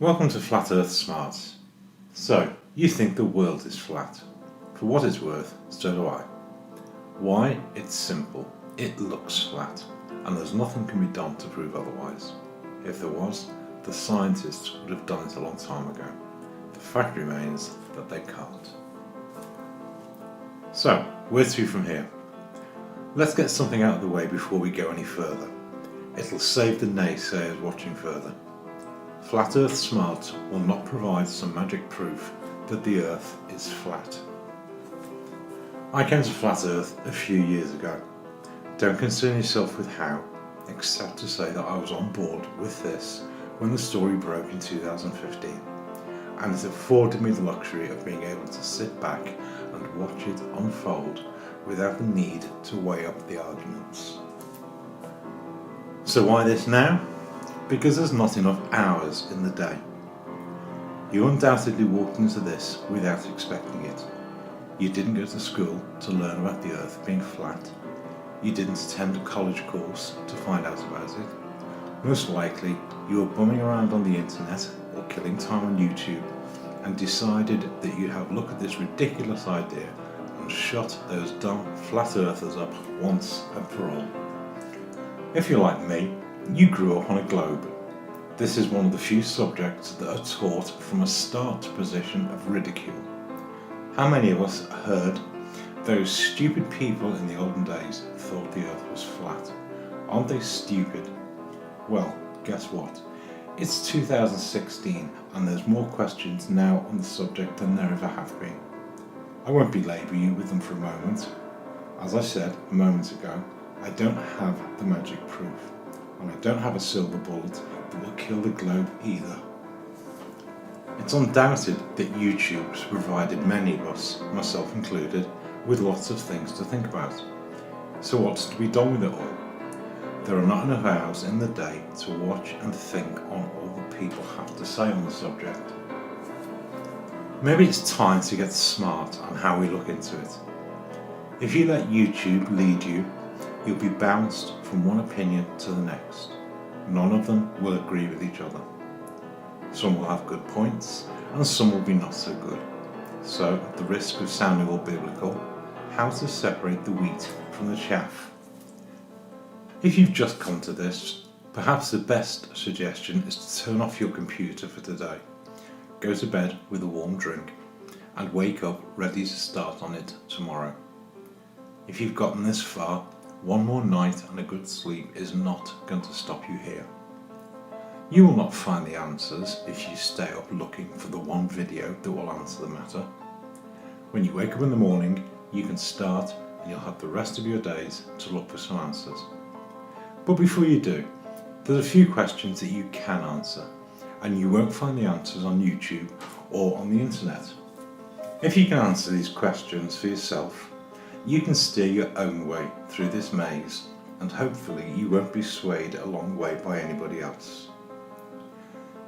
Welcome to Flat Earth Smarts. So, you think the world is flat. For what it's worth, so do I. Why? It's simple. It looks flat, and there's nothing can be done to prove otherwise. If there was, the scientists would have done it a long time ago. The fact remains that they can't. So, where to from here? Let's get something out of the way before we go any further. It'll save the naysayers watching further. Flat Earth Smarts will not provide some magic proof that the Earth is flat. I came to Flat Earth a few years ago. Don't concern yourself with how, except to say that I was on board with this when the story broke in 2015, and it afforded me the luxury of being able to sit back and watch it unfold without the need to weigh up the arguments. So why this now? Because there's not enough hours in the day. You undoubtedly walked into this without expecting it. You didn't go to school to learn about the Earth being flat. You didn't attend a college course to find out about it. Most likely, you were bumming around on the internet or killing time on YouTube and decided that you'd have a look at this ridiculous idea and shut those dumb flat earthers up once and for all. If you're like me, you grew up on a globe. This is one of the few subjects that are taught from a start position of ridicule. How many of us heard those stupid people in the olden days thought the Earth was flat? Aren't they stupid? Well, guess what? It's 2016 and there's more questions now on the subject than there ever have been. I won't belabor you with them for a moment. As I said a moment ago, I don't have the magic proof, and I don't have a silver bullet that will kill the globe either. It's undoubted that YouTube's provided many of us, myself included, with lots of things to think about. So what's to be done with it all? There are not enough hours in the day to watch and think on all the people have to say on the subject. Maybe it's time to get smart on how we look into it. If you let YouTube lead you, you'll be bounced from one opinion to the next. None of them will agree with each other. Some will have good points, and some will be not so good. So, at the risk of sounding all biblical, how to separate the wheat from the chaff. If you've just come to this, perhaps the best suggestion is to turn off your computer for today. Go to bed with a warm drink, and wake up ready to start on it tomorrow. If you've gotten this far, one more night and a good sleep is not going to stop you here. You will not find the answers if you stay up looking for the one video that will answer the matter. When you wake up in the morning, you can start and you'll have the rest of your days to look for some answers. But before you do, there's a few questions that you can answer, and you won't find the answers on YouTube or on the internet. If you can answer these questions for yourself, you can steer your own way through this maze, and hopefully you won't be swayed along the way by anybody else.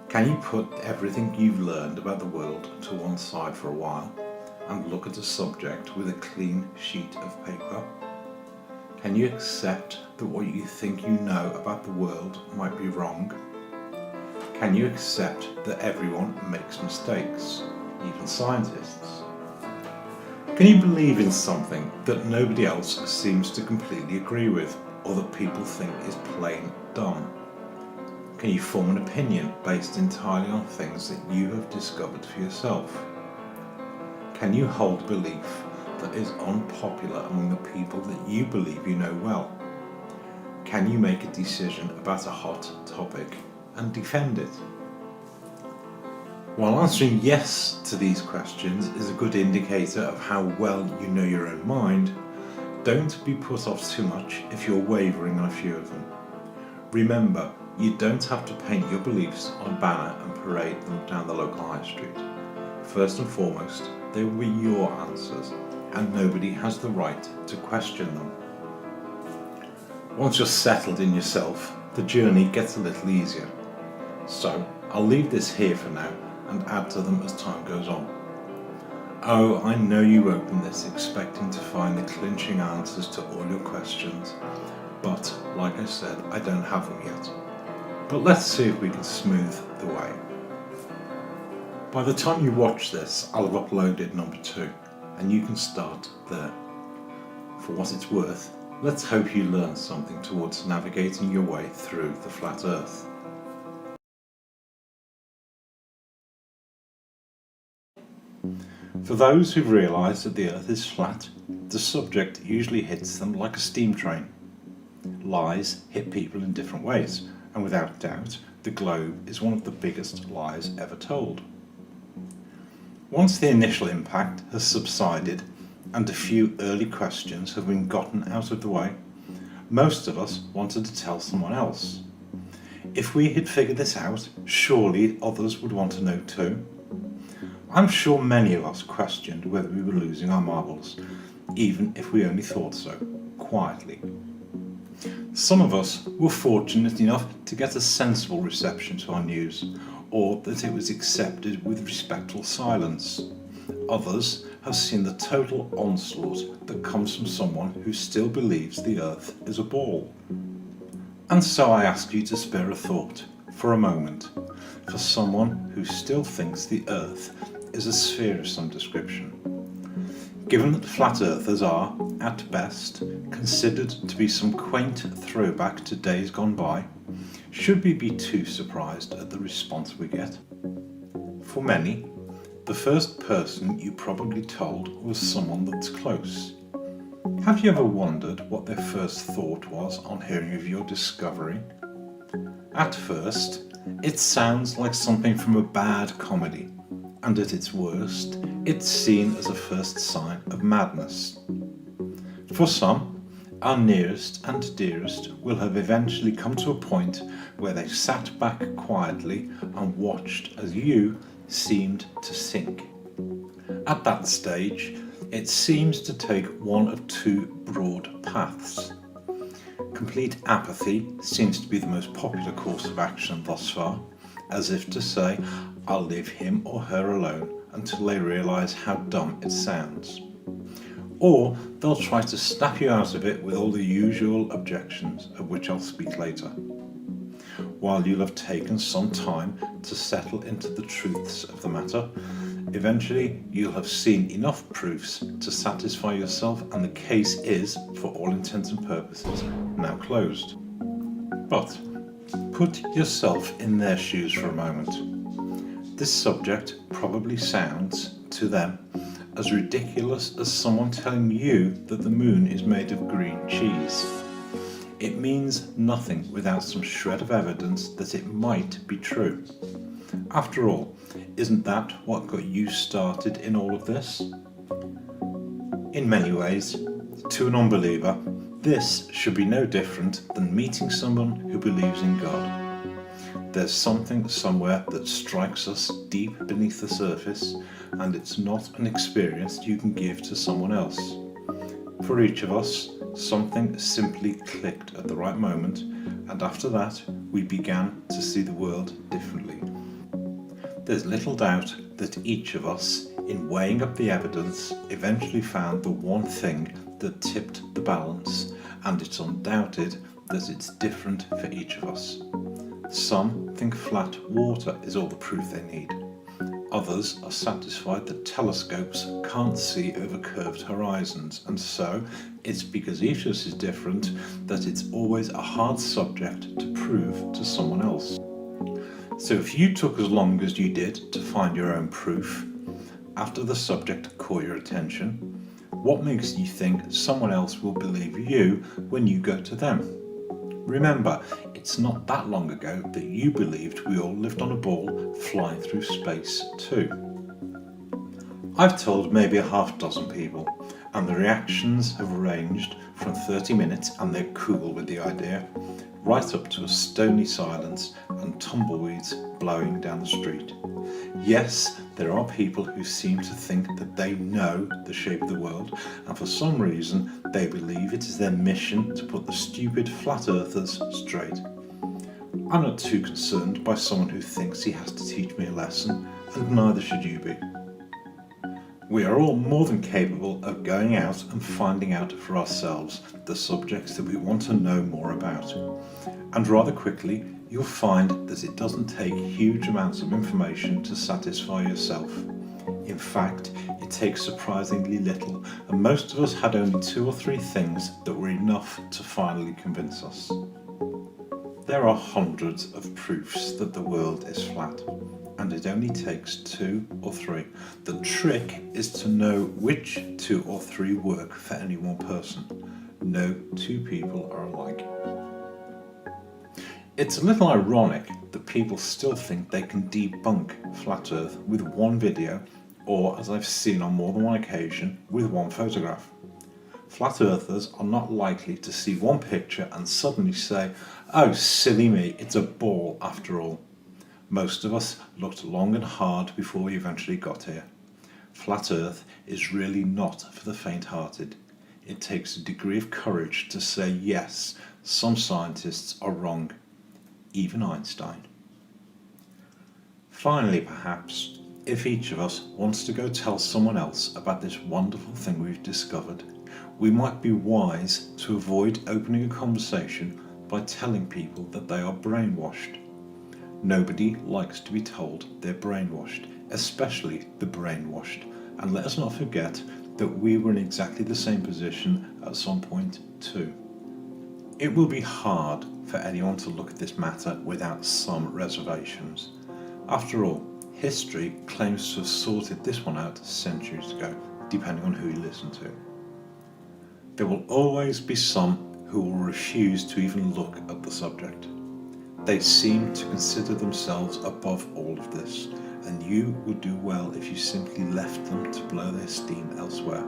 Can you put everything you've learned about the world to one side for a while and look at a subject with a clean sheet of paper? Can you accept that what you think you know about the world might be wrong? Can you accept that everyone makes mistakes, even scientists? Can you believe in something that nobody else seems to completely agree with, or that people think is plain dumb? Can you form an opinion based entirely on things that you have discovered for yourself? Can you hold a belief that is unpopular among the people that you believe you know well? Can you make a decision about a hot topic and defend it? While answering yes to these questions is a good indicator of how well you know your own mind, don't be put off too much if you're wavering on a few of them. Remember, you don't have to paint your beliefs on a banner and parade them down the local high street. First and foremost, they will be your answers, and nobody has the right to question them. Once you're settled in yourself, the journey gets a little easier. So, I'll leave this here for now and add to them as time goes on. Oh, I know you opened this expecting to find the clinching answers to all your questions, but like I said, I don't have them yet. But let's see if we can smooth the way. By the time you watch this, I'll have uploaded number 2, and you can start there. For what it's worth, let's hope you learn something towards navigating your way through the flat Earth. For those who've realised that the Earth is flat, the subject usually hits them like a steam train. Lies hit people in different ways, and without doubt, the globe is one of the biggest lies ever told. Once the initial impact has subsided and a few early questions have been gotten out of the way, most of us wanted to tell someone else. If we had figured this out, surely others would want to know too. I'm sure many of us questioned whether we were losing our marbles, even if we only thought so, quietly. Some of us were fortunate enough to get a sensible reception to our news, or that it was accepted with respectful silence. Others have seen the total onslaught that comes from someone who still believes the Earth is a ball. And so I ask you to spare a thought, for a moment, for someone who still thinks the Earth is a sphere of some description. Given that flat earthers are, at best, considered to be some quaint throwback to days gone by, should we be too surprised at the response we get? For many, the first person you probably told was someone that's close. Have you ever wondered what their first thought was on hearing of your discovery? At first, it sounds like something from a bad comedy, and at its worst, it's seen as a first sign of madness. For some, our nearest and dearest will have eventually come to a point where they sat back quietly and watched as you seemed to sink. At that stage, it seems to take one of two broad paths. Complete apathy seems to be the most popular course of action thus far, as if to say, I'll leave him or her alone until they realise how dumb it sounds. Or they'll try to snap you out of it with all the usual objections, of which I'll speak later. While you'll have taken some time to settle into the truths of the matter, eventually you'll have seen enough proofs to satisfy yourself, and the case is, for all intents and purposes, now closed. But put yourself in their shoes for a moment. This subject probably sounds, to them, as ridiculous as someone telling you that the moon is made of green cheese. It means nothing without some shred of evidence that it might be true. After all, isn't that what got you started in all of this? In many ways, to an unbeliever, this should be no different than meeting someone who believes in God. There's something somewhere that strikes us deep beneath the surface, and it's not an experience you can give to someone else. For each of us, something simply clicked at the right moment, and after that, we began to see the world differently. There's little doubt that each of us, in weighing up the evidence, eventually found the one thing that tipped the balance, and it's undoubted that it's different for each of us. Some think flat water is all the proof they need. Others are satisfied that telescopes can't see over curved horizons, and so it's because each of us is different that it's always a hard subject to prove to someone else. So if you took as long as you did to find your own proof, after the subject caught your attention, what makes you think someone else will believe you when you go to them? Remember, it's not that long ago that you believed we all lived on a ball flying through space too. I've told maybe a half dozen people, and the reactions have ranged from 30 minutes and they're cool with the idea, right up to a stony silence and tumbleweeds blowing down the street. Yes, there are people who seem to think that they know the shape of the world, and for some reason they believe it is their mission to put the stupid flat earthers straight. I'm not too concerned by someone who thinks he has to teach me a lesson, and neither should you be. We are all more than capable of going out and finding out for ourselves the subjects that we want to know more about. And rather quickly, you'll find that it doesn't take huge amounts of information to satisfy yourself. In fact, it takes surprisingly little, and most of us had only 2 or 3 things that were enough to finally convince us. There are hundreds of proofs that the world is flat, and it only takes 2 or 3. The trick is to know which 2 or 3 work for any one person. No 2 people are alike. It's a little ironic that people still think they can debunk flat Earth with one video, or, as I've seen on more than one occasion, with one photograph. Flat Earthers are not likely to see one picture and suddenly say, "Oh, silly me, it's a ball after all." Most of us looked long and hard before we eventually got here. Flat Earth is really not for the faint-hearted. It takes a degree of courage to say, yes, some scientists are wrong, even Einstein. Finally, perhaps, if each of us wants to go tell someone else about this wonderful thing we've discovered, we might be wise to avoid opening a conversation by telling people that they are brainwashed. Nobody likes to be told they're brainwashed, especially the brainwashed, and let us not forget that we were in exactly the same position at some point too. It will be hard for anyone to look at this matter without some reservations. After all, history claims to have sorted this one out centuries ago, depending on who you listen to. There will always be some who will refuse to even look at the subject. They seem to consider themselves above all of this, and you would do well if you simply left them to blow their steam elsewhere.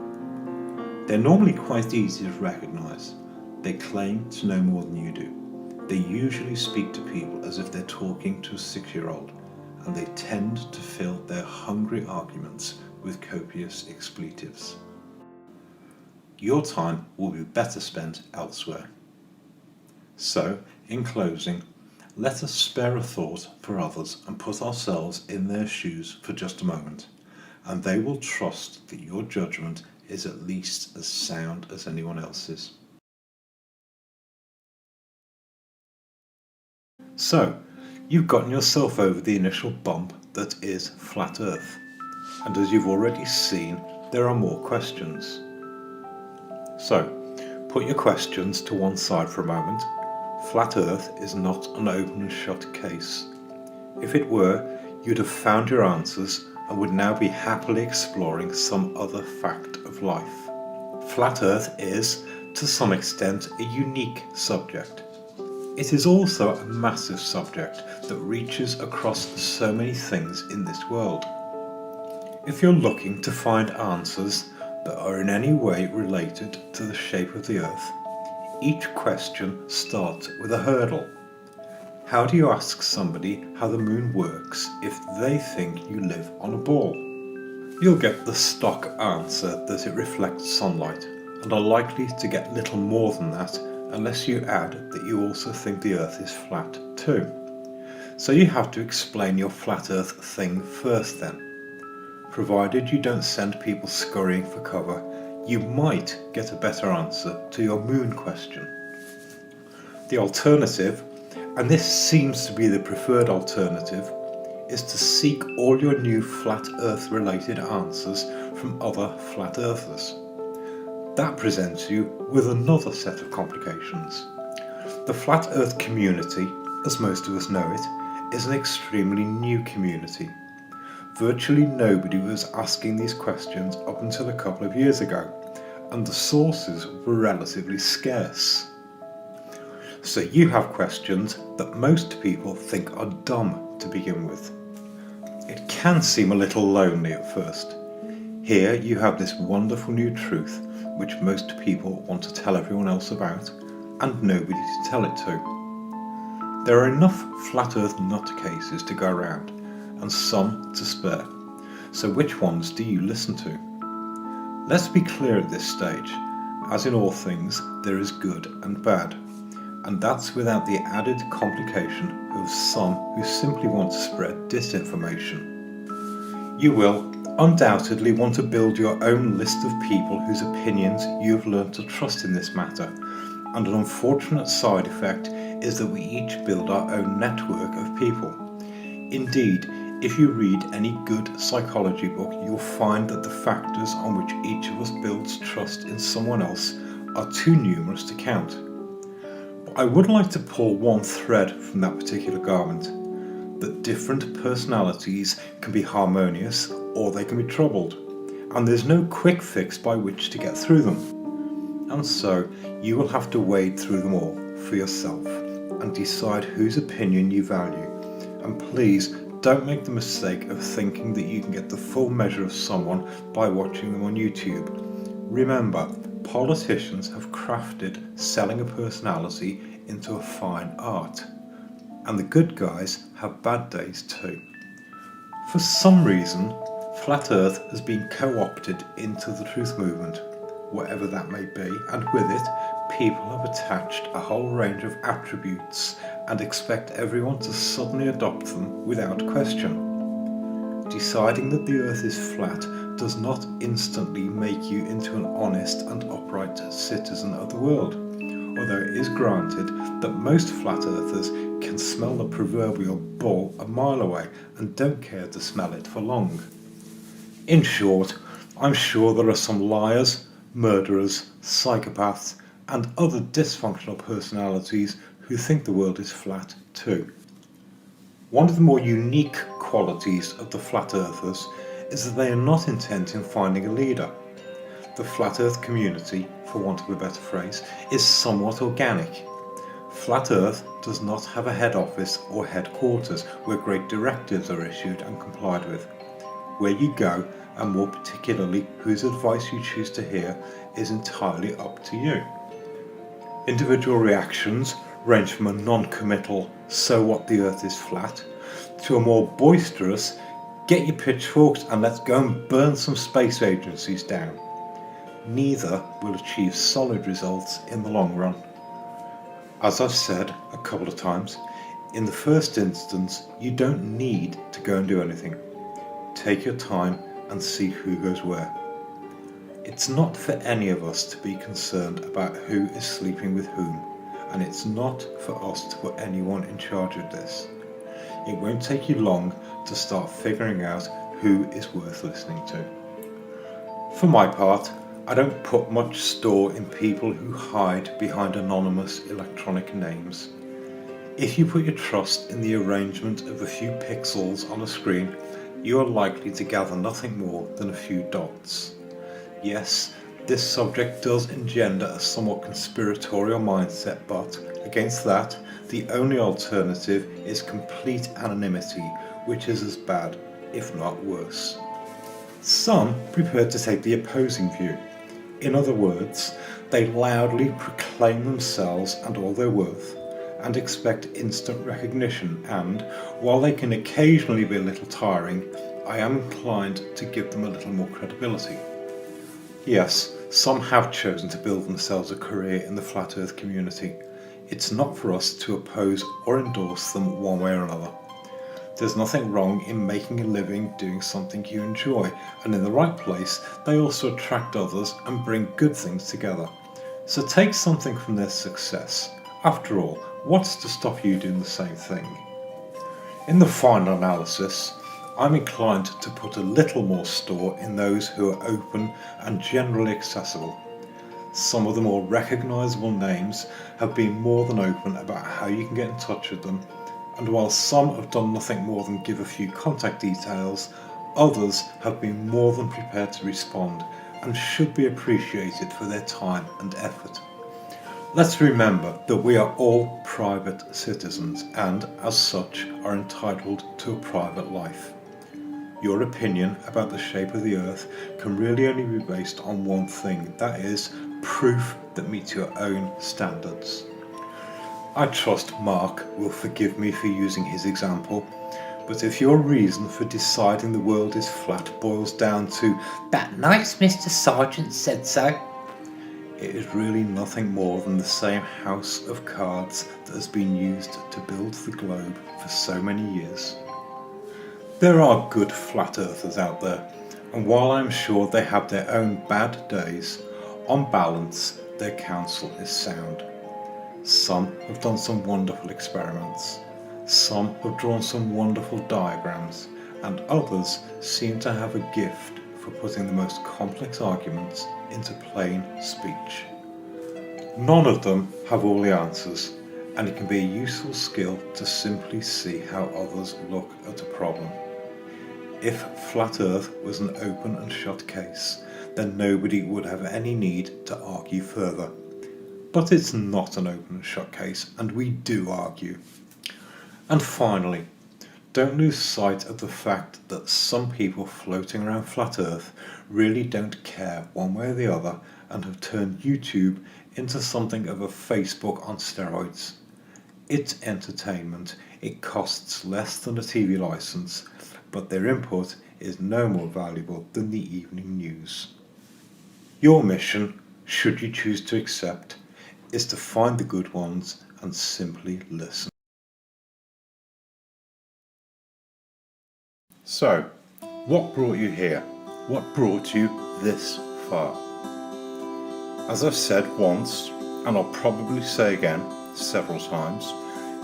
They're normally quite easy to recognise. They claim to know more than you do. They usually speak to people as if they're talking to a 6-year-old, and they tend to fill their hungry arguments with copious expletives. Your time will be better spent elsewhere. So, in closing, let us spare a thought for others and put ourselves in their shoes for just a moment, and they will trust that your judgment is at least as sound as anyone else's. So, you've gotten yourself over the initial bump that is flat Earth, and as you've already seen, there are more questions. So, put your questions to one side for a moment. Flat Earth is not an open and shut case. If it were, you'd have found your answers and would now be happily exploring some other fact of life. Flat Earth is, to some extent, a unique subject. It is also a massive subject that reaches across so many things in this world. If you're looking to find answers that are in any way related to the shape of the Earth, each question starts with a hurdle. How do you ask somebody how the moon works if they think you live on a ball? You'll get the stock answer that it reflects sunlight, and are likely to get little more than that unless you add that you also think the Earth is flat too. So you have to explain your flat Earth thing first then. Provided you don't send people scurrying for cover, you might get a better answer to your moon question. The alternative, and this seems to be the preferred alternative, is to seek all your new flat Earth related answers from other flat Earthers. That presents you with another set of complications. The flat Earth community, as most of us know it, is an extremely new community. Virtually nobody was asking these questions up until a couple of years ago, and the sources were relatively scarce. So you have questions that most people think are dumb to begin with. It can seem a little lonely at first. Here you have this wonderful new truth which most people want to tell everyone else about, and nobody to tell it to. There are enough flat Earth nutcases to go around, and some to spare. So which ones do you listen to? Let's be clear at this stage. As in all things, there is good and bad, and that's without the added complication of some who simply want to spread disinformation. You will, undoubtedly want to build your own list of people whose opinions you have learned to trust in this matter, and an unfortunate side effect is that we each build our own network of people. Indeed, if you read any good psychology book, you'll find that the factors on which each of us builds trust in someone else are too numerous to count. But I would like to pull one thread from that particular garment, that different personalities can be harmonious or they can be troubled, and there's no quick fix by which to get through them. And so you will have to wade through them all for yourself and decide whose opinion you value. And please don't make the mistake of thinking that you can get the full measure of someone by watching them on YouTube. Remember, politicians have crafted selling a personality into a fine art. And the good guys have bad days too. For some reason, Flat Earth has been co-opted into the truth movement, whatever that may be, and with it, people have attached a whole range of attributes and expect everyone to suddenly adopt them without question. Deciding that the Earth is flat does not instantly make you into an honest and upright citizen of the world, although it is granted that most flat earthers can smell the proverbial bull a mile away and don't care to smell it for long. In short, I'm sure there are some liars, murderers, psychopaths, and other dysfunctional personalities who think the world is flat too. One of the more unique qualities of the flat earthers is that they are not intent in finding a leader. The flat earth community, for want of a better phrase, is somewhat organic. Flat Earth does not have a head office or headquarters where great directives are issued and complied with. Where you go, and more particularly whose advice you choose to hear, is entirely up to you. Individual reactions range from a non-committal "so what, the Earth is flat" to a more boisterous "get your pitchforks and let's go and burn some space agencies down." Neither will achieve solid results in the long run. As I've said a couple of times, in the first instance, you don't need to go and do anything. Take your time and see who goes where. It's not for any of us to be concerned about who is sleeping with whom, and it's not for us to put anyone in charge of this. It won't take you long to start figuring out who is worth listening to. For my part, I don't put much store in people who hide behind anonymous electronic names. If you put your trust in the arrangement of a few pixels on a screen, you are likely to gather nothing more than a few dots. Yes, this subject does engender a somewhat conspiratorial mindset, but against that, the only alternative is complete anonymity, which is as bad, if not worse. Some prefer to take the opposing view. In other words, they loudly proclaim themselves and all their worth, and expect instant recognition, and, while they can occasionally be a little tiring, I am inclined to give them a little more credibility. Yes, some have chosen to build themselves a career in the Flat Earth community. It's not for us to oppose or endorse them one way or another. There's nothing wrong in making a living doing something you enjoy, and in the right place, they also attract others and bring good things together. So take something from their success. After all, what's to stop you doing the same thing? In the final analysis, I'm inclined to put a little more store in those who are open and generally accessible. Some of the more recognisable names have been more than open about how you can get in touch with them, and while some have done nothing more than give a few contact details, others have been more than prepared to respond and should be appreciated for their time and effort. Let's remember that we are all private citizens and, as such, are entitled to a private life. Your opinion about the shape of the Earth can really only be based on one thing, that is, proof that meets your own standards. I trust Mark will forgive me for using his example, but if your reason for deciding the world is flat boils down to "that nice Mr. Sergeant said so," it is really nothing more than the same house of cards that has been used to build the globe for so many years. There are good flat earthers out there, And while I'm sure they have their own bad days, on balance, their counsel is sound. Some have done some wonderful experiments, some have drawn some wonderful diagrams, and others seem to have a gift for putting the most complex arguments into plain speech. None of them have all the answers, and it can be a useful skill to simply see how others look at a problem. If flat Earth was an open and shut case, then nobody would have any need to argue further. But it's not an open and shut case, and we do argue. And finally, don't lose sight of the fact that some people floating around flat Earth really don't care one way or the other and have turned YouTube into something of a Facebook on steroids. It's entertainment, it costs less than a TV license, but their input is no more valuable than the evening news. Your mission, should you choose to accept, is to find the good ones and simply listen. So, what brought you here? What brought you this far? As I've said once, and I'll probably say again several times,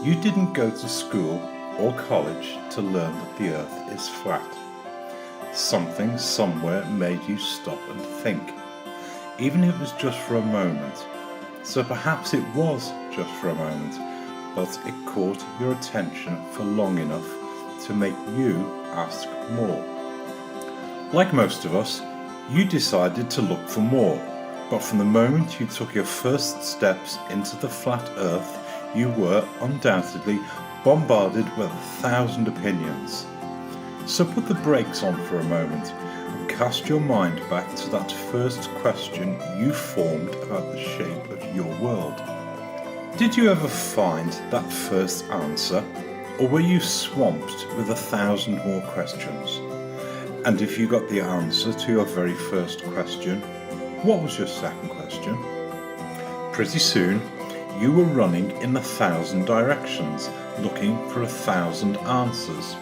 you didn't go to school or college to learn that the Earth is flat. Something somewhere made you stop and think, even if it was just for a moment. So perhaps it was just for a moment, but it caught your attention for long enough to make you ask more. Like most of us, you decided to look for more, but from the moment you took your first steps into the flat Earth, you were undoubtedly bombarded with 1,000 opinions. So put the brakes on for a moment and cast your mind back to that first question you formed about the shape of your world. Did you ever find that first answer, or were you swamped with 1,000 more questions? And if you got the answer to your very first question, what was your second question? Pretty soon, you were running in 1,000 directions, looking for 1,000 answers.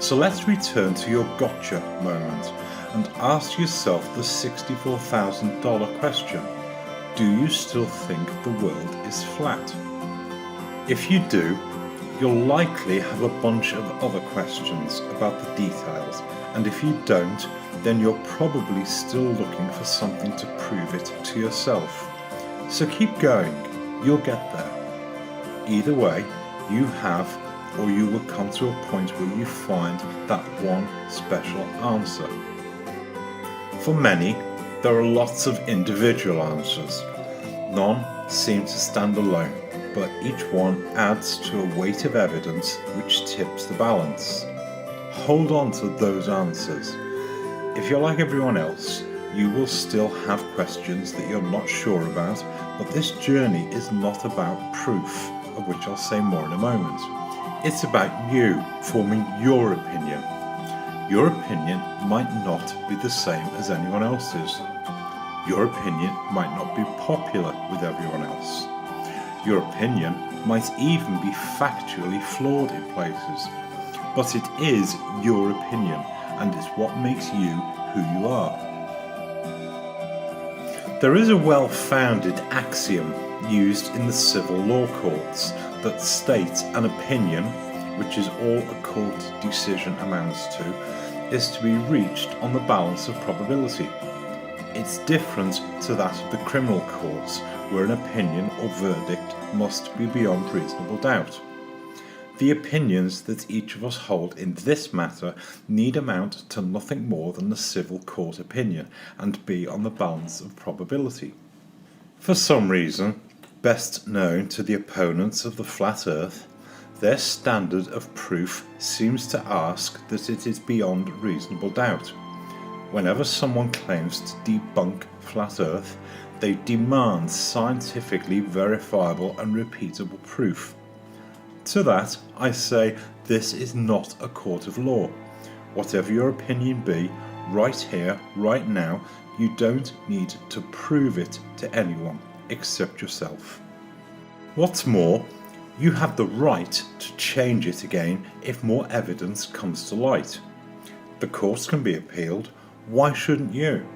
So let's return to your gotcha moment and ask yourself the $64,000 question. Do you still think the world is flat? If you do, you'll likely have a bunch of other questions about the details, and if you don't, then you're probably still looking for something to prove it to yourself. So keep going, you'll get there. Either way, you have, or you will come to a point where you find that one special answer. For many, there are lots of individual answers. None seem to stand alone, but each one adds to a weight of evidence which tips the balance. Hold on to those answers. If you're like everyone else, you will still have questions that you're not sure about, but this journey is not about proof, of which I'll say more in a moment. It's about you forming your opinion. Your opinion might not be the same as anyone else's. Your opinion might not be popular with everyone else. Your opinion might even be factually flawed in places. But it is your opinion, and it's what makes you who you are. There is a well-founded axiom used in the civil law courts that states an opinion, which is all a court decision amounts to, is to be reached on the balance of probability. It's different to that of the criminal courts, where an opinion or verdict must be beyond reasonable doubt. The opinions that each of us hold in this matter need amount to nothing more than the civil court opinion and be on the balance of probability. For some reason, best known to the opponents of the flat Earth, their standard of proof seems to ask that it is beyond reasonable doubt. Whenever someone claims to debunk flat Earth, they demand scientifically verifiable and repeatable proof. To that, I say this is not a court of law. Whatever your opinion be, right here, right now, you don't need to prove it to anyone except yourself. What's more, you have the right to change it again if more evidence comes to light. The courts can be appealed, Why shouldn't you?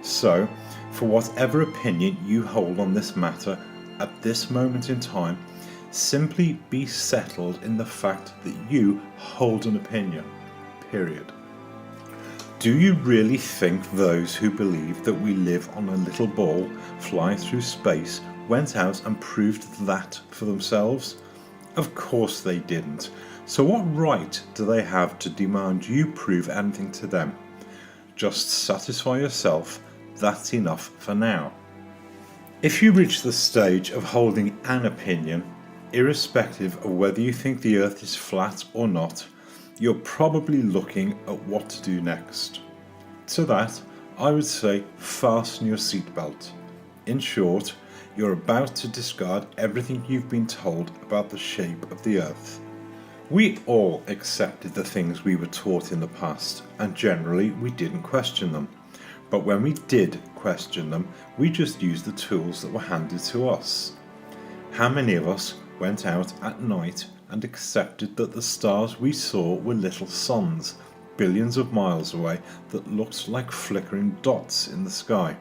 So, for whatever opinion you hold on this matter at this moment in time, simply be settled in the fact that you hold an opinion. Period. Do you really think those who believe that we live on a little ball flying through space went out and proved that for themselves? Of course they didn't. So what right do they have to demand you prove anything to them? Just satisfy yourself, that's enough for now. If you reach the stage of holding an opinion, irrespective of whether you think the earth is flat or not, you're probably looking at what to do next. To that, I would say fasten your seatbelt. In short, you're about to discard everything you've been told about the shape of the earth. We all accepted the things we were taught in the past, and generally we didn't question them. But when we did question them, we just used the tools that were handed to us. How many of us went out at night and accepted that the stars we saw were little suns, billions of miles away, that looked like flickering dots in the sky?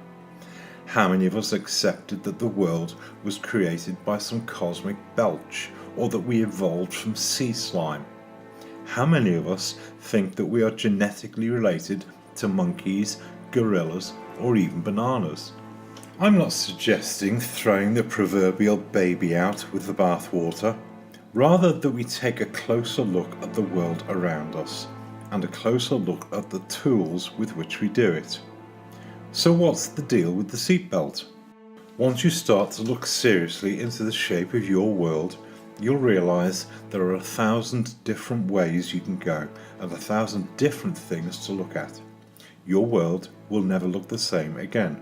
How many of us accepted that the world was created by some cosmic belch, or that we evolved from sea slime? How many of us think that we are genetically related to monkeys, gorillas, or even bananas? I'm not suggesting throwing the proverbial baby out with the bathwater, rather that we take a closer look at the world around us, and a closer look at the tools with which we do it. So what's the deal with the seatbelt? Once you start to look seriously into the shape of your world, you'll realise there are 1,000 different ways you can go, and 1,000 different things to look at. Your world will never look the same again.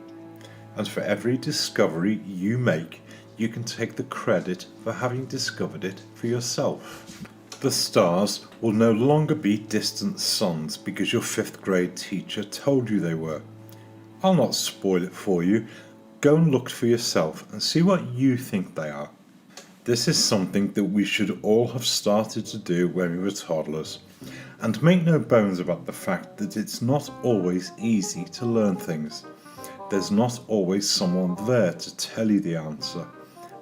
And for every discovery you make, you can take the credit for having discovered it for yourself. The stars will no longer be distant suns because your 5th grade teacher told you they were. I'll not spoil it for you. Go and look for yourself and see what you think they are. This is something that we should all have started to do when we were toddlers. And make no bones about the fact that it's not always easy to learn things. There's not always someone there to tell you the answer.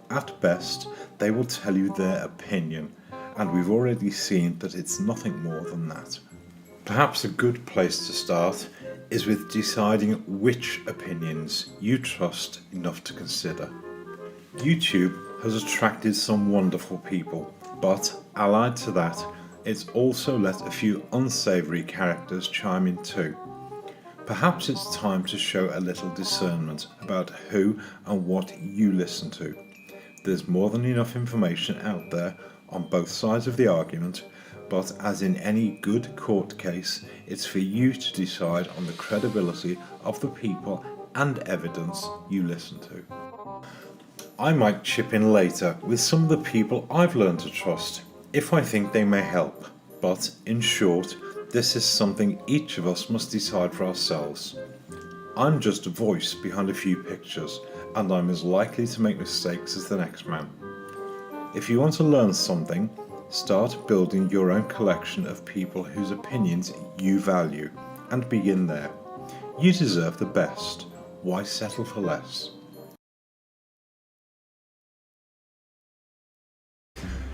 At best, they will tell you their opinion, and we've already seen that it's nothing more than that. Perhaps a good place to start is with deciding which opinions you trust enough to consider. YouTube has attracted some wonderful people, but allied to that, it's also let a few unsavoury characters chime in too. Perhaps it's time to show a little discernment about who and what you listen to. There's more than enough information out there on both sides of the argument, but as in any good court case, it's for you to decide on the credibility of the people and evidence you listen to. I might chip in later with some of the people I've learned to trust, if I think they may help, but in short, this is something each of us must decide for ourselves. I'm just a voice behind a few pictures, and I'm as likely to make mistakes as the next man. If you want to learn something, start building your own collection of people whose opinions you value, and begin there. You deserve the best. Why settle for less?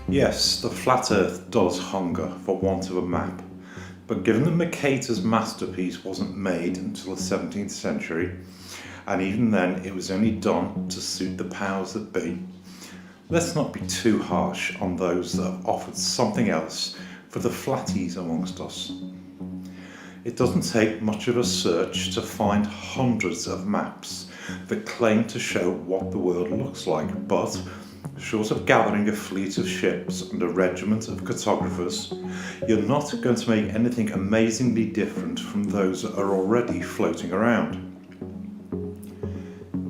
Yes, the flat earth does hunger for want of a map. But given that Mercator's masterpiece wasn't made until the 17th century, and even then it was only done to suit the powers that be, let's not be too harsh on those that have offered something else for the flatties amongst us. It doesn't take much of a search to find hundreds of maps that claim to show what the world looks like, but short of gathering a fleet of ships and a regiment of cartographers, you're not going to make anything amazingly different from those that are already floating around.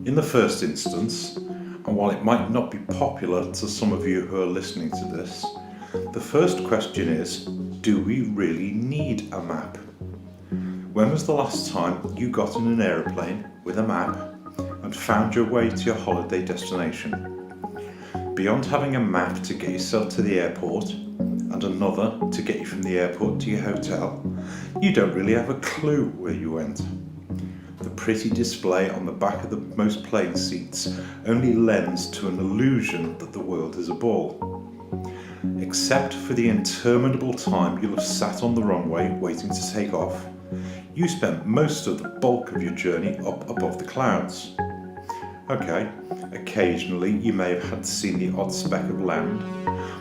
In the first instance, and while it might not be popular to some of you who are listening to this, the first question is, do we really need a map? When was the last time you got in an aeroplane with a map and found your way to your holiday destination? Beyond having a map to get yourself to the airport and another to get you from the airport to your hotel, you don't really have a clue where you went. The pretty display on the back of the most plane seats only lends to an illusion that the world is a ball. Except for the interminable time you'll have sat on the runway waiting to take off, you spent most of the bulk of your journey up above the clouds. Okay, occasionally you may have had seen the odd speck of land,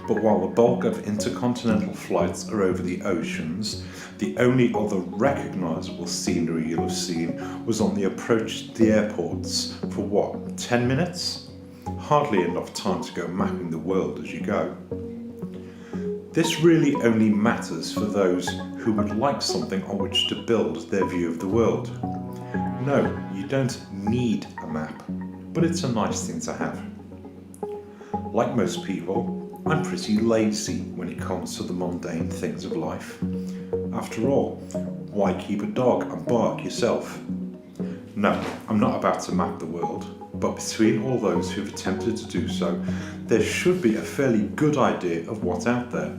but while the bulk of intercontinental flights are over the oceans, the only other recognisable scenery you'll have seen was on the approach to the airports for what, 10 minutes? Hardly enough time to go mapping the world as you go. This really only matters for those who would like something on which to build their view of the world. No, you don't need a map, but it's a nice thing to have. Like most people, I'm pretty lazy when it comes to the mundane things of life. After all, why keep a dog and bark yourself? No, I'm not about to map the world, but between all those who've attempted to do so, there should be a fairly good idea of what's out there.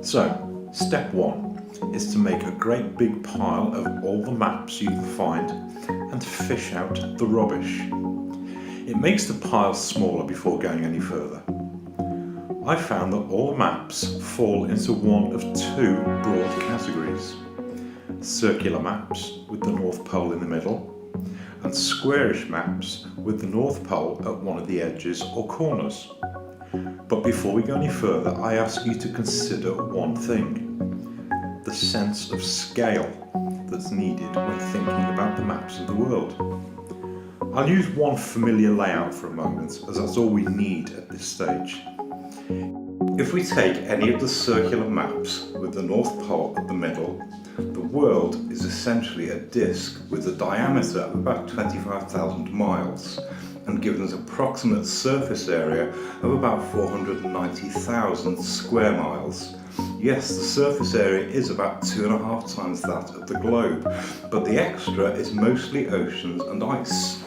So, step one is to make a great big pile of all the maps you can find and fish out the rubbish. It makes the pile smaller before going any further. I found that all maps fall into one of two broad categories: circular maps with the North Pole in the middle, and squarish maps with the North Pole at one of the edges or corners. But before we go any further, I ask you to consider one thing: the sense of scale that's needed when thinking about the maps of the world. I'll use one familiar layout for a moment, as that's all we need at this stage. If we take any of the circular maps with the North Pole at the middle, the world is essentially a disk with a diameter of about 25,000 miles and given an approximate surface area of about 490,000 square miles. Yes, the surface area is about 2.5 times that of the globe, but the extra is mostly oceans and ice.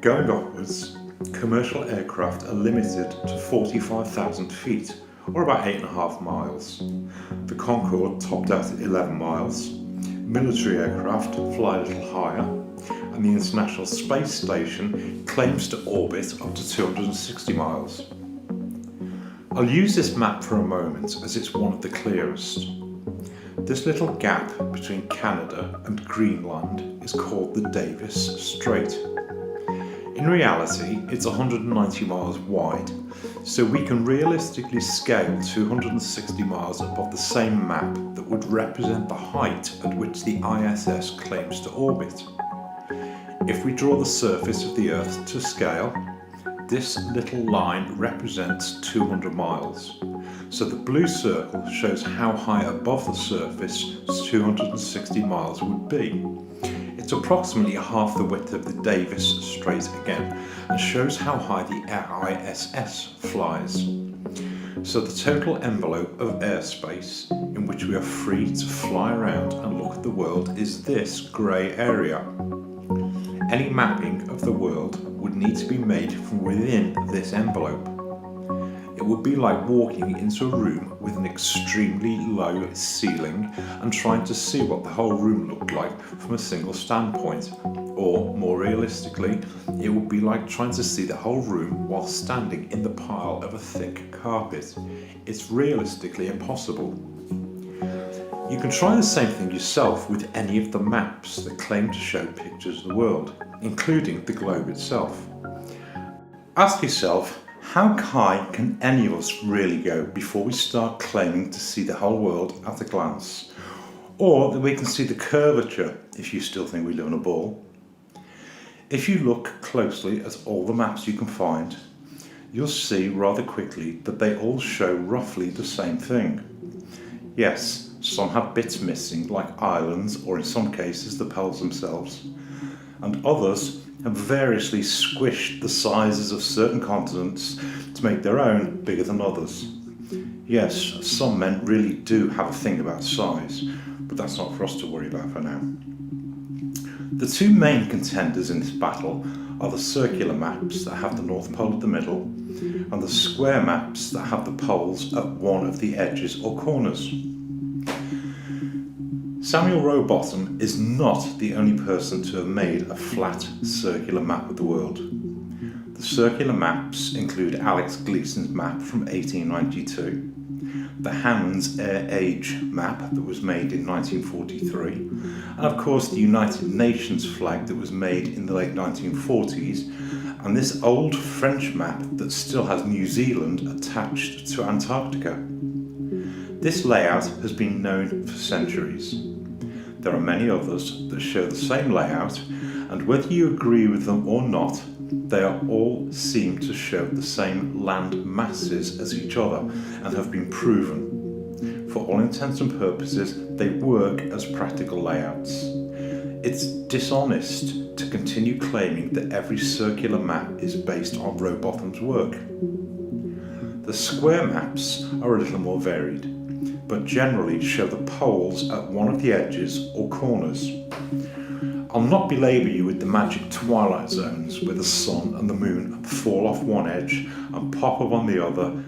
Going upwards, commercial aircraft are limited to 45,000 feet, or about 8.5 miles. The Concorde topped out at 11 miles. Military aircraft fly a little higher, and the International Space Station claims to orbit up to 260 miles. I'll use this map for a moment as it's one of the clearest. This little gap between Canada and Greenland is called the Davis Strait. In reality, it's 190 miles wide, so we can realistically scale 260 miles above the same map that would represent the height at which the ISS claims to orbit. If we draw the surface of the Earth to scale, this little line represents 200 miles. So the blue circle shows how high above the surface 260 miles would be. It's approximately half the width of the Davis Strait again, and shows how high the ISS flies. So the total envelope of airspace in which we are free to fly around and look at the world is this grey area. Any mapping of the world would need to be made from within this envelope. It would be like walking into a room with an extremely low ceiling and trying to see what the whole room looked like from a single standpoint. Or, more realistically, it would be like trying to see the whole room while standing in the pile of a thick carpet. It's realistically impossible. You can try the same thing yourself with any of the maps that claim to show pictures of the world, including the globe itself. Ask yourself, how high can any of us really go before we start claiming to see the whole world at a glance? Or that we can see the curvature, if you still think we live in a ball. If you look closely at all the maps you can find, you'll see rather quickly that they all show roughly the same thing. Yes, some have bits missing, like islands, or in some cases the poles themselves, and others have variously squished the sizes of certain continents to make their own bigger than others. Yes, some men really do have a thing about size, but that's not for us to worry about for now. The two main contenders in this battle are the circular maps that have the North Pole at the middle, and the square maps that have the poles at one of the edges or corners. Samuel Rowbotham is not the only person to have made a flat circular map of the world. The circular maps include Alex Gleason's map from 1892, the Hammond's Air Age map that was made in 1943, and of course the United Nations flag that was made in the late 1940s, and this old French map that still has New Zealand attached to Antarctica. This layout has been known for centuries. There are many others that show the same layout, and whether you agree with them or not, they all seem to show the same land masses as each other and have been proven. For all intents and purposes, they work as practical layouts. It's dishonest to continue claiming that every circular map is based on Rowbotham's work. The square maps are a little more varied, but generally show the poles at one of the edges or corners. I'll not belabour you with the magic twilight zones where the sun and the moon fall off one edge and pop up on the other,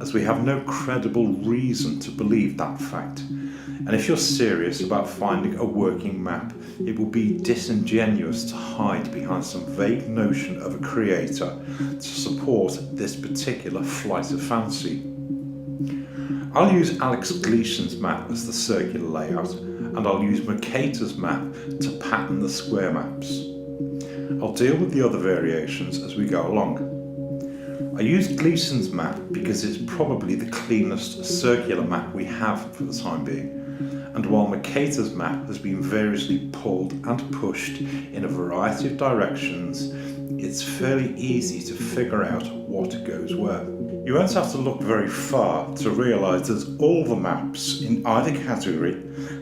as we have no credible reason to believe that fact. And if you're serious about finding a working map, it will be disingenuous to hide behind some vague notion of a creator to support this particular flight of fancy. I'll use Alex Gleason's map as the circular layout, and I'll use Mercator's map to pattern the square maps. I'll deal with the other variations as we go along. I used Gleason's map because it's probably the cleanest circular map we have for the time being, and while Mercator's map has been variously pulled and pushed in a variety of directions, it's fairly easy to figure out what goes where. You won't have to look very far to realise that all the maps in either category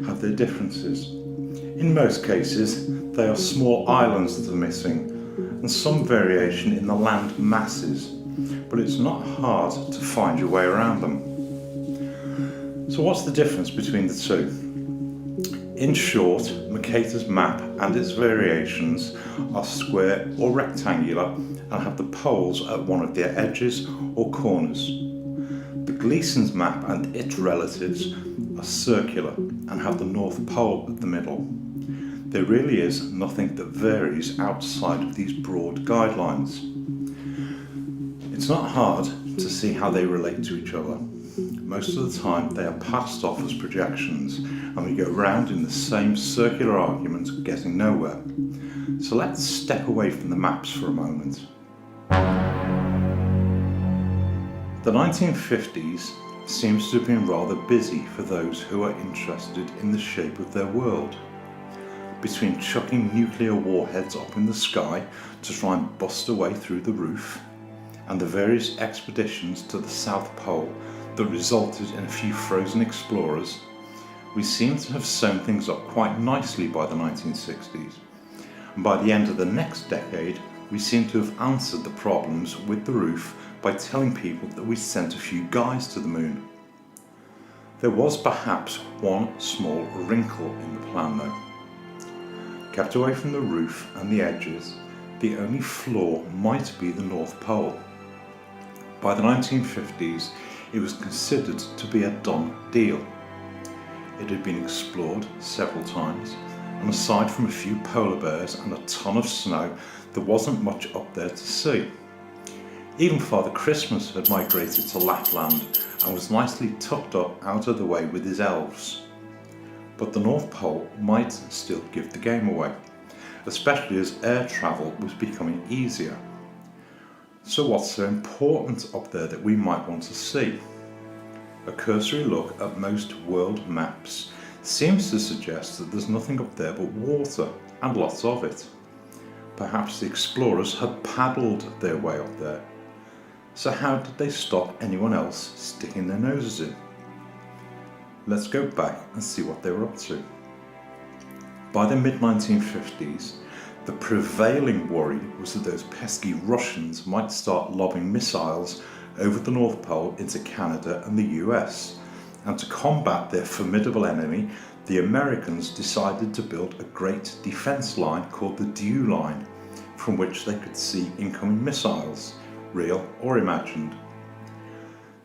have their differences. In most cases, they are small islands that are missing, and some variation in the land masses, but it's not hard to find your way around them. So what's the difference between the two? In short, Mercator's map and its variations are square or rectangular and have the poles at one of their edges or corners. The Gleason's map and its relatives are circular and have the North Pole at the middle. There really is nothing that varies outside of these broad guidelines. It's not hard to see how they relate to each other. Most of the time they are passed off as projections, and we go round in the same circular argument, getting nowhere. So let's step away from the maps for a moment. The 1950s seems to have been rather busy for those who are interested in the shape of their world. Between chucking nuclear warheads up in the sky to try and bust a way through the roof, and the various expeditions to the South Pole that resulted in a few frozen explorers, we seem to have sewn things up quite nicely by the 1960s. And by the end of the next decade, we seem to have answered the problems with the roof by telling people that we sent a few guys to the moon. There was perhaps one small wrinkle in the plan though. Kept away from the roof and the edges, the only flaw might be the North Pole. By the 1950s, it was considered to be a done deal. It had been explored several times, and aside from a few polar bears and a ton of snow, there wasn't much up there to see. Even Father Christmas had migrated to Lapland and was nicely tucked up out of the way with his elves. But the North Pole might still give the game away, especially as air travel was becoming easier. So what's so important up there that we might want to see? A cursory look at most world maps seems to suggest that there's nothing up there but water, and lots of it. Perhaps the explorers had paddled their way up there. So how did they stop anyone else sticking their noses in? Let's go back and see what they were up to. By the mid-1950s, the prevailing worry was that those pesky Russians might start lobbing missiles over the North Pole into Canada and the US, and to combat their formidable enemy, the Americans decided to build a great defence line called the Dew Line, from which they could see incoming missiles, real or imagined.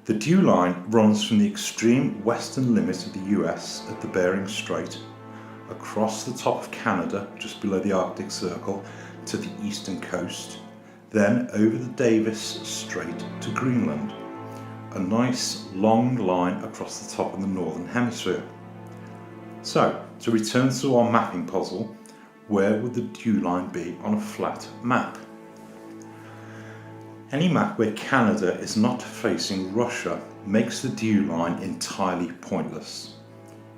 The Dew Line runs from the extreme western limit of the US at the Bering Strait across the top of Canada, just below the Arctic Circle, to the eastern coast, then over the Davis Strait to Greenland. A nice long line across the top of the northern hemisphere. So, to return to our mapping puzzle, where would the dew line be on a flat map? Any map where Canada is not facing Russia makes the dew line entirely pointless.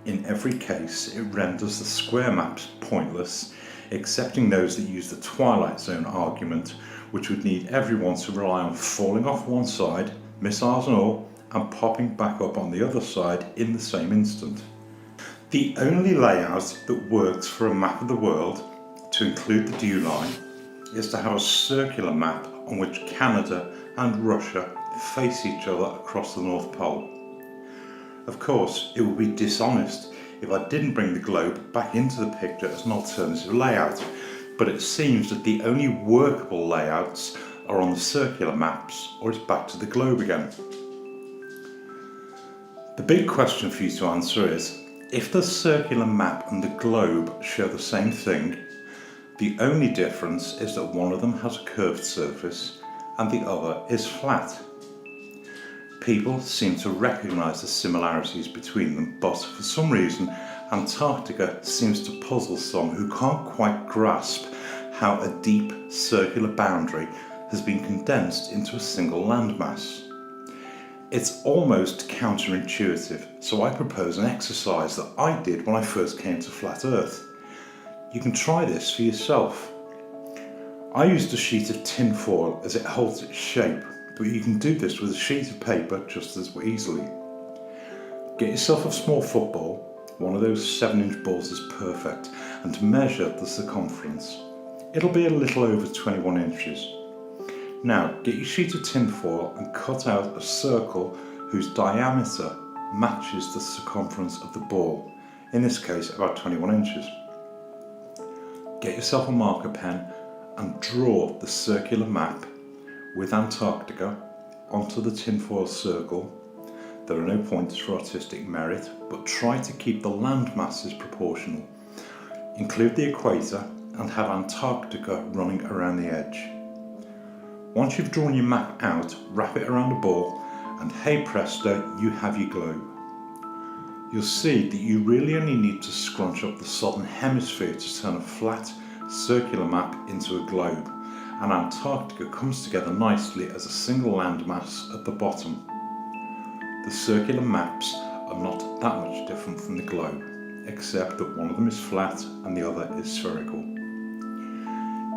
In every case, it renders the square maps pointless, excepting those that use the twilight zone argument, which would need everyone to rely on falling off one side, missiles and all, and popping back up on the other side in the same instant. The only layout that works for a map of the world to include the dew line is to have a circular map on which Canada and Russia face each other across the North Pole. Of course, it would be dishonest if I didn't bring the globe back into the picture as an alternative layout, but it seems that the only workable layouts are on the circular maps, or it's back to the globe again. The big question for you to answer is, if the circular map and the globe show the same thing, the only difference is that one of them has a curved surface and the other is flat. People seem to recognise the similarities between them, but for some reason Antarctica seems to puzzle some who can't quite grasp how a deep circular boundary has been condensed into a single landmass. It's almost counterintuitive, so I propose an exercise that I did when I first came to Flat Earth. You can try this for yourself. I used a sheet of tin foil as it holds its shape, but you can do this with a sheet of paper just as easily. Get yourself a small football, one of those 7-inch balls is perfect, and measure the circumference. It'll be a little over 21 inches. Now get your sheet of tin foil and cut out a circle whose diameter matches the circumference of the ball, in this case about 21 inches. Get yourself a marker pen and draw the circular map with Antarctica onto the tinfoil circle. There are no points for artistic merit, but try to keep the land masses proportional. Include the equator and have Antarctica running around the edge. Once you've drawn your map out, wrap it around a ball and hey presto, you have your globe. You'll see that you really only need to scrunch up the southern hemisphere to turn a flat, circular map into a globe, and Antarctica comes together nicely as a single landmass at the bottom. The circular maps are not that much different from the globe, except that one of them is flat and the other is spherical.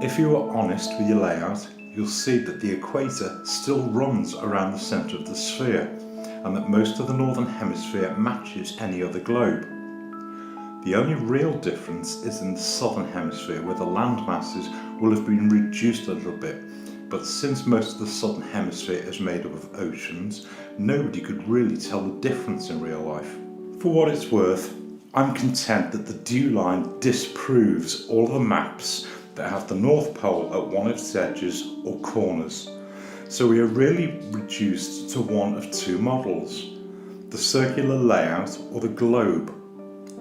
If you are honest with your layout, you'll see that the equator still runs around the centre of the sphere, and that most of the northern hemisphere matches any other globe. The only real difference is in the southern hemisphere, where the land masses will have been reduced a little bit, but since most of the southern hemisphere is made up of oceans, nobody could really tell the difference in real life. For what it's worth, I'm content that the dew line disproves all the maps that have the North Pole at one of its edges or corners. So we are really reduced to one of two models, the circular layout or the globe.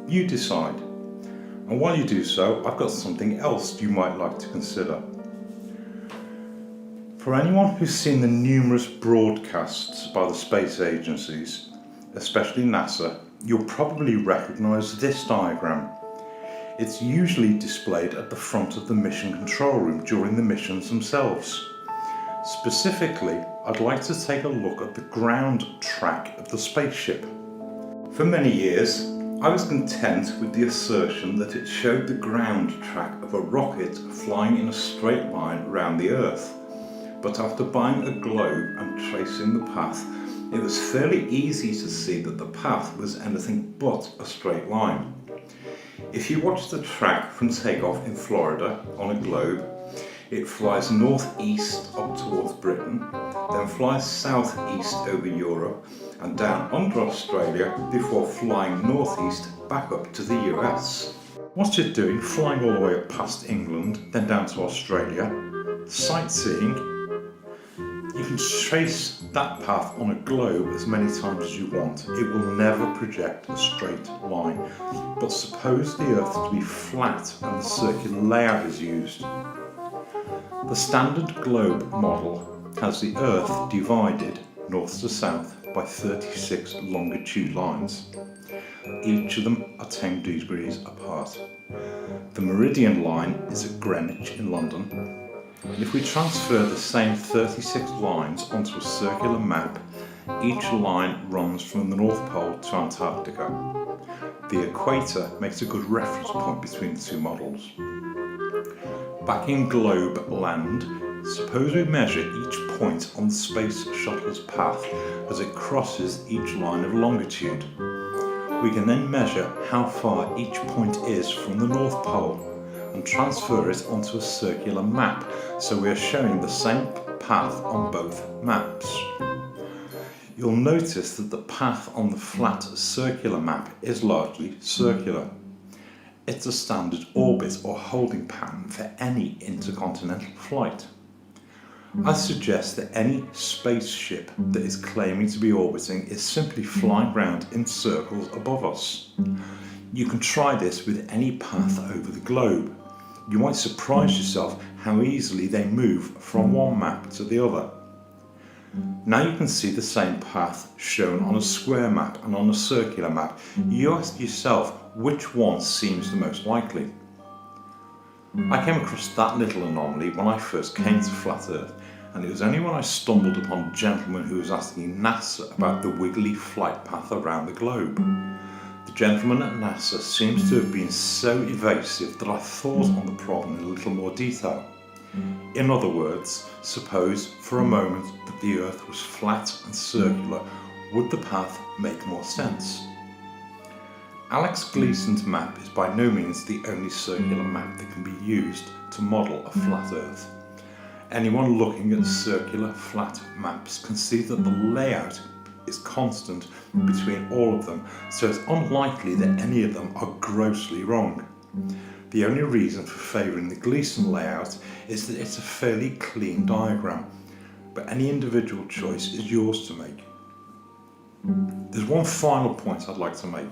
You decide. And while you do so, I've got something else you might like to consider. For anyone who's seen the numerous broadcasts by the space agencies, especially NASA, you'll probably recognise this diagram. It's usually displayed at the front of the mission control room during the missions themselves. Specifically, I'd like to take a look at the ground track of the spaceship. For many years, I was content with the assertion that it showed the ground track of a rocket flying in a straight line around the Earth. But after buying a globe and tracing the path, it was fairly easy to see that the path was anything but a straight line. If you watch the track from takeoff in Florida on a globe, it flies northeast up towards Britain, then flies southeast over Europe and down under Australia before flying northeast back up to the US. What's it doing flying all the way up past England, then down to Australia? Sightseeing? You can trace that path on a globe as many times as you want. It will never project a straight line. But suppose the Earth to be flat and the circular layout is used. The standard globe model has the Earth divided north to south by 36 longitude lines. Each of them are 10 degrees apart. The meridian line is at Greenwich in London. And if we transfer the same 36 lines onto a circular map, each line runs from the North Pole to Antarctica. The equator makes a good reference point between the two models. Back in globe land, suppose we measure each point on the Space Shuttle's path as it crosses each line of longitude. We can then measure how far each point is from the North Pole and transfer it onto a circular map, so we are showing the same path on both maps. You'll notice that the path on the flat circular map is largely circular. It's a standard orbit or holding pattern for any intercontinental flight. I suggest that any spaceship that is claiming to be orbiting is simply flying round in circles above us. You can try this with any path over the globe. You might surprise yourself how easily they move from one map to the other. Now you can see the same path shown on a square map and on a circular map. You ask yourself which one seems the most likely. I came across that little anomaly when I first came to Flat Earth, and it was only when I stumbled upon a gentleman who was asking NASA about the wiggly flight path around the globe. The gentleman at NASA seems to have been so evasive that I thought on the problem in a little more detail. In other words, suppose for a moment that the Earth was flat and circular, would the path make more sense? Alex Gleason's map is by no means the only circular map that can be used to model a flat Earth. Anyone looking at circular flat maps can see that the layout is constant between all of them, so it's unlikely that any of them are grossly wrong. The only reason for favouring the Gleason layout is that it's a fairly clean diagram, but any individual choice is yours to make. There's one final point I'd like to make.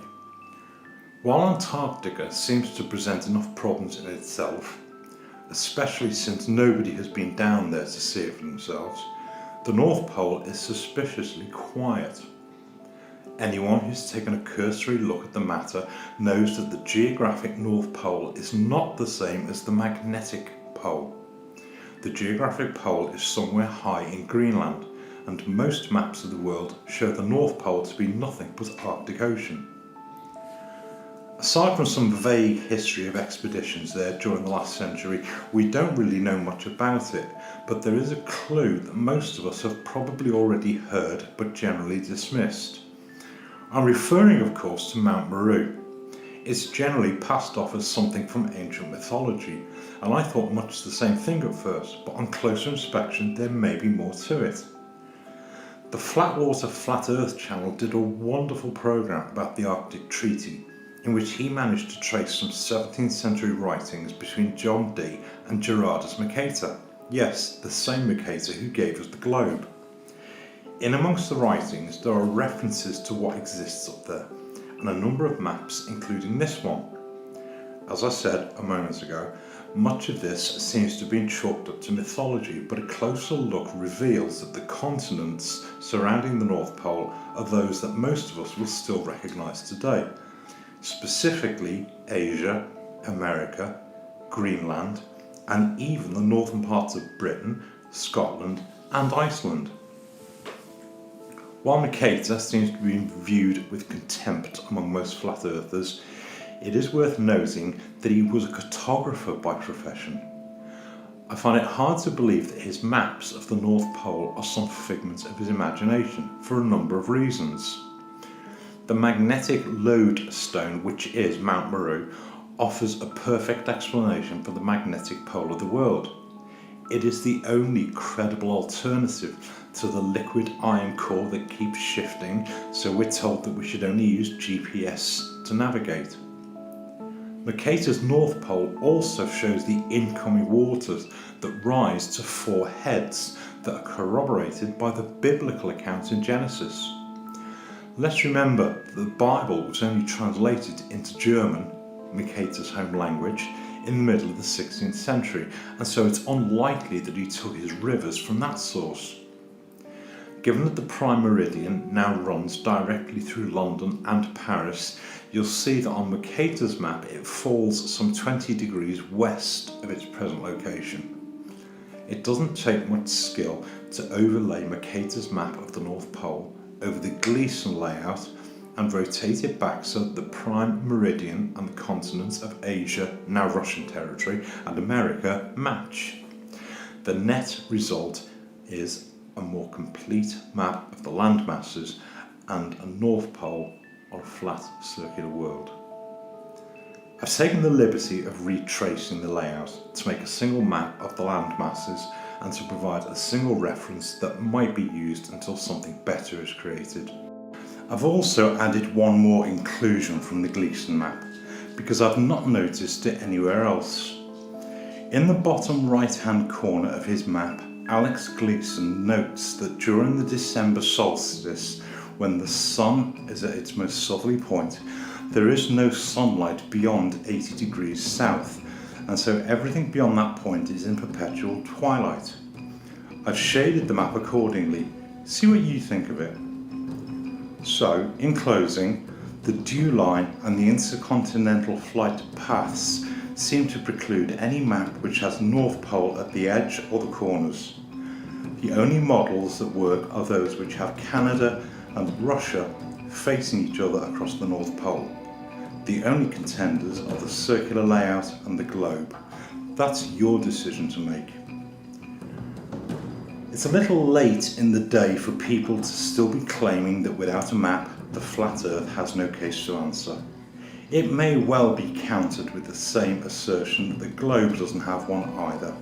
While Antarctica seems to present enough problems in itself, especially since nobody has been down there to see it for themselves, the North Pole is suspiciously quiet. Anyone who's taken a cursory look at the matter knows that the geographic North Pole is not the same as the magnetic pole. The geographic pole is somewhere high in Greenland, and most maps of the world show the North Pole to be nothing but Arctic Ocean. Aside from some vague history of expeditions there during the last century, we don't really know much about it, but there is a clue that most of us have probably already heard but generally dismissed. I'm referring, of course, to Mount Meru. It's generally passed off as something from ancient mythology, and I thought much the same thing at first, but on closer inspection there may be more to it. The Flatwater Flat Earth channel did a wonderful programme about the Arctic Treaty, in which he managed to trace some 17th century writings between John Dee and Gerardus Mercator. Yes, the same Mercator who gave us the globe. In amongst the writings there are references to what exists up there, and a number of maps including this one. As I said a moment ago, much of this seems to have been chalked up to mythology, but a closer look reveals that the continents surrounding the North Pole are those that most of us will still recognise today. Specifically Asia, America, Greenland, and even the northern parts of Britain, Scotland and Iceland. While Mercator seems to be viewed with contempt among most flat earthers, it is worth noting that he was a cartographer by profession. I find it hard to believe that his maps of the North Pole are some figment of his imagination for a number of reasons. The magnetic lodestone, which is Mount Meru, offers a perfect explanation for the magnetic pole of the world. It is the only credible alternative to the liquid iron core that keeps shifting, so we're told that we should only use GPS to navigate. Mercator's North Pole also shows the incoming waters that rise to 4 heads, that are corroborated by the biblical accounts in Genesis. Let's remember that the Bible was only translated into German, Mercator's home language, in the middle of the 16th century, and so it's unlikely that he took his rivers from that source. Given that the prime meridian now runs directly through London and Paris, you'll see that on Mercator's map it falls some 20 degrees west of its present location. It doesn't take much skill to overlay Mercator's map of the North Pole over the Gleason layout and rotate it back so that the prime meridian and the continents of Asia, now Russian territory, and America match. The net result is a more complete map of the land masses and a North Pole on a flat circular world. I've taken the liberty of retracing the layout to make a single map of the land masses and to provide a single reference that might be used until something better is created. I've also added one more inclusion from the Gleason map because I've not noticed it anywhere else. In the bottom right hand corner of his map, Alex Gleason notes that during the December solstice, when the sun is at its most southerly point, there is no sunlight beyond 80 degrees south, and so everything beyond that point is in perpetual twilight. I've shaded the map accordingly. See what you think of it. So, in closing, the dew line and the intercontinental flight paths seem to preclude any map which has North Pole at the edge or the corners. The only models that work are those which have Canada and Russia facing each other across the North Pole. The only contenders are the circular layout and the globe. That's your decision to make. It's a little late in the day for people to still be claiming that without a map, the flat Earth has no case to answer. It may well be countered with the same assertion that the globe doesn't have one either.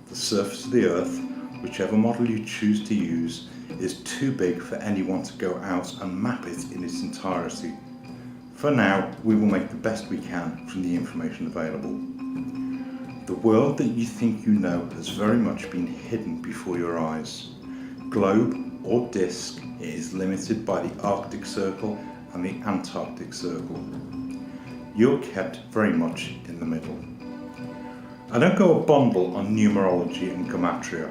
The surface of the Earth, whichever model you choose to use, is too big for anyone to go out and map it in its entirety. For now, we will make the best we can from the information available. The world that you think you know has very much been hidden before your eyes. Globe or disk, it is limited by the Arctic Circle and the Antarctic Circle. You're kept very much in the middle. I don't go a bundle on numerology and gematria,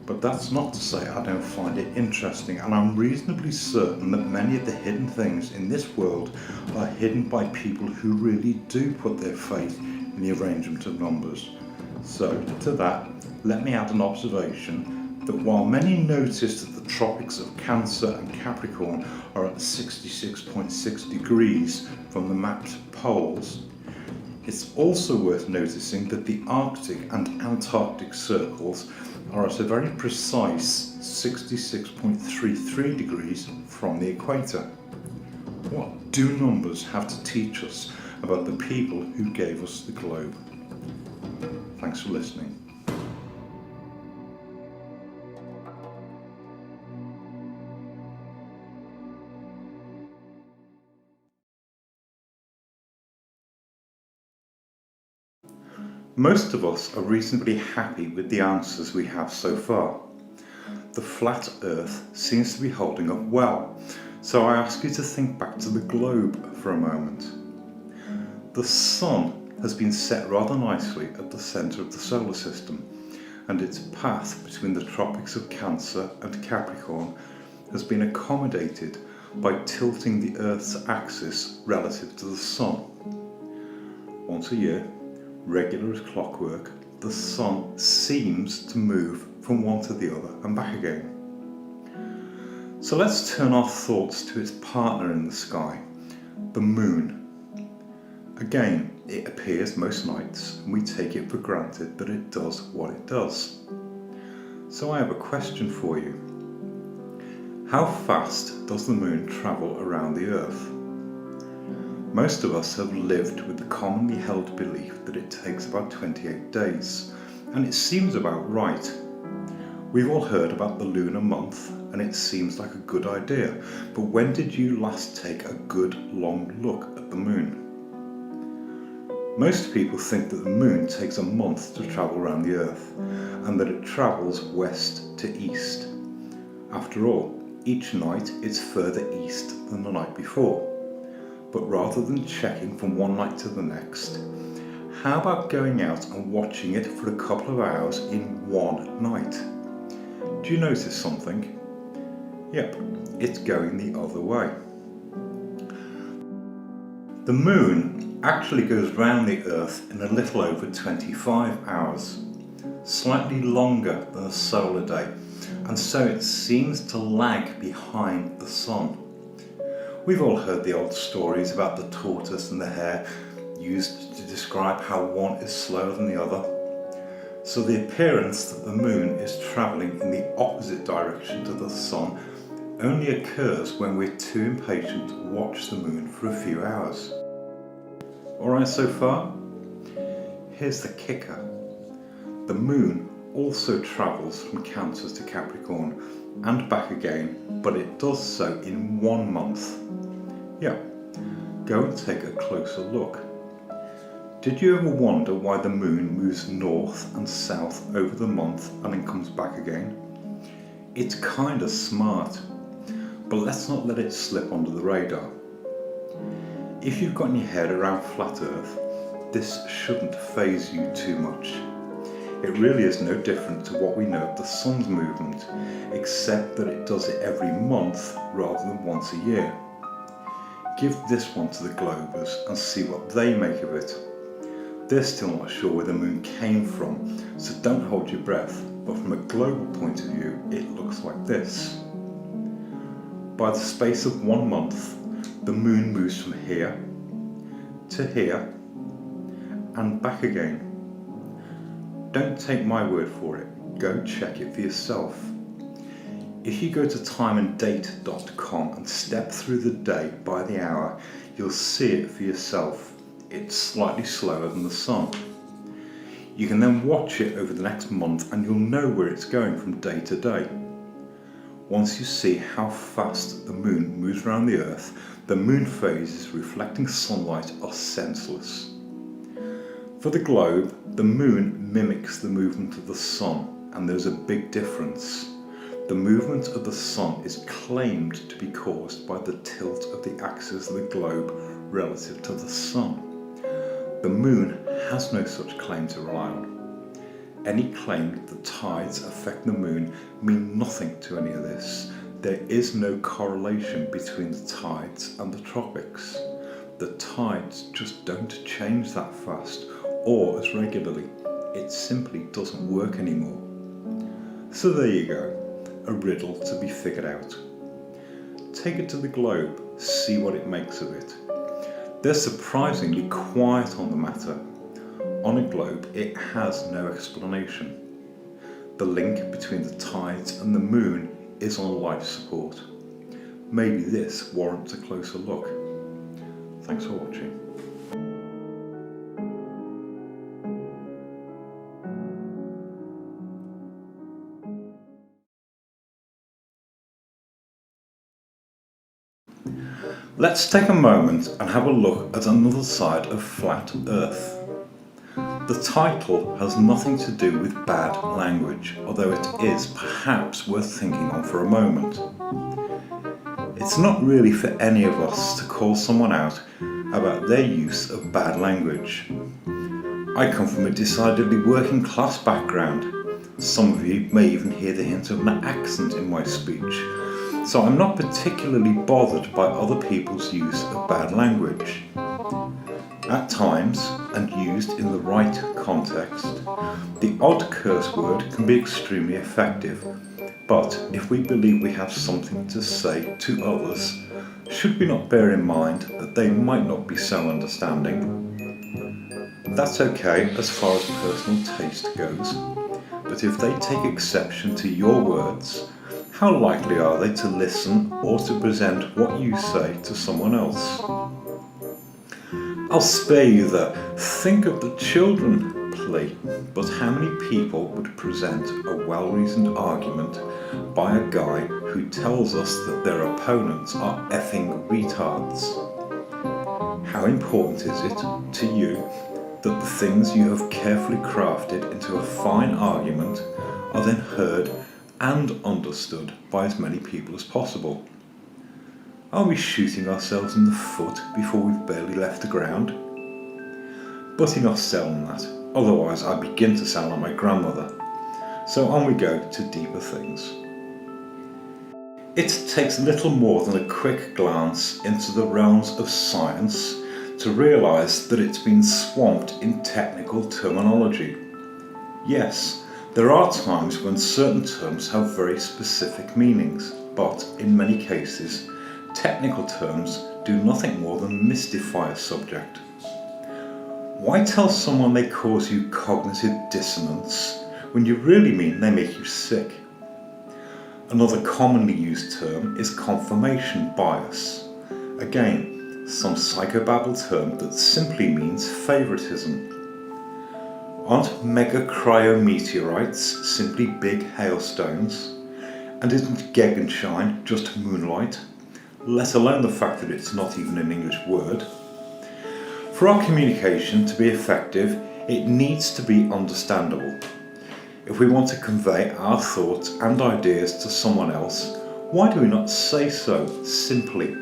but that's not to say I don't find it interesting, and I'm reasonably certain that many of the hidden things in this world are hidden by people who really do put their faith in the arrangement of numbers. So, to that, let me add an observation that while many notice that the tropics of Cancer and Capricorn are at 66.6 degrees from the mapped poles, it's also worth noticing that the Arctic and Antarctic circles are at a very precise 66.33 degrees from the equator. What do numbers have to teach us about the people who gave us the globe? Thanks for listening. Most of us are reasonably happy with the answers we have so far. The flat Earth seems to be holding up well, so I ask you to think back to the globe for a moment. The Sun has been set rather nicely at the centre of the solar system, and its path between the tropics of Cancer and Capricorn has been accommodated by tilting the Earth's axis relative to the Sun. Once a year, regular as clockwork, the Sun seems to move from one to the other and back again. So let's turn our thoughts to its partner in the sky, the Moon. Again, it appears most nights, and we take it for granted that it does what it does. So I have a question for you. How fast does the Moon travel around the Earth? Most of us have lived with the commonly held belief that it takes about 28 days, and it seems about right. We've all heard about the lunar month, and it seems like a good idea, but when did you last take a good long look at the Moon? Most people think that the moon takes a month to travel around the Earth and that it travels west to east. After all, each night it's further east than the night before. But rather than checking from one night to the next, how about going out and watching it for a couple of hours in one night? Do you notice something? Yep, it's going the other way. The moon actually goes round the Earth in a little over 25 hours, slightly longer than a solar day, and so it seems to lag behind the sun. We've all heard the old stories about the tortoise and the hare, used to describe how one is slower than the other. So the appearance that the moon is travelling in the opposite direction to the sun only occurs when we're too impatient to watch the moon for a few hours. Alright so far? Here's the kicker. The moon also travels from Cancer to Capricorn and back again, but it does so in 1 month. Yeah, go and take a closer look. Did you ever wonder why the moon moves north and south over the month and then comes back again? It's kinda smart, but let's not let it slip under the radar. If you've gotten your head around flat Earth, this shouldn't faze you too much. It really is no different to what we know of the sun's movement, except that it does it every month rather than once a year. Give this one to the Globers and see what they make of it. They're still not sure where the moon came from, so don't hold your breath, but from a global point of view, it looks like this. By the space of 1 month, the moon moves from here to here and back again. Don't take my word for it, go check it for yourself. If you go to timeanddate.com and step through the day by the hour, you'll see it for yourself. It's slightly slower than the sun. You can then watch it over the next month and you'll know where it's going from day to day. Once you see how fast the moon moves around the Earth, the moon phases reflecting sunlight are senseless. For the globe, the moon mimics the movement of the sun, and there's a big difference. The movement of the sun is claimed to be caused by the tilt of the axis of the globe relative to the sun. The moon has no such claim to rely on. Any claim that tides affect the moon mean nothing to any of this. There is no correlation between the tides and the tropics. The tides just don't change that fast or as regularly. It simply doesn't work anymore. So there you go, a riddle to be figured out. Take it to the globe, see what it makes of it. They're surprisingly quiet on the matter. On a globe, it has no explanation. The link between the tides and the moon is on life support. Maybe this warrants a closer look. Thanks for watching. Let's take a moment and have a look at another side of flat Earth. The title has nothing to do with bad language, although it is perhaps worth thinking on for a moment. It's not really for any of us to call someone out about their use of bad language. I come from a decidedly working class background. Some of you may even hear the hint of an accent in my speech, so I'm not particularly bothered by other people's use of bad language. At times, and used in the right context, the odd curse word can be extremely effective, but if we believe we have something to say to others, should we not bear in mind that they might not be so understanding? That's okay as far as personal taste goes, but if they take exception to your words, how likely are they to listen or to present what you say to someone else? I'll spare you the "think of the children" plea, but how many people would present a well-reasoned argument by a guy who tells us that their opponents are effing retards? How important is it to you that the things you have carefully crafted into a fine argument are then heard and understood by as many people as possible? Are we shooting ourselves in the foot before we've barely left the ground? But enough said on that, otherwise I begin to sound like my grandmother. So on we go to deeper things. It takes little more than a quick glance into the realms of science to realise that it's been swamped in technical terminology. Yes, there are times when certain terms have very specific meanings, but in many cases, technical terms do nothing more than mystify a subject. Why tell someone they cause you cognitive dissonance when you really mean they make you sick? Another commonly used term is confirmation bias. Again, some psychobabble term that simply means favouritism. Aren't megacriometeorites simply big hailstones? And isn't Gegenschein just moonlight? Let alone the fact that it's not even an English word. For our communication to be effective, it needs to be understandable. If we want to convey our thoughts and ideas to someone else, why do we not say so simply?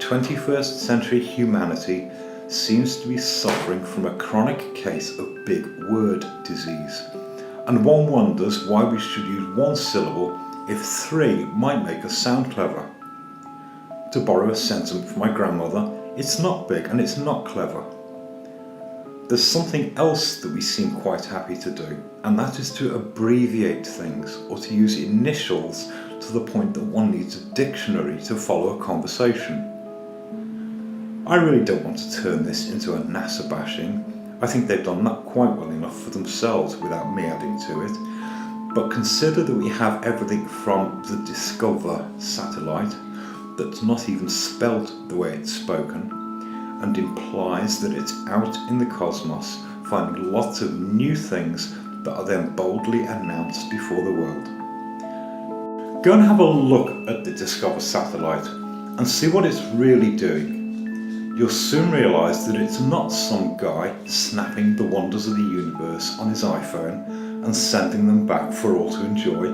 21st century humanity seems to be suffering from a chronic case of big word disease, and one wonders why we should use one syllable if three might make us sound clever. To borrow a sentiment from my grandmother, it's not big and it's not clever. There's something else that we seem quite happy to do, and that is to abbreviate things or to use initials to the point that one needs a dictionary to follow a conversation. I really don't want to turn this into a NASA bashing. I think they've done that quite well enough for themselves without me adding to it. But consider that we have everything from the Discover satellite that's not even spelt the way it's spoken, and implies that it's out in the cosmos finding lots of new things that are then boldly announced before the world. Go and have a look at the Discover satellite and see what it's really doing. You'll soon realise that it's not some guy snapping the wonders of the universe on his iPhone and sending them back for all to enjoy.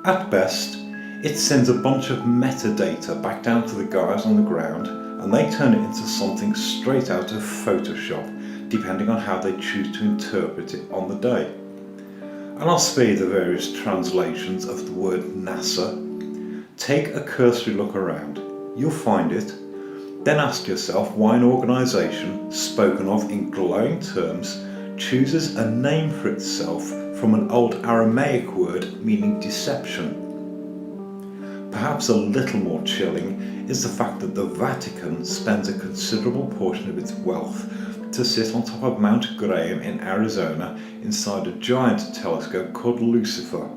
At best, it sends a bunch of metadata back down to the guys on the ground, and they turn it into something straight out of Photoshop, depending on how they choose to interpret it on the day. And I'll spare you the various translations of the word NASA. Take a cursory look around. You'll find it. Then ask yourself why an organisation, spoken of in glowing terms, chooses a name for itself from an old Aramaic word meaning deception. Perhaps a little more chilling is the fact that the Vatican spends a considerable portion of its wealth to sit on top of Mount Graham in Arizona inside a giant telescope called Lucifer.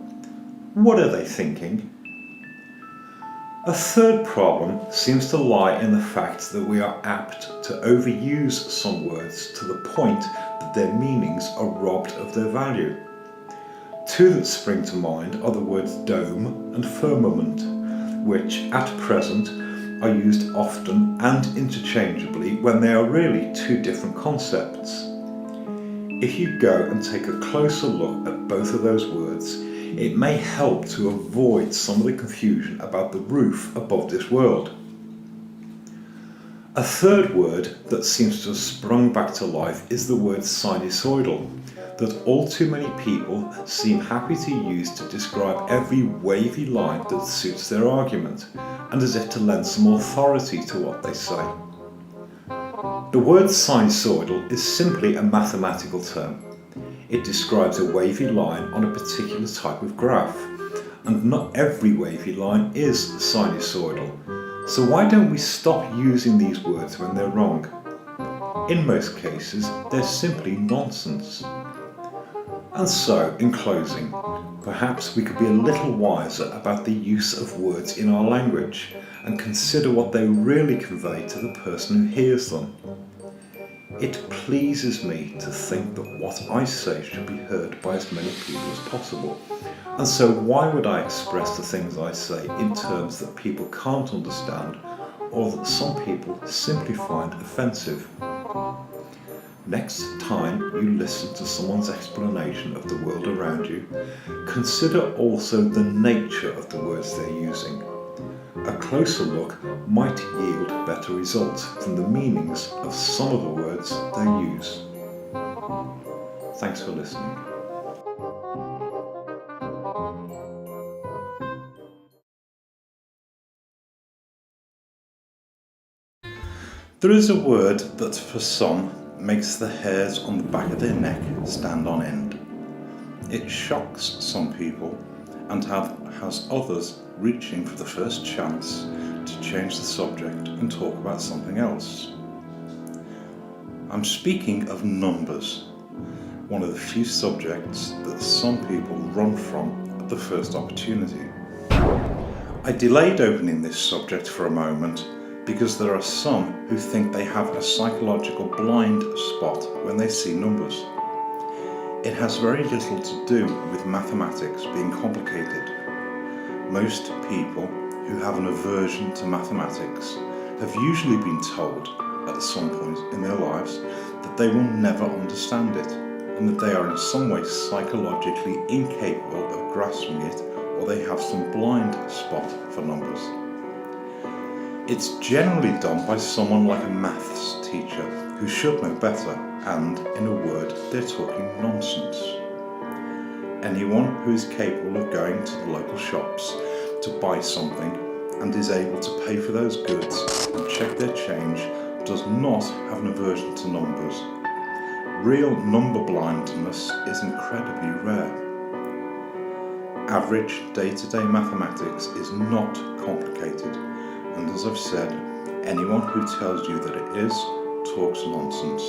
What are they thinking? A third problem seems to lie in the fact that we are apt to overuse some words to the point that their meanings are robbed of their value. Two that spring to mind are the words dome and firmament, which at present are used often and interchangeably when they are really two different concepts. If you go and take a closer look at both of those words, it may help to avoid some of the confusion about the roof above this world. A third word that seems to have sprung back to life is the word sinusoidal, that all too many people seem happy to use to describe every wavy line that suits their argument, and as if to lend some authority to what they say. The word sinusoidal is simply a mathematical term. It describes a wavy line on a particular type of graph, and not every wavy line is sinusoidal. So why don't we stop using these words when they're wrong? In most cases, they're simply nonsense. And so, in closing, perhaps we could be a little wiser about the use of words in our language and consider what they really convey to the person who hears them. It pleases me to think that what I say should be heard by as many people as possible. And so why would I express the things I say in terms that people can't understand or that some people simply find offensive? Next time you listen to someone's explanation of the world around you, consider also the nature of the words they're using. A closer look might yield better results from the meanings of some of the words they use. Thanks for listening. There is a word that for some makes the hairs on the back of their neck stand on end. It shocks some people and has others reaching for the first chance to change the subject and talk about something else. I'm speaking of numbers, one of the few subjects that some people run from at the first opportunity. I delayed opening this subject for a moment because there are some who think they have a psychological blind spot when they see numbers. It has very little to do with mathematics being complicated. Most people who have an aversion to mathematics have usually been told at some point in their lives that they will never understand it and that they are in some way psychologically incapable of grasping it, or they have some blind spot for numbers. It's generally done by someone like a maths teacher who should know better, and in a word, they're talking nonsense. Anyone who is capable of going to the local shops to buy something and is able to pay for those goods and check their change does not have an aversion to numbers. Real number blindness is incredibly rare. Average day-to-day mathematics is not complicated, and as I've said, anyone who tells you that it is talks nonsense.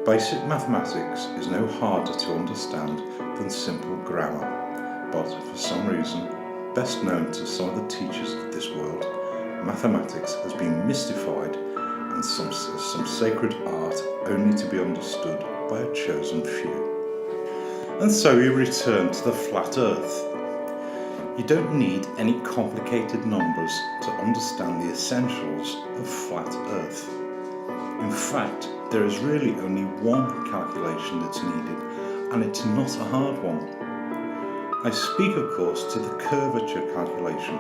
Basic mathematics is no harder to understand than simple grammar, but for some reason, best known to some of the teachers of this world, mathematics has been mystified and some sacred art only to be understood by a chosen few. And so we return to the flat earth. You don't need any complicated numbers to understand the essentials of flat earth. In fact, there is really only one calculation that's needed, and it's not a hard one. I speak, of course, to the curvature calculation.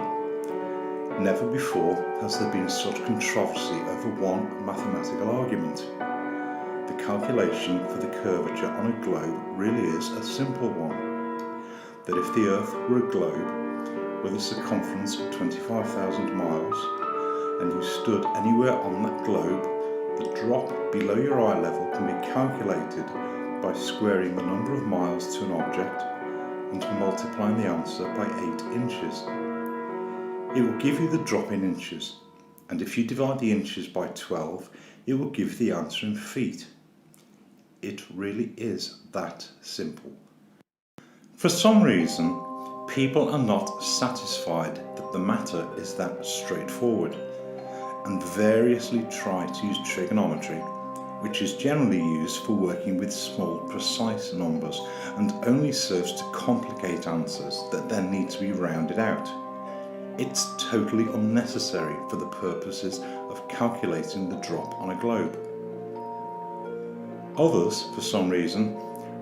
Never before has there been such controversy over one mathematical argument. The calculation for the curvature on a globe really is a simple one. That if the Earth were a globe with a circumference of 25,000 miles, and you stood anywhere on that globe, the drop below your eye level can be calculated by squaring the number of miles to an object and multiplying the answer by 8 inches. It will give you the drop in inches, and if you divide the inches by 12, it will give the answer in feet. It really is that simple. For some reason, people are not satisfied that the matter is that straightforward, and variously try to use trigonometry, which is generally used for working with small, precise numbers and only serves to complicate answers that then need to be rounded out. It's totally unnecessary for the purposes of calculating the drop on a globe. Others, for some reason,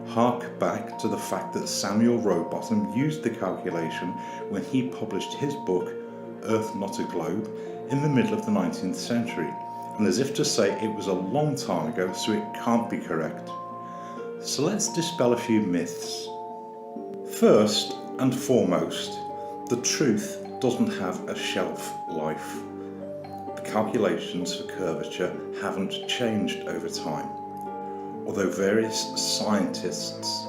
hark back to the fact that Samuel Rowbotham used the calculation when he published his book, Earth Not a Globe, in the middle of the 19th century, and as if to say it was a long time ago, so it can't be correct. So let's dispel a few myths. First and foremost, the truth doesn't have a shelf life. The calculations for curvature haven't changed over time, although various scientists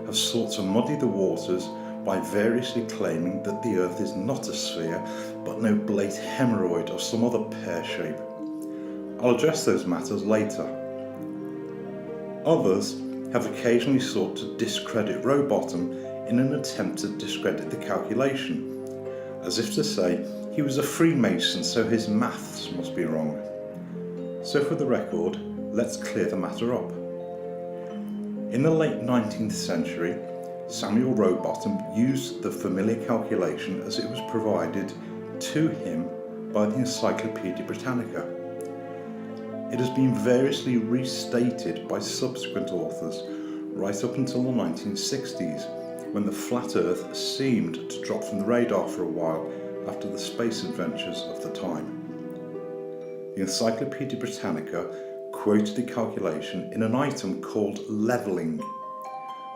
have sought to muddy the waters by variously claiming that the Earth is not a sphere, but an oblate hemorrhoid or some other pear shape. I'll address those matters later. Others have occasionally sought to discredit Rowbotham in an attempt to discredit the calculation, as if to say he was a Freemason, so his maths must be wrong. So for the record, let's clear the matter up. In the late 19th century, Samuel Rowbotham used the familiar calculation as it was provided to him by the Encyclopaedia Britannica. it has been variously restated by subsequent authors right up until the 1960s, when the flat Earth seemed to drop from the radar for a while after the space adventures of the time. The Encyclopaedia Britannica quoted a calculation in an item called levelling,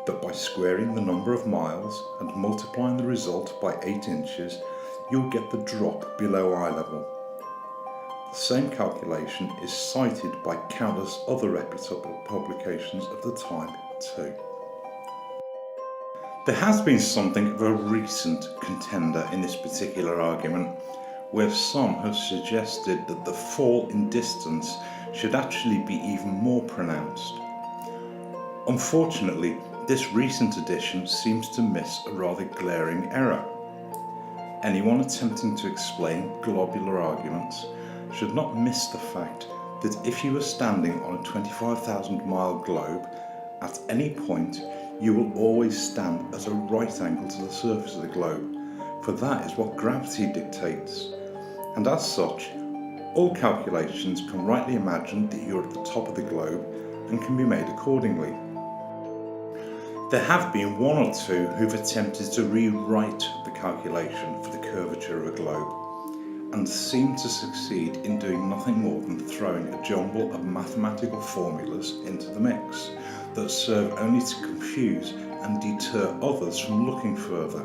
that by squaring the number of miles and multiplying the result by 8 inches, you'll get the drop below eye level. The same calculation is cited by countless other reputable publications of the time too. There has been something of a recent contender in this particular argument, where some have suggested that the fall in distance should actually be even more pronounced. Unfortunately, this recent edition seems to miss a rather glaring error. Anyone attempting to explain globular arguments should not miss the fact that if you were standing on a 25,000-mile globe, at any point you will always stand at a right angle to the surface of the globe, for that is what gravity dictates. And as such, all calculations can rightly imagine that you're at the top of the globe and can be made accordingly. There have been one or two who've attempted to rewrite the calculation for the curvature of a globe, and seem to succeed in doing nothing more than throwing a jumble of mathematical formulas into the mix that serve only to confuse and deter others from looking further.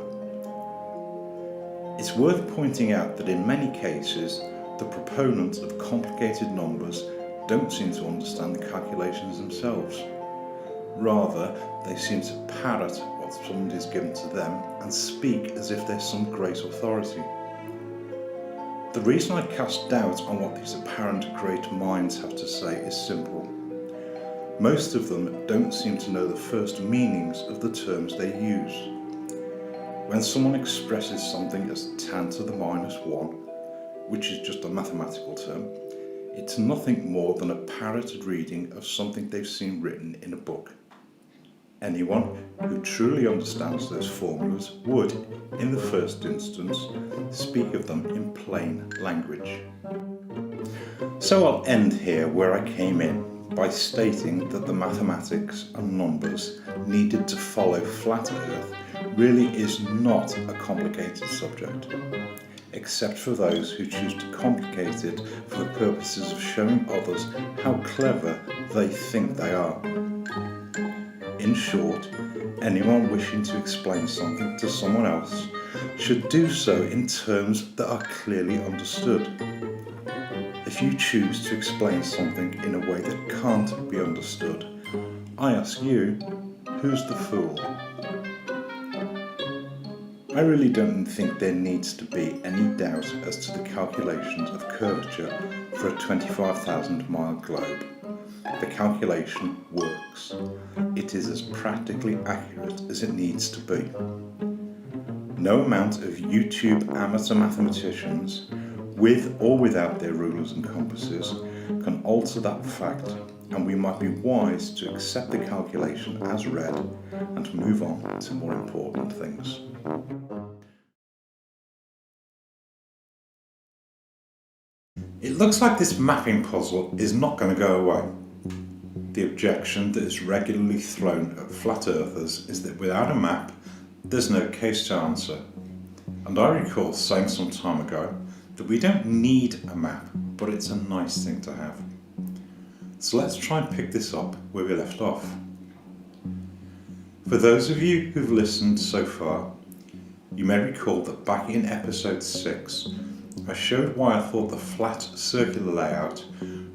It's worth pointing out that in many cases, the proponents of complicated numbers don't seem to understand the calculations themselves. Rather, they seem to parrot what somebody is given to them and speak as if they're some great authority. The reason I cast doubt on what these apparent great minds have to say is simple. Most of them don't seem to know the first meanings of the terms they use. When someone expresses something as tan to the -1, which is just a mathematical term, it's nothing more than a parroted reading of something they've seen written in a book. Anyone who truly understands those formulas would, in the first instance, speak of them in plain language. So I'll end here where I came in, by stating that the mathematics and numbers needed to follow flat Earth really is not a complicated subject, except for those who choose to complicate it for the purposes of showing others how clever they think they are. In short, anyone wishing to explain something to someone else should do so in terms that are clearly understood. If you choose to explain something in a way that can't be understood, I ask you, who's the fool? I really don't think there needs to be any doubt as to the calculations of curvature for a 25,000-mile globe. The calculation works. It is as practically accurate as it needs to be. No amount of YouTube amateur mathematicians, with or without their rulers and compasses, can alter that fact, and we might be wise to accept the calculation as read and move on to more important things. It looks like this mapping puzzle is not going to go away. The objection that is regularly thrown at flat earthers is that without a map, there's no case to answer. And I recall saying some time ago that we don't need a map, but it's a nice thing to have. So let's try and pick this up where we left off. For those of you who've listened so far, you may recall that back in episode 6, I showed why I thought the flat circular layout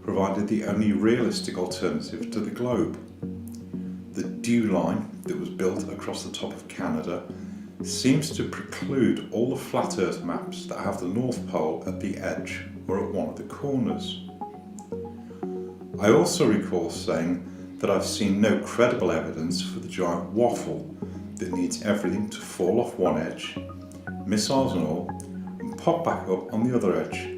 provided the only realistic alternative to the globe. The dew line that was built across the top of Canada seems to preclude all the flat earth maps that have the North Pole at the edge or at one of the corners. I also recall saying that I've seen no credible evidence for the giant waffle that needs everything to fall off one edge, missiles and all, and pop back up on the other edge.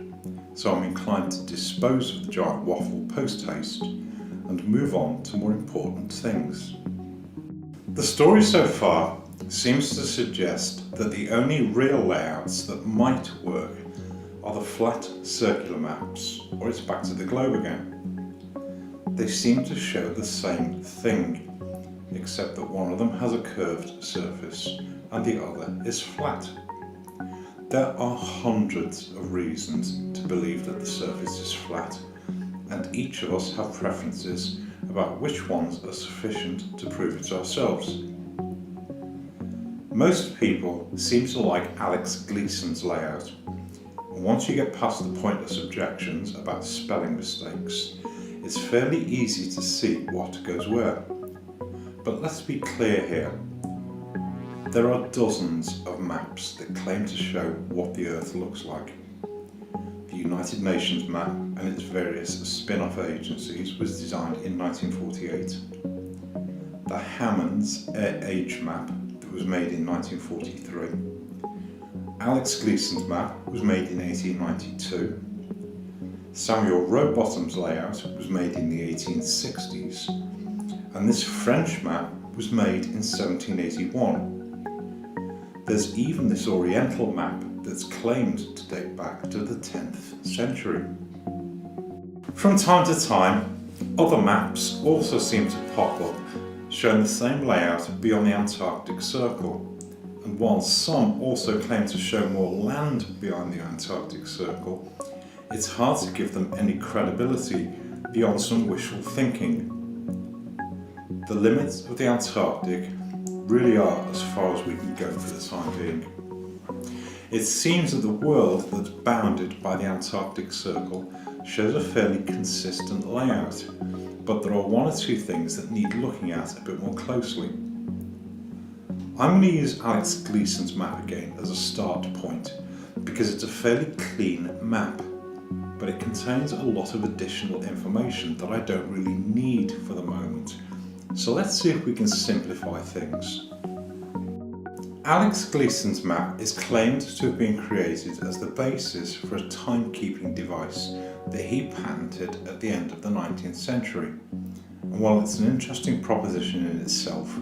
So I'm inclined to dispose of the giant waffle post-haste and move on to more important things. The story so far seems to suggest that the only real layouts that might work are the flat circular maps, or it's back to the globe again. they seem to show the same thing, except that one of them has a curved surface and the other is flat. There are hundreds of reasons to believe that the surface is flat, and each of us have preferences about which ones are sufficient to prove it ourselves. Most people seem to like Alex Gleason's layout, and once you get past the pointless objections about spelling mistakes, it's fairly easy to see what goes where. But let's be clear here. There are dozens of maps that claim to show what the Earth looks like. The United Nations map and its various spin-off agencies was designed in 1948. The Hammond's Age map that was made in 1943. Alex Gleason's map was made in 1892. Samuel Rowbottom's layout was made in the 1860s. And this French map was made in 1781. There's even this Oriental map that's claimed to date back to the 10th century. From time to time, other maps also seem to pop up, showing the same layout beyond the Antarctic Circle. And while some also claim to show more land beyond the Antarctic Circle, it's hard to give them any credibility beyond some wishful thinking. The limits of the Antarctic really are as far as we can go for the time being. It seems that the world that's bounded by the Antarctic Circle shows a fairly consistent layout, but there are one or two things that need looking at a bit more closely. I'm going to use Alex Gleason's map again as a start point because it's a fairly clean map, but it contains a lot of additional information that I don't really need for the moment. So let's see if we can simplify things. Alex Gleason's map is claimed to have been created as the basis for a timekeeping device that he patented at the end of the 19th century. And while it's an interesting proposition in itself,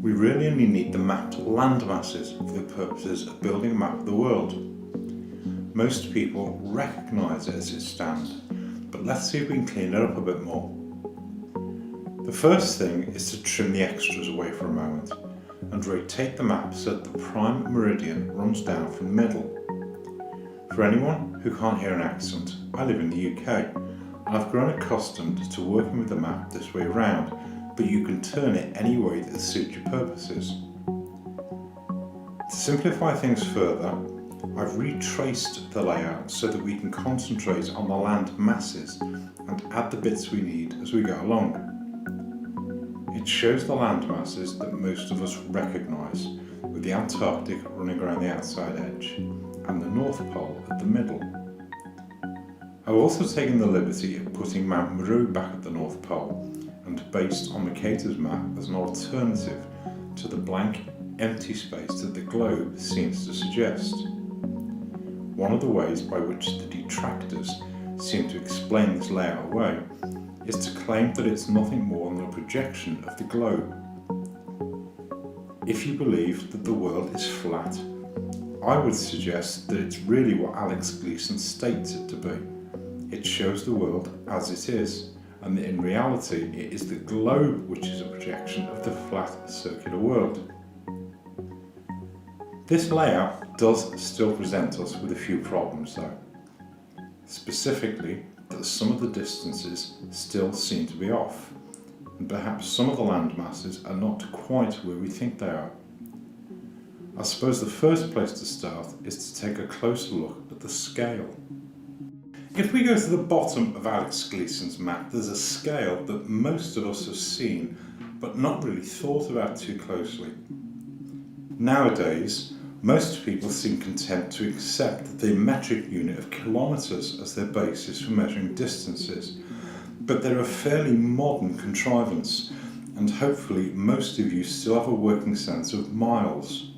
we really only need the mapped land masses for the purposes of building a map of the world. Most people recognise it as it stands, but let's see if we can clean it up a bit more. The first thing is to trim the extras away for a moment and rotate the map so that the prime meridian runs down from the middle. For anyone who can't hear an accent, I live in the UK and I've grown accustomed to working with the map this way around, but you can turn it any way that suits your purposes. To simplify things further, I've retraced the layout so that we can concentrate on the land masses and add the bits we need as we go along. It shows the land masses that most of us recognise, with the Antarctic running around the outside edge and the North Pole at the middle. I've also taken the liberty of putting Mount Meru back at the North Pole and based on Mercator's map as an alternative to the blank, empty space that the globe seems to suggest. One of the ways by which the detractors seem to explain this layout away is to claim that it's nothing more than a projection of the globe. If you believe that the world is flat, I would suggest that it's really what Alex Gleason states it to be. It shows the world as it is, and that in reality it is the globe which is a projection of the flat circular world. This layout does still present us with a few problems though. Specifically, that some of the distances still seem to be off, and perhaps some of the land masses are not quite where we think they are. I suppose the first place to start is to take a closer look at the scale. If we go to the bottom of Alex Gleason's map, there's a scale that most of us have seen, but not really thought about too closely. Nowadays, most people seem content to accept the metric unit of kilometres as their basis for measuring distances, but they're a fairly modern contrivance, and hopefully most of you still have a working sense of miles.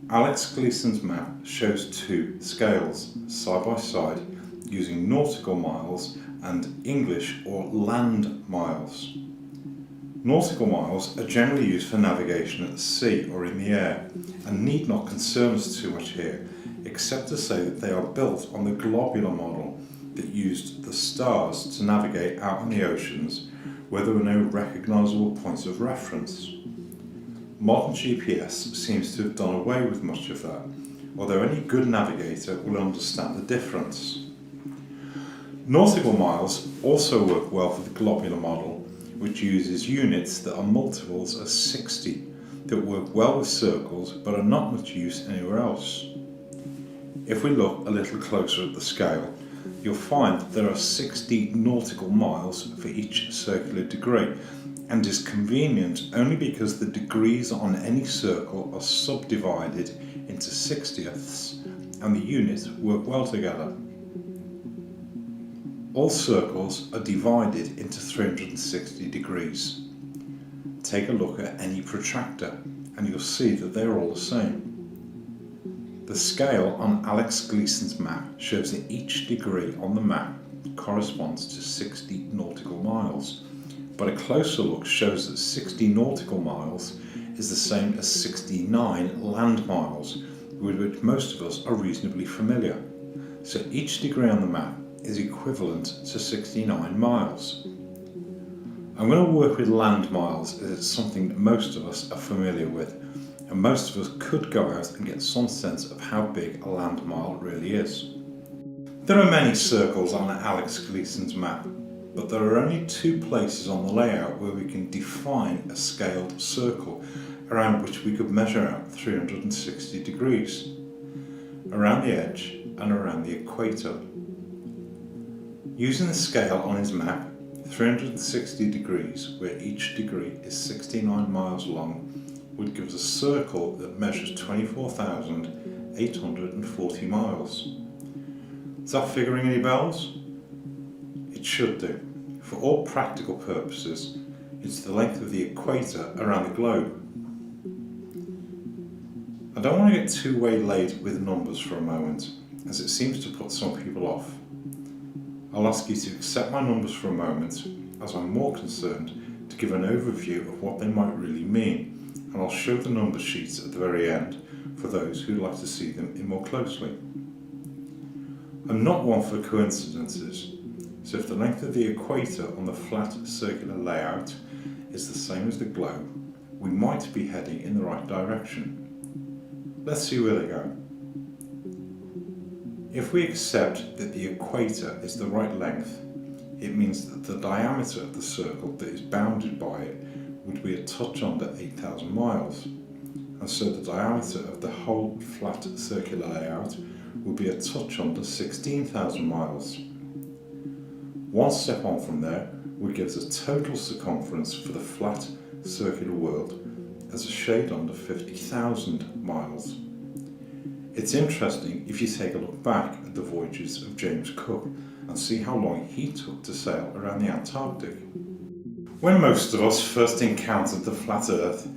Alex Gleason's map shows two scales, side by side, using nautical miles and English or land miles. Nautical miles are generally used for navigation at sea or in the air, and need not concern us too much here, except to say that they are built on the globular model, that used the stars to navigate out on the oceans where there were no recognisable points of reference. Modern GPS seems to have done away with much of that, although any good navigator will understand the difference. Nautical miles also work well for the globular model, which uses units that are multiples of 60 that work well with circles but are not much use anywhere else. If we look a little closer at the scale, you'll find that there are 60 nautical miles for each circular degree, and is convenient only because the degrees on any circle are subdivided into 60ths and the units work well together. All circles are divided into 360 degrees. Take a look at any protractor and you'll see that they're all the same. The scale on Alex Gleason's map shows that each degree on the map corresponds to 60 nautical miles, but a closer look shows that 60 nautical miles is the same as 69 land miles, with which most of us are reasonably familiar. So each degree on the map is equivalent to 69 miles. I'm going to work with land miles as it's something that most of us are familiar with, and most of us could go out and get some sense of how big a land mile really is. There are many circles on Alex Gleason's map, but there are only two places on the layout where we can define a scaled circle around which we could measure out 360 degrees, around the edge and around the equator. Using the scale on his map, 360 degrees, where each degree is 69 miles long, would give us a circle that measures 24,840 miles. Is that figuring any bells? It should do. For all practical purposes, it's the length of the equator around the globe. I don't want to get too waylaid with numbers for a moment, as it seems to put some people off. I'll ask you to accept my numbers for a moment, as I'm more concerned to give an overview of what they might really mean, and I'll show the number sheets at the very end for those who'd like to see them in more closely. I'm not one for coincidences, so if the length of the equator on the flat circular layout is the same as the globe, we might be heading in the right direction. Let's see where they go. If we accept that the equator is the right length, it means that the diameter of the circle that is bounded by it would be a touch under 8,000 miles, and so the diameter of the whole flat circular layout would be a touch under 16,000 miles. One step on from there would give us a total circumference for the flat circular world as a shade under 50,000 miles. It's interesting if you take a look back at the voyages of James Cook and see how long he took to sail around the Antarctic. When most of us first encountered the flat Earth,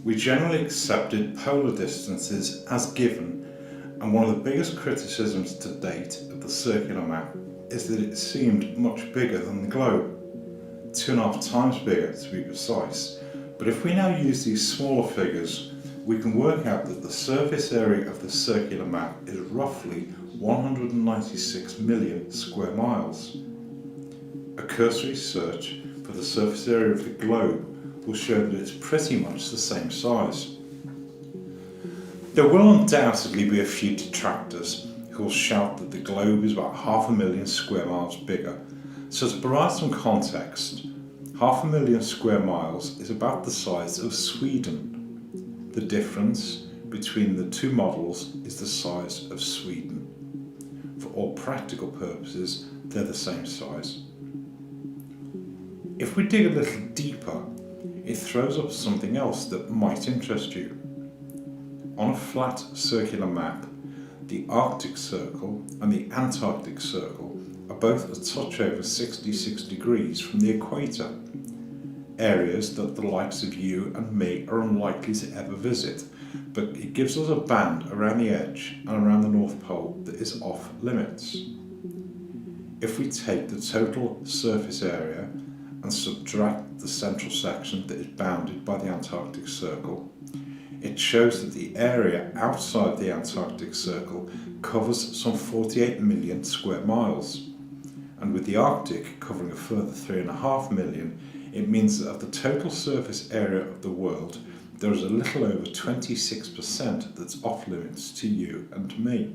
we generally accepted polar distances as given, and one of the biggest criticisms to date of the circular map is that it seemed much bigger than the globe, 2.5 times bigger to be precise. But if we now use these smaller figures, we can work out that the surface area of the circular map is roughly 196 million square miles. A cursory search for the surface area of the globe will show that it's pretty much the same size. There will undoubtedly be a few detractors who will shout that the globe is about 500,000 square miles bigger. So to provide some context, 500,000 square miles is about the size of Sweden. The difference between the two models is the size of Sweden. For all practical purposes, they're the same size. If we dig a little deeper, it throws up something else that might interest you. On a flat circular map, the Arctic Circle and the Antarctic Circle are both a touch over 66 degrees from the equator, areas that the likes of you and me are unlikely to ever visit, but it gives us a band around the edge and around the North Pole that is off limits. If we take the total surface area and subtract the central section that is bounded by the Antarctic Circle, it shows that the area outside the Antarctic Circle covers some 48 million square miles. and with the Arctic covering a further 3.5 million, it means that of the total surface area of the world, there is a little over 26% that's off limits to you and me.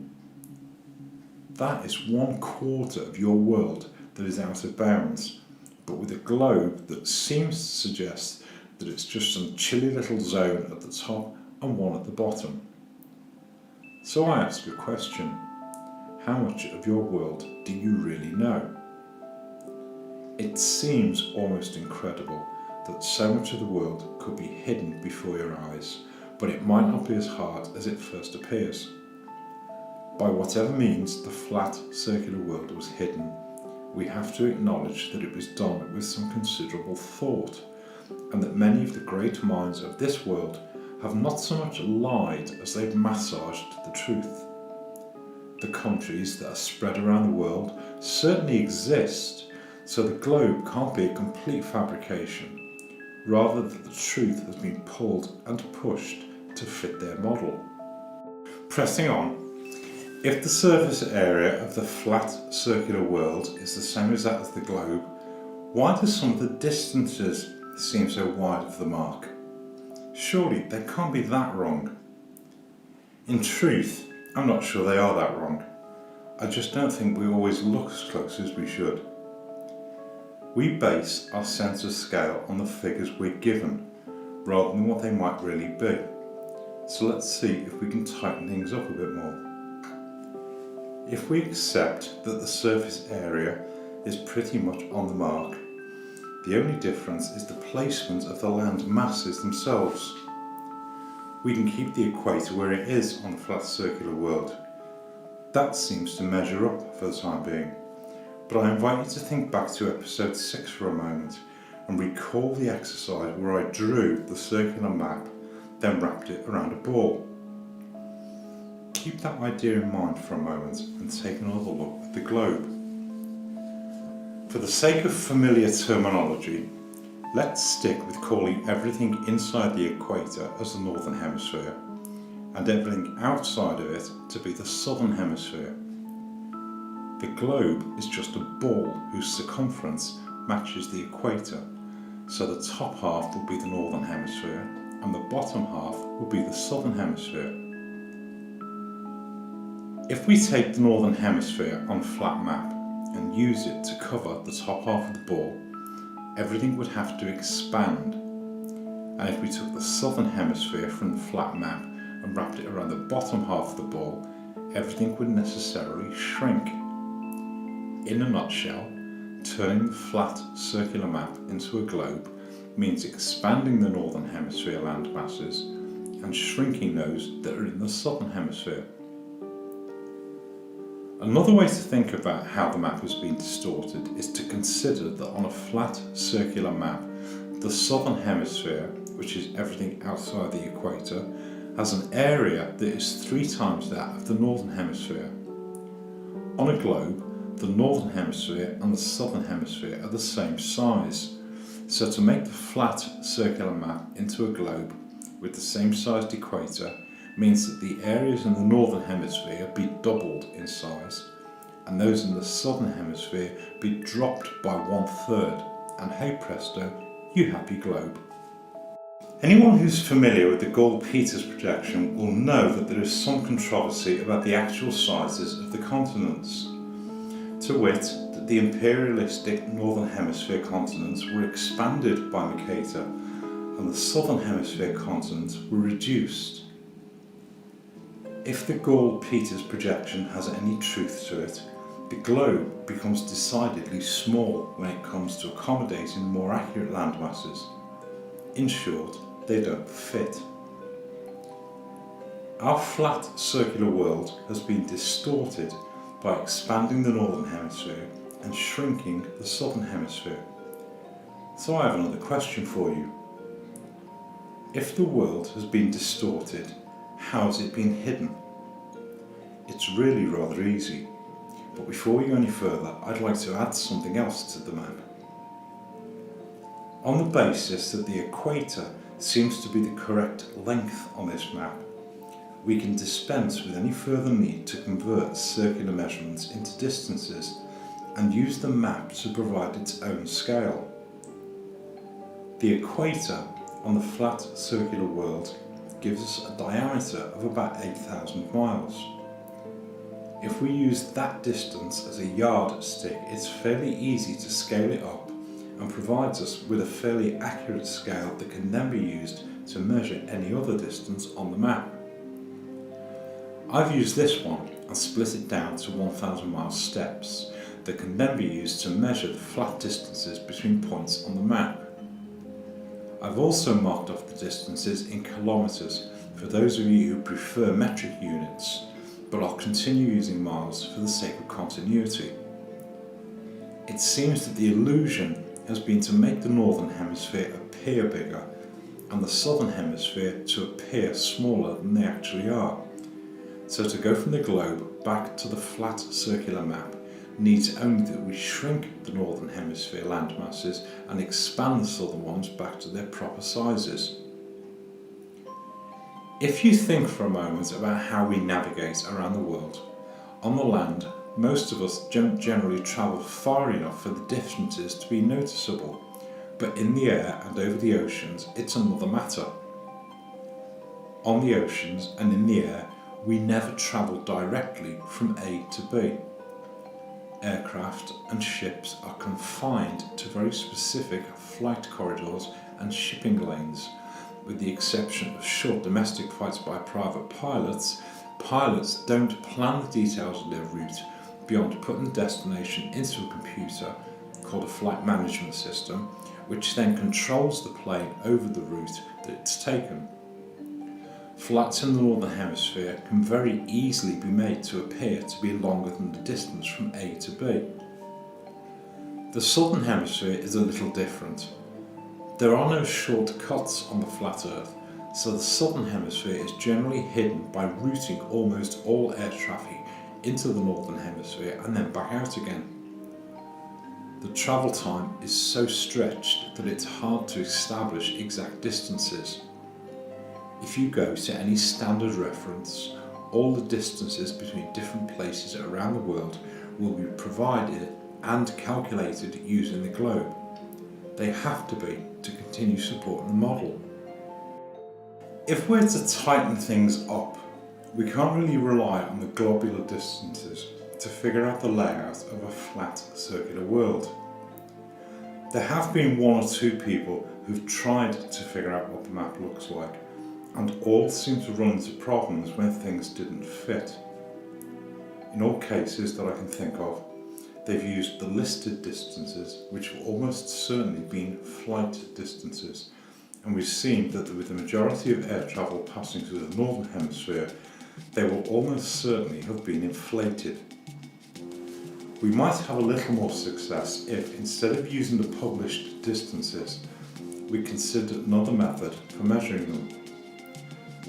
That is 1/4 of your world that is out of bounds, but with a globe that seems to suggest that it's just some chilly little zone at the top and one at the bottom. So I ask a question: how much of your world do you really know? It seems almost incredible that so much of the world could be hidden before your eyes, but it might not be as hard as it first appears. By whatever means the flat, circular world was hidden, we have to acknowledge that it was done with some considerable thought, and that many of the great minds of this world have not so much lied as they've massaged the truth. The countries that are spread around the world certainly exist, so the globe can't be a complete fabrication, rather that the truth has been pulled and pushed to fit their model. Pressing on, if the surface area of the flat circular world is the same as that of the globe, why do some of the distances seem so wide of the mark? Surely they can't be that wrong. In truth, I'm not sure they are that wrong. I just don't think we always look as close as we should. We base our sense of scale on the figures we're given, rather than what they might really be. So let's see if we can tighten things up a bit more. If we accept that the surface area is pretty much on the mark, the only difference is the placement of the land masses themselves. We can keep the equator where it is on the flat circular world. That seems to measure up for the time being. But I invite you to think back to episode 6 for a moment and recall the exercise where I drew the circular map, then wrapped it around a ball. Keep that idea in mind for a moment and take another look at the globe. For the sake of familiar terminology, let's stick with calling everything inside the equator as the northern hemisphere and everything outside of it to be the southern hemisphere. The globe is just a ball whose circumference matches the equator, so the top half will be the northern hemisphere and the bottom half will be the southern hemisphere. If we take the northern hemisphere on a flat map and use it to cover the top half of the ball, everything would have to expand. And if we took the southern hemisphere from the flat map and wrapped it around the bottom half of the ball, everything would necessarily shrink. In a nutshell, turning the flat circular map into a globe means expanding the northern hemisphere land masses and shrinking those that are in the southern hemisphere. Another way to think about how the map has been distorted is to consider that on a flat circular map, the southern hemisphere, which is everything outside the equator, has an area that is 3 times that of the northern hemisphere. On a globe, the northern hemisphere and the southern hemisphere are the same size, so to make the flat circular map into a globe with the same sized equator means that the areas in the northern hemisphere be doubled in size and those in the southern hemisphere be dropped by 1/3, and hey presto, you happy globe. Anyone who's familiar with the Gauss-Peters projection will know that there is some controversy about the actual sizes of the continents. To wit, that the imperialistic northern hemisphere continents were expanded by Mercator and the southern hemisphere continents were reduced. If the Gauss-Peters projection has any truth to it, the globe becomes decidedly small when it comes to accommodating more accurate land masses. In short, they don't fit. Our flat circular world has been distorted by expanding the northern hemisphere and shrinking the southern hemisphere. So I have another question for you. If the world has been distorted, how has it been hidden? It's really rather easy, but before we go any further, I'd like to add something else to the map. On the basis that the equator seems to be the correct length on this map, we can dispense with any further need to convert circular measurements into distances and use the map to provide its own scale. The equator on the flat circular world gives us a diameter of about 8,000 miles. If we use that distance as a yardstick, it's fairly easy to scale it up and provides us with a fairly accurate scale that can then be used to measure any other distance on the map. I've used this one and split it down to 1,000 mile steps that can then be used to measure the flat distances between points on the map. I've also marked off the distances in kilometres for those of you who prefer metric units, but I'll continue using miles for the sake of continuity. It seems that the illusion has been to make the northern hemisphere appear bigger and the southern hemisphere to appear smaller than they actually are. So to go from the globe back to the flat circular map needs only that we shrink the northern hemisphere land masses and expand the southern ones back to their proper sizes. If you think for a moment about how we navigate around the world, on the land most of us don't generally travel far enough for the distances to be noticeable, but in the air and over the oceans it's another matter. On the oceans and in the air we never travel directly from A to B. Aircraft and ships are confined to very specific flight corridors and shipping lanes. With the exception of short domestic flights by private pilots, pilots don't plan the details of their route beyond putting the destination into a computer called a flight management system, which then controls the plane over the route that it's taken. Flights in the northern hemisphere can very easily be made to appear to be longer than the distance from A to B. The southern hemisphere is a little different. There are no shortcuts on the flat Earth, so the southern hemisphere is generally hidden by routing almost all air traffic into the northern hemisphere and then back out again. The travel time is so stretched that it's hard to establish exact distances. If you go to any standard reference, all the distances between different places around the world will be provided and calculated using the globe. They have to be to continue supporting the model. If we're to tighten things up, we can't really rely on the globular distances to figure out the layout of a flat circular world. There have been one or two people who've tried to figure out what the map looks like, and all seem to run into problems when things didn't fit. In all cases that I can think of, they've used the listed distances, which have almost certainly been flight distances, and we've seen that with the majority of air travel passing through the northern hemisphere, they will almost certainly have been inflated. We might have a little more success if, instead of using the published distances, we considered another method for measuring them.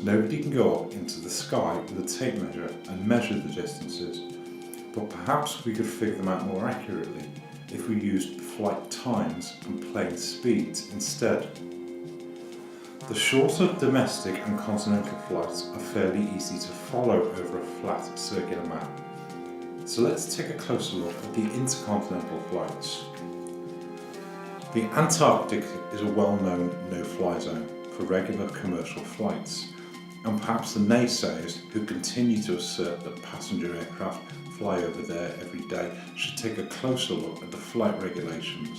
Nobody can go up into the sky with a tape measure and measure the distances, but perhaps we could figure them out more accurately if we used flight times and plane speeds instead. The shorter domestic and continental flights are fairly easy to follow over a flat circular map. So let's take a closer look at the intercontinental flights. The Antarctic is a well-known no-fly zone for regular commercial flights, and perhaps the naysayers who continue to assert that passenger aircraft fly over there every day should take a closer look at the flight regulations.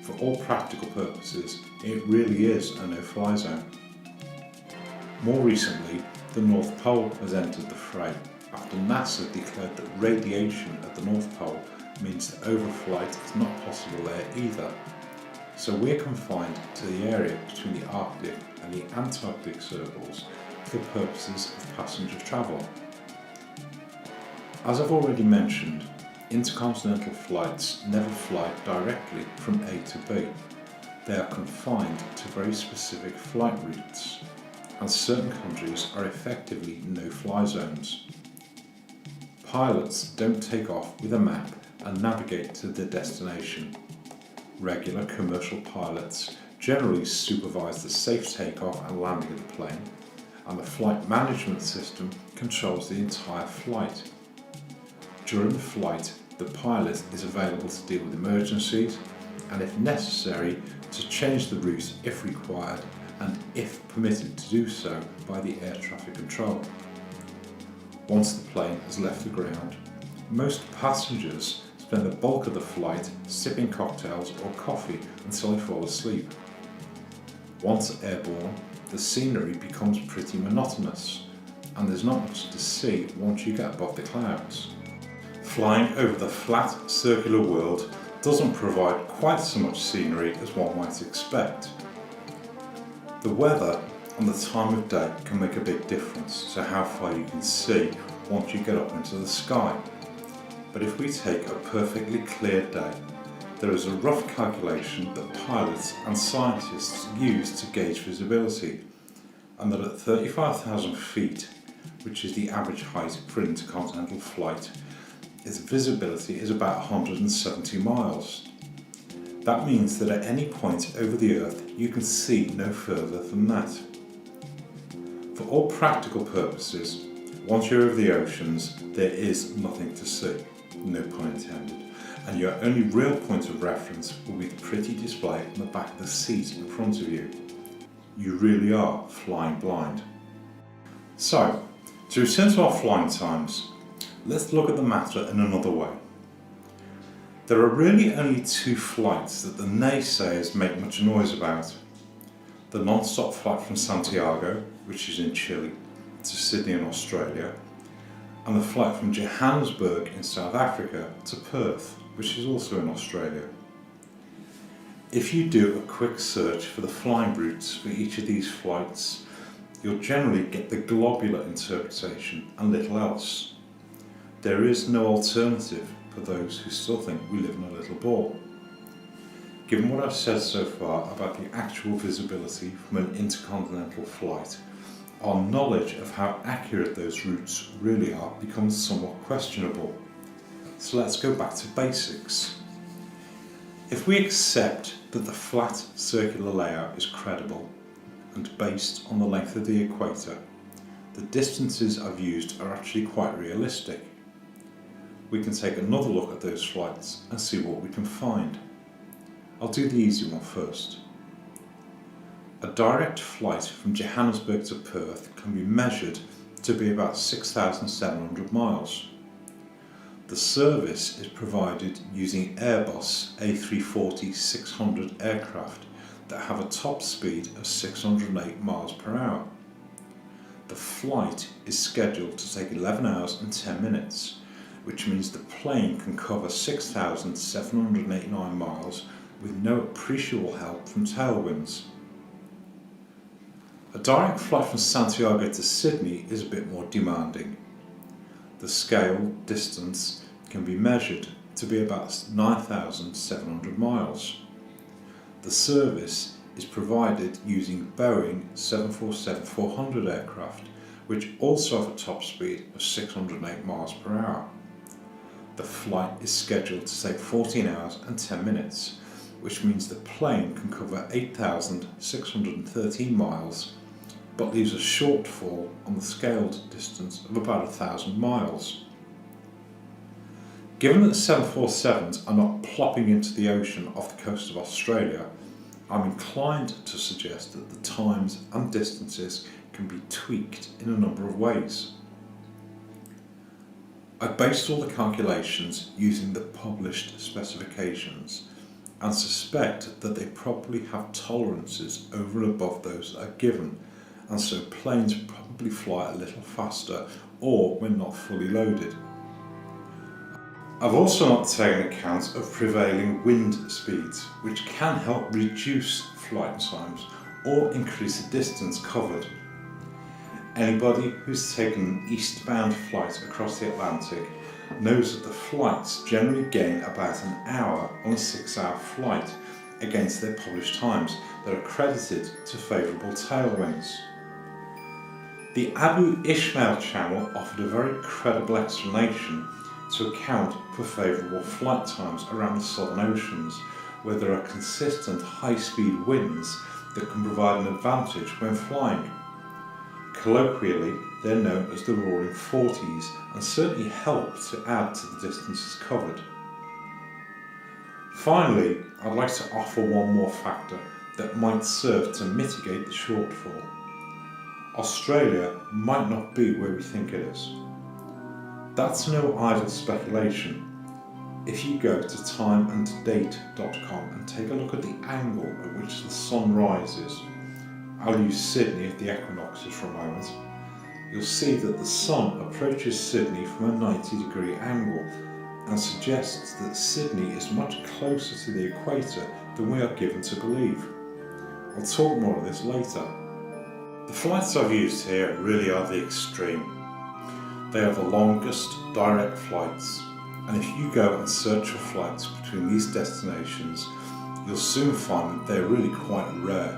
For all practical purposes, it really is a no-fly zone. More recently, the North Pole has entered the fray after NASA declared that radiation at the North Pole means that overflight is not possible there either. So we're confined to the area between the Arctic and the Antarctic circles for purposes of passenger travel. As I've already mentioned, intercontinental flights never fly directly from A to B. They are confined to very specific flight routes, and certain countries are effectively no-fly zones. Pilots don't take off with a map and navigate to their destination. Regular commercial pilots generally supervise the safe takeoff and landing of the plane, and the flight management system controls the entire flight. During the flight, the pilot is available to deal with emergencies and, if necessary, to change the route if required and if permitted to do so by the air traffic control. Once the plane has left the ground, most passengers spend the bulk of the flight sipping cocktails or coffee until they fall asleep. Once airborne, the scenery becomes pretty monotonous and there's not much to see once you get above the clouds. Flying over the flat, circular world doesn't provide quite so much scenery as one might expect. The weather and the time of day can make a big difference to how far you can see once you get up into the sky. But if we take a perfectly clear day, there is a rough calculation that pilots and scientists use to gauge visibility, and that at 35,000 feet, which is the average height for an intercontinental flight, its visibility is about 170 miles. That means that at any point over the Earth you can see no further than that. For all practical purposes, once you're over the oceans, there is nothing to see, no pun intended, and your only real point of reference will be the pretty display on the back of the seat in front of you. You really are flying blind. So, to return to our flying times, let's look at the matter in another way. There are really only two flights that the naysayers make much noise about. The non-stop flight from Santiago, which is in Chile, to Sydney in Australia, and the flight from Johannesburg in South Africa to Perth, which is also in Australia. If you do a quick search for the flying routes for each of these flights, you'll generally get the globular interpretation and little else. There is no alternative for those who still think we live in a little ball. Given what I've said so far about the actual visibility from an intercontinental flight, our knowledge of how accurate those routes really are becomes somewhat questionable. So let's go back to basics. If we accept that the flat circular layout is credible and based on the length of the equator, the distances I've used are actually quite realistic. We can take another look at those flights and see what we can find. I'll do the easy one first. A direct flight from Johannesburg to Perth can be measured to be about 6,700 miles. The service is provided using Airbus A340-600 aircraft that have a top speed of 608 miles per hour. The flight is scheduled to take 11 hours and 10 minutes, which means the plane can cover 6,789 miles with no appreciable help from tailwinds. A direct flight from Santiago to Sydney is a bit more demanding. The scale distance can be measured to be about 9,700 miles. The service is provided using Boeing 747-400 aircraft, which also have a top speed of 608 miles per hour. The flight is scheduled to take 14 hours and 10 minutes, which means the plane can cover 8,613 miles, but leaves a shortfall on the scaled distance of about 1,000 miles. Given that 747s are not plopping into the ocean off the coast of Australia, I'm inclined to suggest that the times and distances can be tweaked in a number of ways. I based all the calculations using the published specifications and suspect that they probably have tolerances over and above those that are given, and so planes probably fly a little faster or when not fully loaded. I've also not taken account of prevailing wind speeds, which can help reduce flight times or increase the distance covered. Anybody who's taken an eastbound flight across the Atlantic knows that the flights generally gain about an hour on a 6-hour flight against their published times that are credited to favourable tailwinds. The Abu Ishmael channel offered a very credible explanation to account for favourable flight times around the Southern Oceans, where there are consistent high-speed winds that can provide an advantage when flying. Colloquially, they're known as the Roaring Forties and certainly help to add to the distances covered. Finally, I'd like to offer one more factor that might serve to mitigate the shortfall. Australia might not be where we think it is. That's no idle speculation. If you go to timeanddate.com and take a look at the angle at which the sun rises, I'll use Sydney at the equinoxes for a moment, you'll see that the sun approaches Sydney from a 90-degree angle and suggests that Sydney is much closer to the equator than we are given to believe. I'll talk more of this later. The flights I've used here really are the extreme. They are the longest direct flights, and if you go and search for flights between these destinations, you'll soon find that they're really quite rare.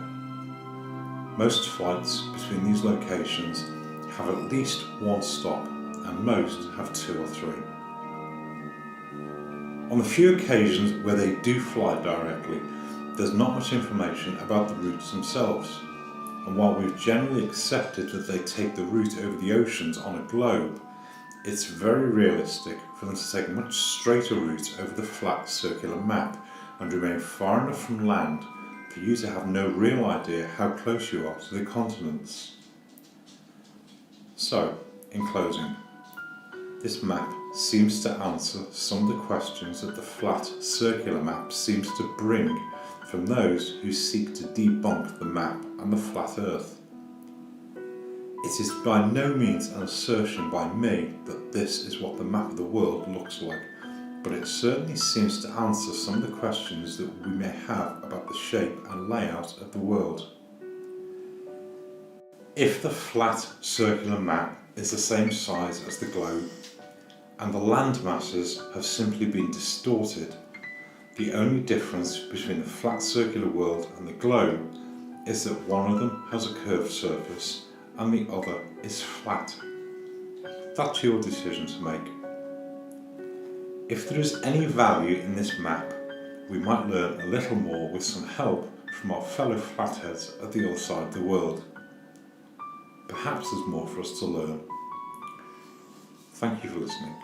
Most flights between these locations have at least one stop, and most have 2 or 3. On the few occasions where they do fly directly, there's not much information about the routes themselves, and while we've generally accepted that they take the route over the oceans on a globe, it's very realistic for them to take a much straighter route over the flat circular map and remain far enough from land for you to have no real idea how close you are to the continents. So, in closing, this map seems to answer some of the questions that the flat circular map seems to bring from those who seek to debunk the map and the flat earth. It is by no means an assertion by me that this is what the map of the world looks like, but it certainly seems to answer some of the questions that we may have about the shape and layout of the world. If the flat circular map is the same size as the globe, and the land masses have simply been distorted, the only difference between the flat circular world and the globe is that one of them has a curved surface and the other is flat. That's your decision to make. If there is any value in this map, we might learn a little more with some help from our fellow flatheads at the other side of the world. Perhaps there's more for us to learn. Thank you for listening.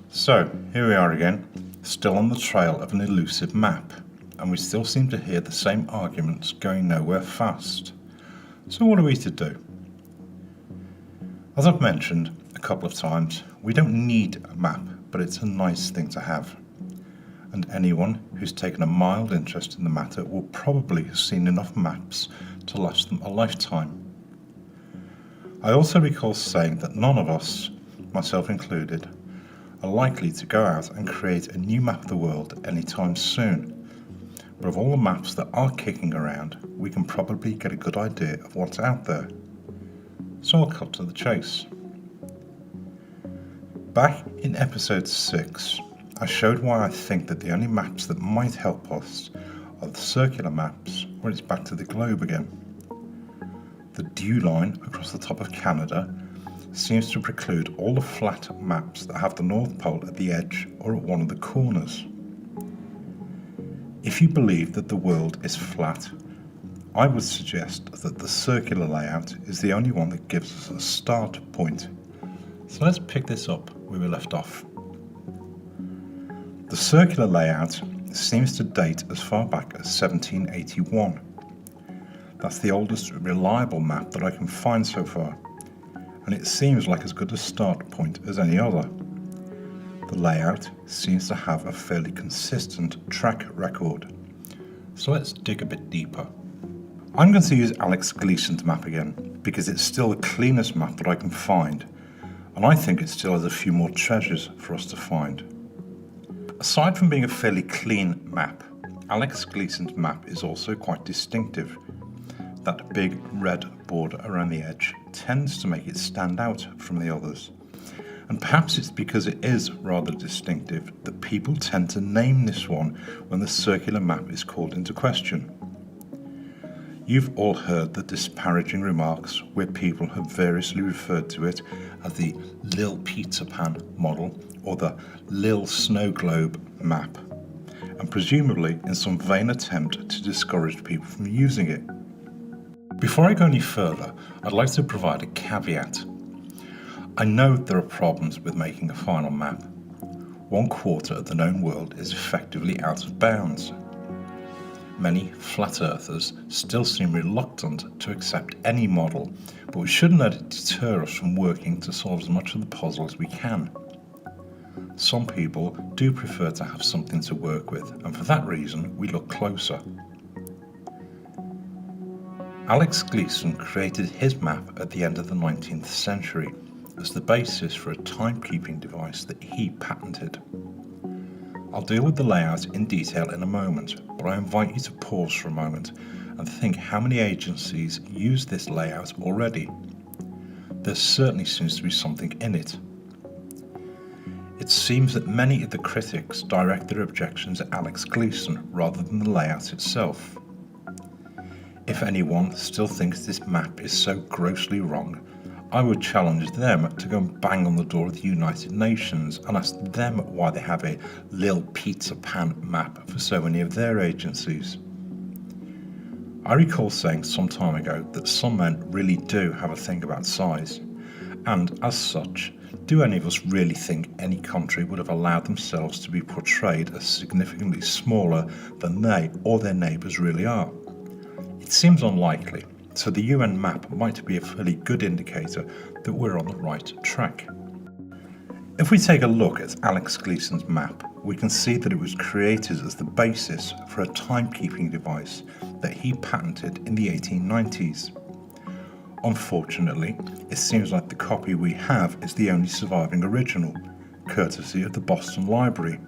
So, here we are again, still on the trail of an elusive map, and we still seem to hear the same arguments going nowhere fast. So what are we to do? As I've mentioned a couple of times, we don't need a map, but it's a nice thing to have. And anyone who's taken a mild interest in the matter will probably have seen enough maps to last them a lifetime. I also recall saying that none of us, myself included, are likely to go out and create a new map of the world anytime soon. But of all the maps that are kicking around, we can probably get a good idea of what's out there. So I'll cut to the chase. Back in episode 6, I showed why I think that the only maps that might help us are the circular maps, where it's back to the globe again. The dew line across the top of Canada seems to preclude all the flat maps that have the North Pole at the edge or at one of the corners. If you believe that the world is flat, I would suggest that the circular layout is the only one that gives us a start point. So let's pick this up where we left off. The circular layout seems to date as far back as 1781. That's the oldest reliable map that I can find so far, and it seems like as good a start point as any other. The layout seems to have a fairly consistent track record. So let's dig a bit deeper. I'm going to use Alex Gleason's map again, because it's still the cleanest map that I can find, and I think it still has a few more treasures for us to find. Aside from being a fairly clean map, Alex Gleason's map is also quite distinctive. that big red border around the edge tends to make it stand out from the others. And perhaps it's because it is rather distinctive that people tend to name this one when the circular map is called into question. You've all heard the disparaging remarks where people have variously referred to it as the Lil Peter Pan model or the Lil Snow Globe map, and presumably in some vain attempt to discourage people from using it. Before I go any further, I'd like to provide a caveat. I know there are problems with making a final map. 1/4 of the known world is effectively out of bounds. Many flat earthers still seem reluctant to accept any model, but we shouldn't let it deter us from working to solve as much of the puzzle as we can. Some people do prefer to have something to work with, and for that reason we look closer. Alex Gleason created his map at the end of the 19th century as the basis for a timekeeping device that he patented. I'll deal with the layout in detail in a moment, but I invite you to pause for a moment and think how many agencies use this layout already. There certainly seems to be something in it. It seems that many of the critics direct their objections at Alex Gleason rather than the layout itself. If anyone still thinks this map is so grossly wrong, I would challenge them to go and bang on the door of the United Nations and ask them why they have a Lil Peter Pan map for so many of their agencies. I recall saying some time ago that some men really do have a thing about size, and as such, do any of us really think any country would have allowed themselves to be portrayed as significantly smaller than they or their neighbours really are? It seems unlikely, so the UN map might be a fairly good indicator that we're on the right track. If we take a look at Alex Gleason's map, we can see that it was created as the basis for a timekeeping device that he patented in the 1890s. Unfortunately, it seems like the copy we have is the only surviving original, courtesy of the Boston Library.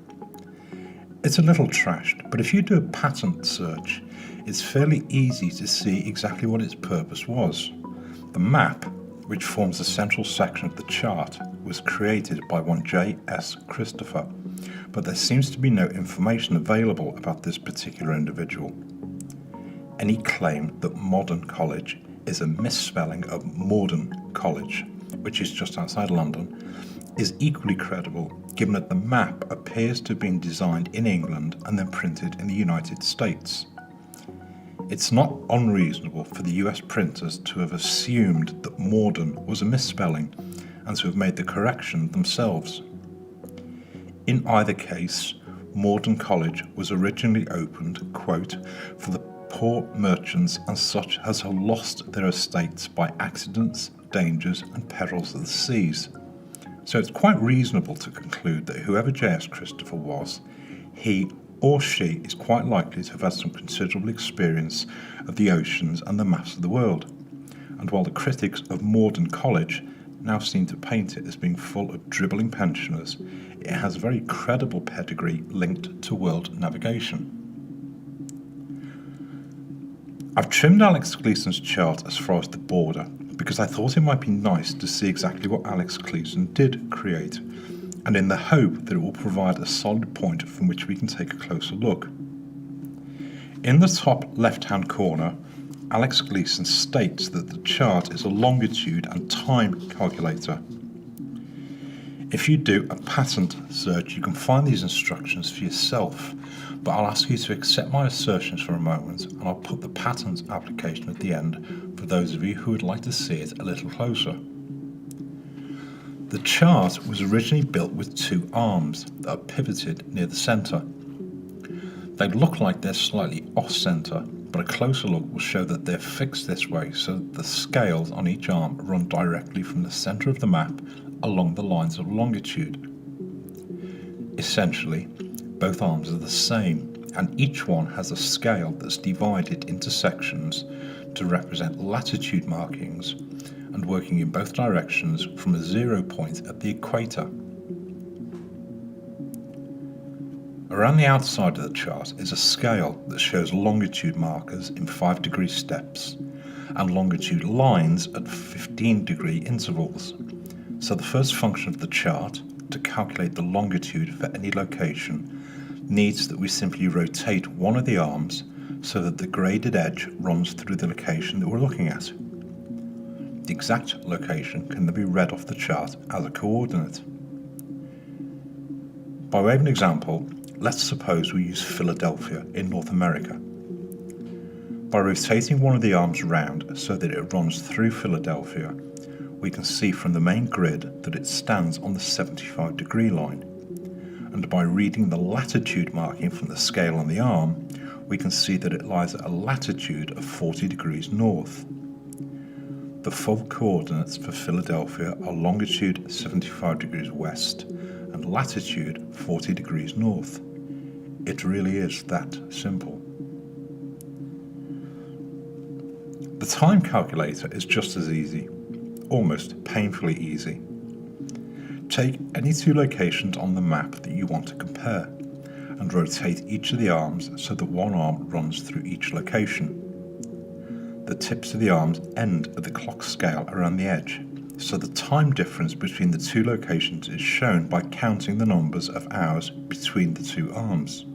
It's a little trashed, but if you do a patent search, it's fairly easy to see exactly what its purpose was. The map, which forms the central section of the chart, was created by one J.S. Christopher, but there seems to be no information available about this particular individual. Any claim that modern college is a misspelling of Morden College, which is just outside London, is equally credible given that the map appears to have been designed in England and then printed in the United States. It's not unreasonable for the US printers to have assumed that Morden was a misspelling and to have made the correction themselves. In either case, Morden College was originally opened, quote, for the poor merchants and such as have lost their estates by accidents, dangers and perils of the seas. So it's quite reasonable to conclude that whoever J.S. Christopher was, he or she is quite likely to have had some considerable experience of the oceans and the maps of the world. And while the critics of Morden College now seem to paint it as being full of dribbling pensioners, it has a very credible pedigree linked to world navigation. I've trimmed Alex Gleason's chart as far as the border because I thought it might be nice to see exactly what Alex Gleason did create, and in the hope that it will provide a solid point from which we can take a closer look. In the top left-hand corner, Alex Gleason states that the chart is a longitude and time calculator. If you do a patent search, you can find these instructions for yourself, but I'll ask you to accept my assertions for a moment, and I'll put the patent application at the end for those of you who would like to see it a little closer. The chart was originally built with two arms that are pivoted near the centre. They look like they're slightly off-centre, but a closer look will show that they're fixed this way so that the scales on each arm run directly from the centre of the map along the lines of longitude. Essentially, both arms are the same, and each one has a scale that's divided into sections to represent latitude markings and working in both directions from a 0 point at the equator. Around the outside of the chart is a scale that shows longitude markers in 5-degree steps, and longitude lines at 15-degree intervals. So the first function of the chart, to calculate the longitude for any location, needs that we simply rotate one of the arms so that the graded edge runs through the location that we're looking at. The exact location can then be read off the chart as a coordinate. By way of an example, let's suppose we use Philadelphia in North America. By rotating one of the arms round so that it runs through Philadelphia, we can see from the main grid that it stands on the 75-degree line. And by reading the latitude marking from the scale on the arm, we can see that it lies at a latitude of 40 degrees north. The full coordinates for Philadelphia are longitude 75 degrees west and latitude 40 degrees north. It really is that simple. The time calculator is just as easy, almost painfully easy. Take any two locations on the map that you want to compare and rotate each of the arms so that one arm runs through each location. The tips of the arms end at the clock scale around the edge, so the time difference between the two locations is shown by counting the numbers of hours between the two arms.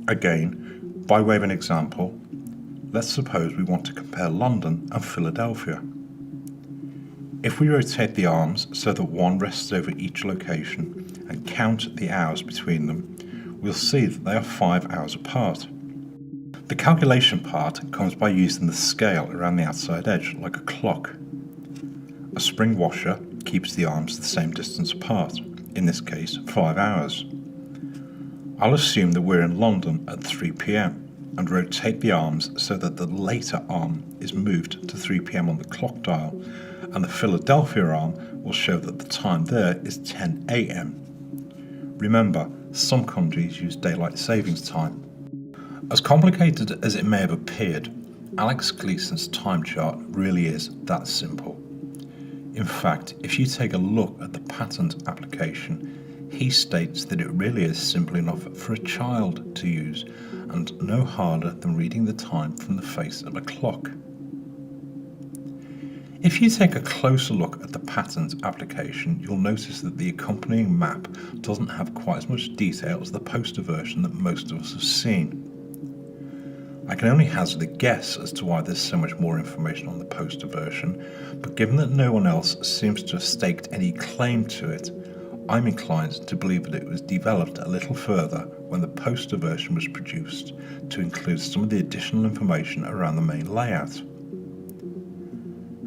Again, by way of an example, let's suppose we want to compare London and Philadelphia. If we rotate the arms so that one rests over each location and count the hours between them, we'll see that they are 5 hours apart. The calculation part comes by using the scale around the outside edge like a clock. A spring washer keeps the arms the same distance apart, in this case 5 hours. I'll assume that we're in London at 3 p.m. and rotate the arms so that the later arm is moved to 3 p.m. on the clock dial, and the Philadelphia arm will show that the time there is 10 a.m. Remember, some countries use daylight savings time. As complicated as it may have appeared, Alex Gleason's time chart really is that simple. In fact, if you take a look at the patent application, he states that it really is simple enough for a child to use and no harder than reading the time from the face of a clock. If you take a closer look at the patent application, you'll notice that the accompanying map doesn't have quite as much detail as the poster version that most of us have seen. I can only hazard a guess as to why there's so much more information on the poster version, but given that no one else seems to have staked any claim to it, I'm inclined to believe that it was developed a little further when the poster version was produced to include some of the additional information around the main layout.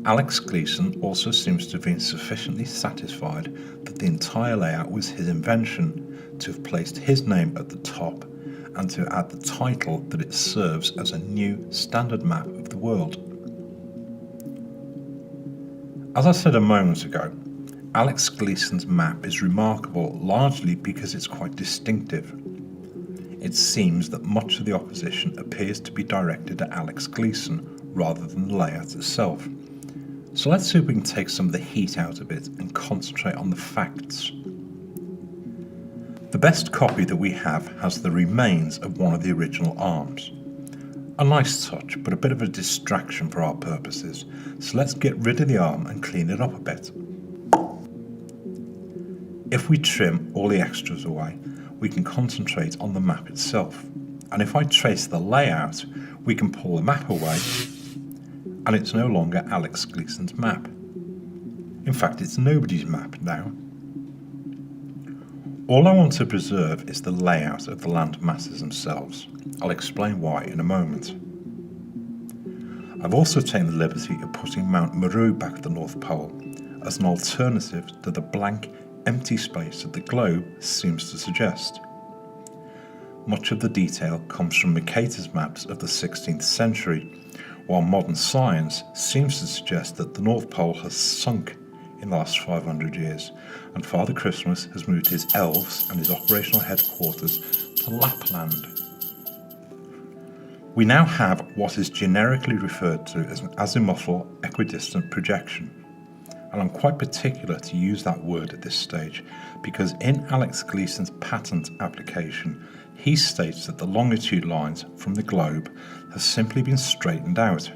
Alex Gleason also seems to have been sufficiently satisfied that the entire layout was his invention to have placed his name at the top and to add the title that it serves as a new standard map of the world. As I said a moment ago, Alex Gleason's map is remarkable largely because it's quite distinctive. It seems that much of the opposition appears to be directed at Alex Gleason rather than the layout itself. So let's see if we can take some of the heat out of it and concentrate on the facts. The best copy that we have has the remains of one of the original arms. A nice touch, but a bit of a distraction for our purposes, so let's get rid of the arm and clean it up a bit. If we trim all the extras away, we can concentrate on the map itself. And if I trace the layout, we can pull the map away, and it's no longer Alex Gleason's map. In fact, it's nobody's map now. All I want to preserve is the layout of the land masses themselves. I'll explain why in a moment. I've also taken the liberty of putting Mount Meru back at the North Pole as an alternative to the blank, empty space that the globe seems to suggest. Much of the detail comes from Mercator's maps of the 16th century, while modern science seems to suggest that the North Pole has sunk in the last 500 years, and Father Christmas has moved his elves and his operational headquarters to Lapland. We now have what is generically referred to as an azimuthal equidistant projection, and I'm quite particular to use that word at this stage because in Alex Gleason's patent application, he states that the longitude lines from the globe have simply been straightened out,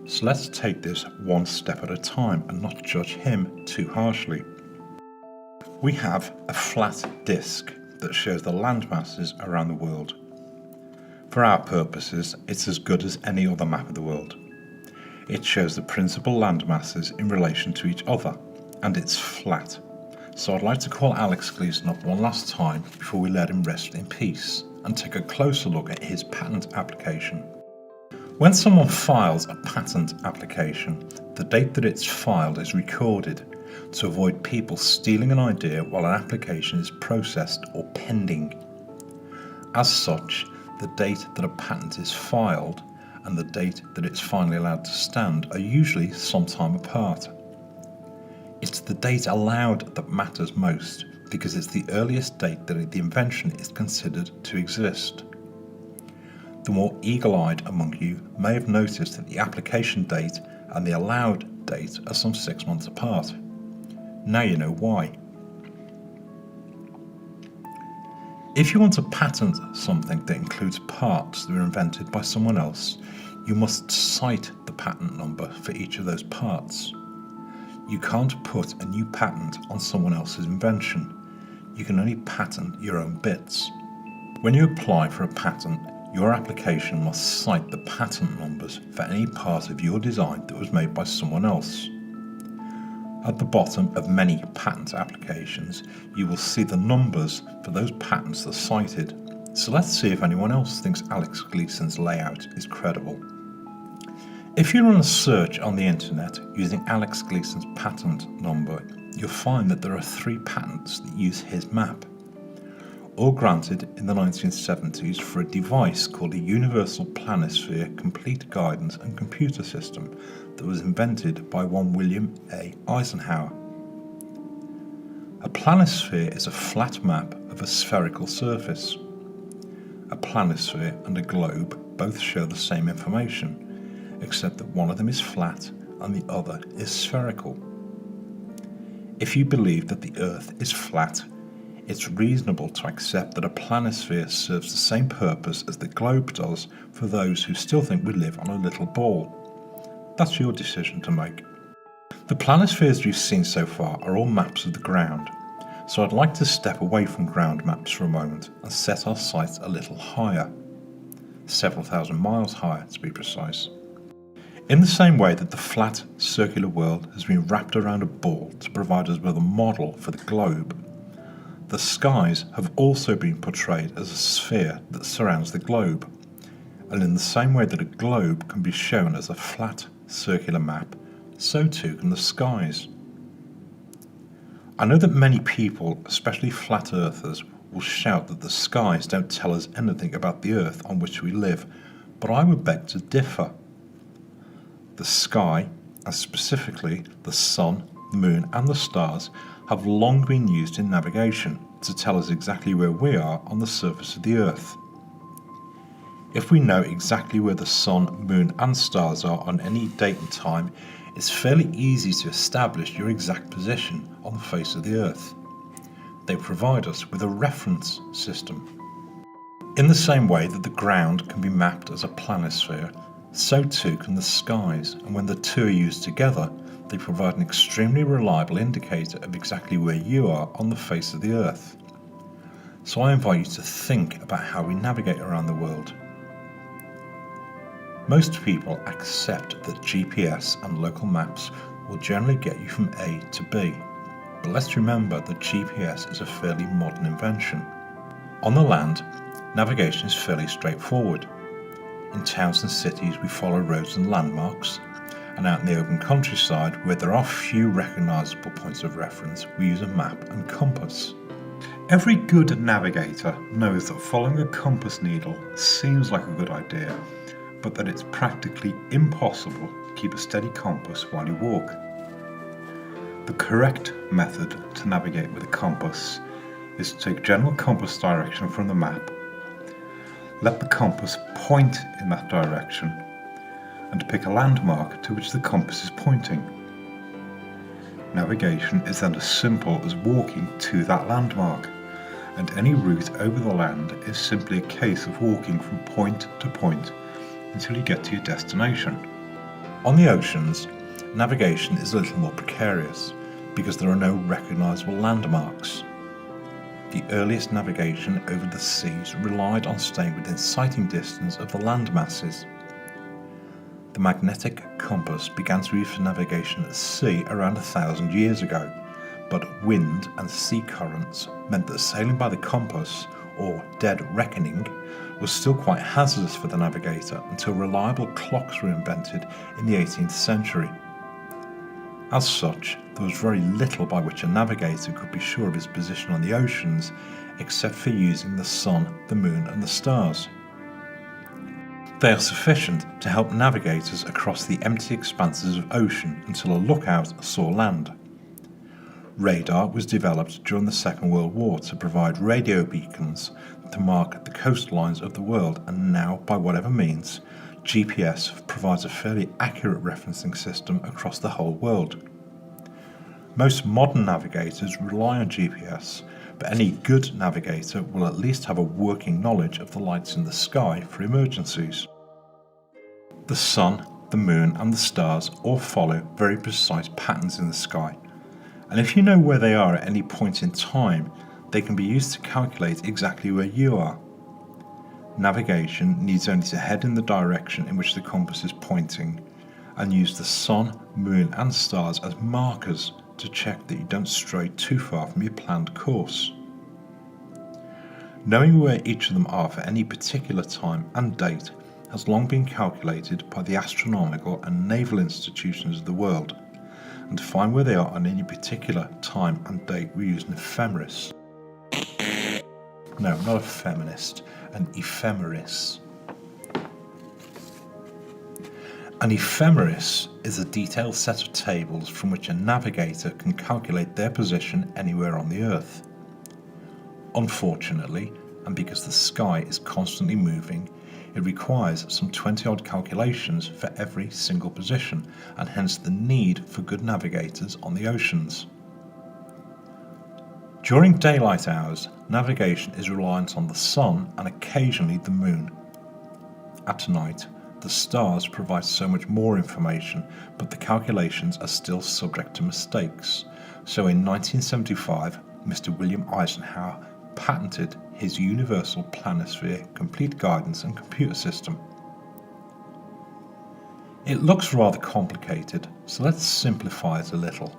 So let's take this one step at a time and not judge him too harshly. We have a flat disk that shows the land masses around the world. For our purposes, it's as good as any other map of the world. It shows the principal land masses in relation to each other, and it's flat. So I'd like to call Alex Gleason up one last time before we let him rest in peace and take a closer look at his patent application. When someone files a patent application, the date that it's filed is recorded to avoid people stealing an idea while an application is processed or pending. As such, the date that a patent is filed and the date that it's finally allowed to stand are usually some time apart. It's the date allowed that matters most because it's the earliest date that the invention is considered to exist. The more eagle-eyed among you may have noticed that the application date and the allowed date are some 6 months apart. Now you know why. If you want to patent something that includes parts that were invented by someone else, you must cite the patent number for each of those parts. You can't put a new patent on someone else's invention. You can only patent your own bits. When you apply for a patent, your application must cite the patent numbers for any part of your design that was made by someone else. At the bottom of many patent applications, you will see the numbers for those patents that are cited. So let's see if anyone else thinks Alex Gleason's layout is credible. If you run a search on the internet using Alex Gleason's patent number, you'll find that there are 3 patents that use his map, all granted in the 1970s for a device called a Universal Planisphere Complete Guidance and Computer System that was invented by one William A. Eisenhower. A planisphere is a flat map of a spherical surface. A planisphere and a globe both show the same information, except that one of them is flat and the other is spherical. If you believe that the Earth is flat, it's reasonable to accept that a planisphere serves the same purpose as the globe does for those who still think we live on a little ball. That's your decision to make. The planispheres you've seen so far are all maps of the ground, so I'd like to step away from ground maps for a moment and set our sights a little higher, several thousand miles higher to be precise. In the same way that the flat, circular world has been wrapped around a ball to provide us with a model for the globe, the skies have also been portrayed as a sphere that surrounds the globe, and in the same way that a globe can be shown as a flat, circular map, so too can the skies. I know that many people, especially flat earthers, will shout that the skies don't tell us anything about the earth on which we live, but I would beg to differ. The sky, and specifically the sun, the moon and the stars, have long been used in navigation to tell us exactly where we are on the surface of the earth. If we know exactly where the sun, moon and stars are on any date and time, it's fairly easy to establish your exact position on the face of the earth. They provide us with a reference system. In the same way that the ground can be mapped as a planisphere, so too can the skies, and when the two are used together, they provide an extremely reliable indicator of exactly where you are on the face of the earth. So I invite you to think about how we navigate around the world. Most people accept that GPS and local maps will generally get you from A to B, but let's remember that GPS is a fairly modern invention. On the land, navigation is fairly straightforward. In towns and cities we follow roads and landmarks, and out in the open countryside where there are few recognisable points of reference, we use a map and compass. Every good navigator knows that following a compass needle seems like a good idea, but that it's practically impossible to keep a steady compass while you walk. The correct method to navigate with a compass is to take general compass direction from the map, let the compass point in that direction, and pick a landmark to which the compass is pointing. Navigation is then as simple as walking to that landmark, and any route over the land is simply a case of walking from point to point until you get to your destination. On the oceans, navigation is a little more precarious because there are no recognisable landmarks. The earliest navigation over the seas relied on staying within sighting distance of the land masses. The magnetic compass began to be used for navigation at sea around 1,000 years ago, but wind and sea currents meant that sailing by the compass, or dead reckoning, was still quite hazardous for the navigator until reliable clocks were invented in the 18th century. As such, there was very little by which a navigator could be sure of his position on the oceans except for using the sun, the moon and the stars. They are sufficient to help navigators across the empty expanses of ocean until a lookout saw land. Radar was developed during the Second World War to provide radio beacons to mark the coastlines of the world, and now, by whatever means, GPS provides a fairly accurate referencing system across the whole world. Most modern navigators rely on GPS, but any good navigator will at least have a working knowledge of the lights in the sky for emergencies. The sun, the moon and the stars all follow very precise patterns in the sky, and if you know where they are at any point in time, they can be used to calculate exactly where you are. Navigation needs only to head in the direction in which the compass is pointing and use the sun, moon and stars as markers to check that you don't stray too far from your planned course. Knowing where each of them are for any particular time and date has long been calculated by the astronomical and naval institutions of the world, and to find where they are on any particular time and date we use an ephemeris. No, not a feminist, an ephemeris. An ephemeris is a detailed set of tables from which a navigator can calculate their position anywhere on the Earth. Unfortunately, and because the sky is constantly moving, it requires some 20-odd calculations for every single position, and hence the need for good navigators on the oceans. During daylight hours, navigation is reliant on the sun and occasionally the moon. At night, the stars provide so much more information, but the calculations are still subject to mistakes. So in 1975, Mr. William Eisenhower patented his Universal Planisphere Complete Guidance and Computer System. It looks rather complicated, so let's simplify it a little.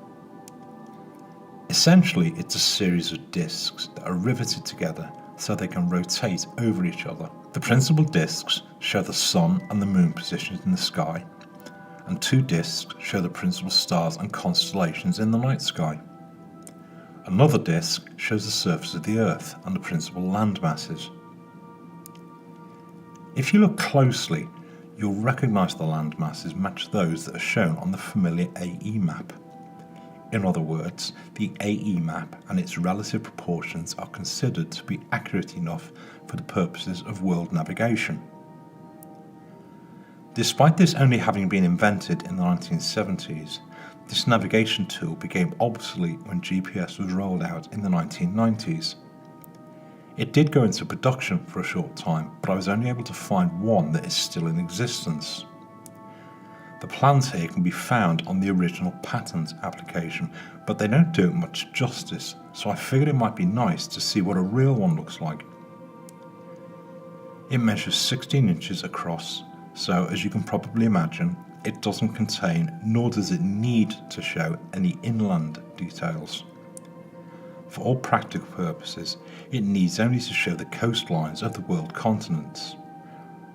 Essentially, it's a series of discs that are riveted together so they can rotate over each other. The principal discs show the sun and the moon positions in the sky, and two discs show the principal stars and constellations in the night sky. Another disc shows the surface of the Earth and the principal land masses. If you look closely, you'll recognise the land masses match those that are shown on the familiar AE map. In other words, the AE map and its relative proportions are considered to be accurate enough for the purposes of world navigation. Despite this only having been invented in the 1970s, this navigation tool became obsolete when GPS was rolled out in the 1990s. It did go into production for a short time, but I was only able to find one that is still in existence. The plans here can be found on the original patent application, but they don't do it much justice, so I figured it might be nice to see what a real one looks like. It measures 16 inches across, so as you can probably imagine, it doesn't contain, nor does it need to show, any inland details. For all practical purposes, it needs only to show the coastlines of the world continents.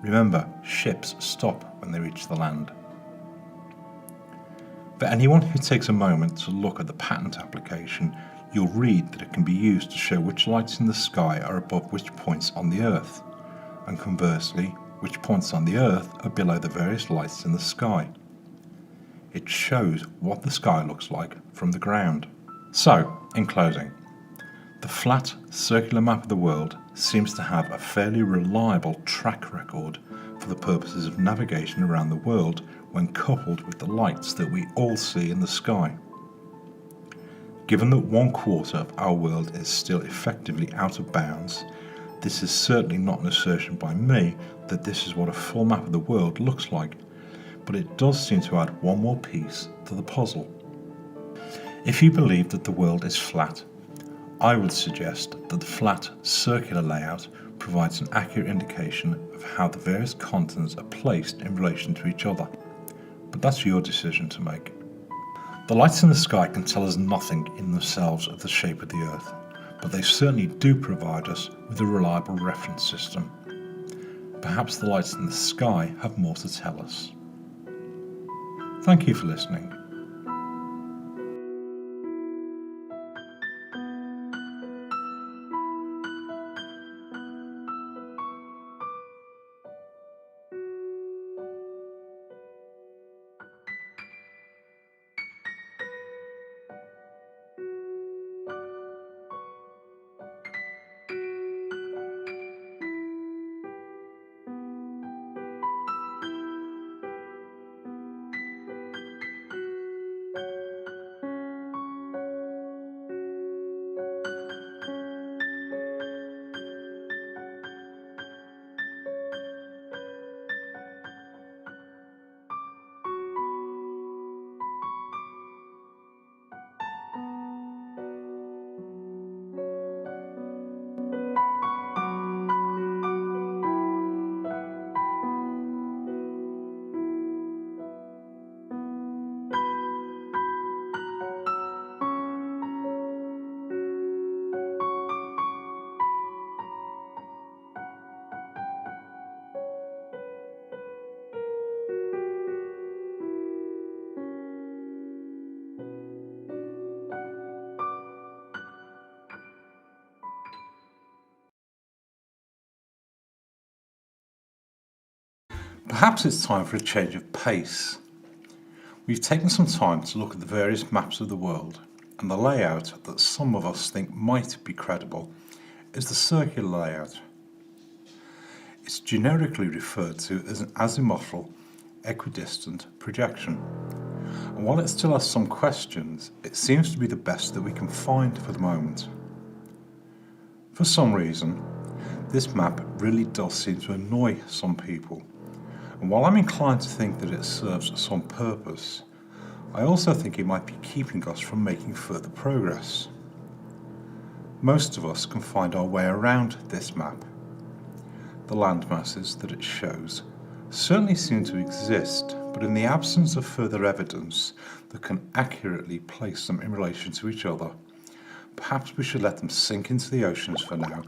Remember, ships stop when they reach the land. For anyone who takes a moment to look at the patent application, you'll read that it can be used to show which lights in the sky are above which points on the Earth, and conversely, which points on the Earth are below the various lights in the sky. It shows what the sky looks like from the ground. So, in closing, the flat, circular map of the world seems to have a fairly reliable track record for the purposes of navigation around the world when coupled with the lights that we all see in the sky. Given that 1/4 of our world is still effectively out of bounds, this is certainly not an assertion by me that this is what a full map of the world looks like, but it does seem to add one more piece to the puzzle. If you believe that the world is flat, I would suggest that the flat, circular layout provides an accurate indication of how the various continents are placed in relation to each other, but that's your decision to make. The lights in the sky can tell us nothing in themselves of the shape of the Earth, but they certainly do provide us with a reliable reference system. Perhaps the lights in the sky have more to tell us. Thank you for listening. Perhaps it's time for a change of pace. We've taken some time to look at the various maps of the world, and the layout that some of us think might be credible is the circular layout. It's generically referred to as an azimuthal equidistant projection, and while it still has some questions, it seems to be the best that we can find for the moment. For some reason, this map really does seem to annoy some people. And while I'm inclined to think that it serves some purpose, I also think it might be keeping us from making further progress. Most of us can find our way around this map. The landmasses that it shows certainly seem to exist, but in the absence of further evidence that can accurately place them in relation to each other, perhaps we should let them sink into the oceans for now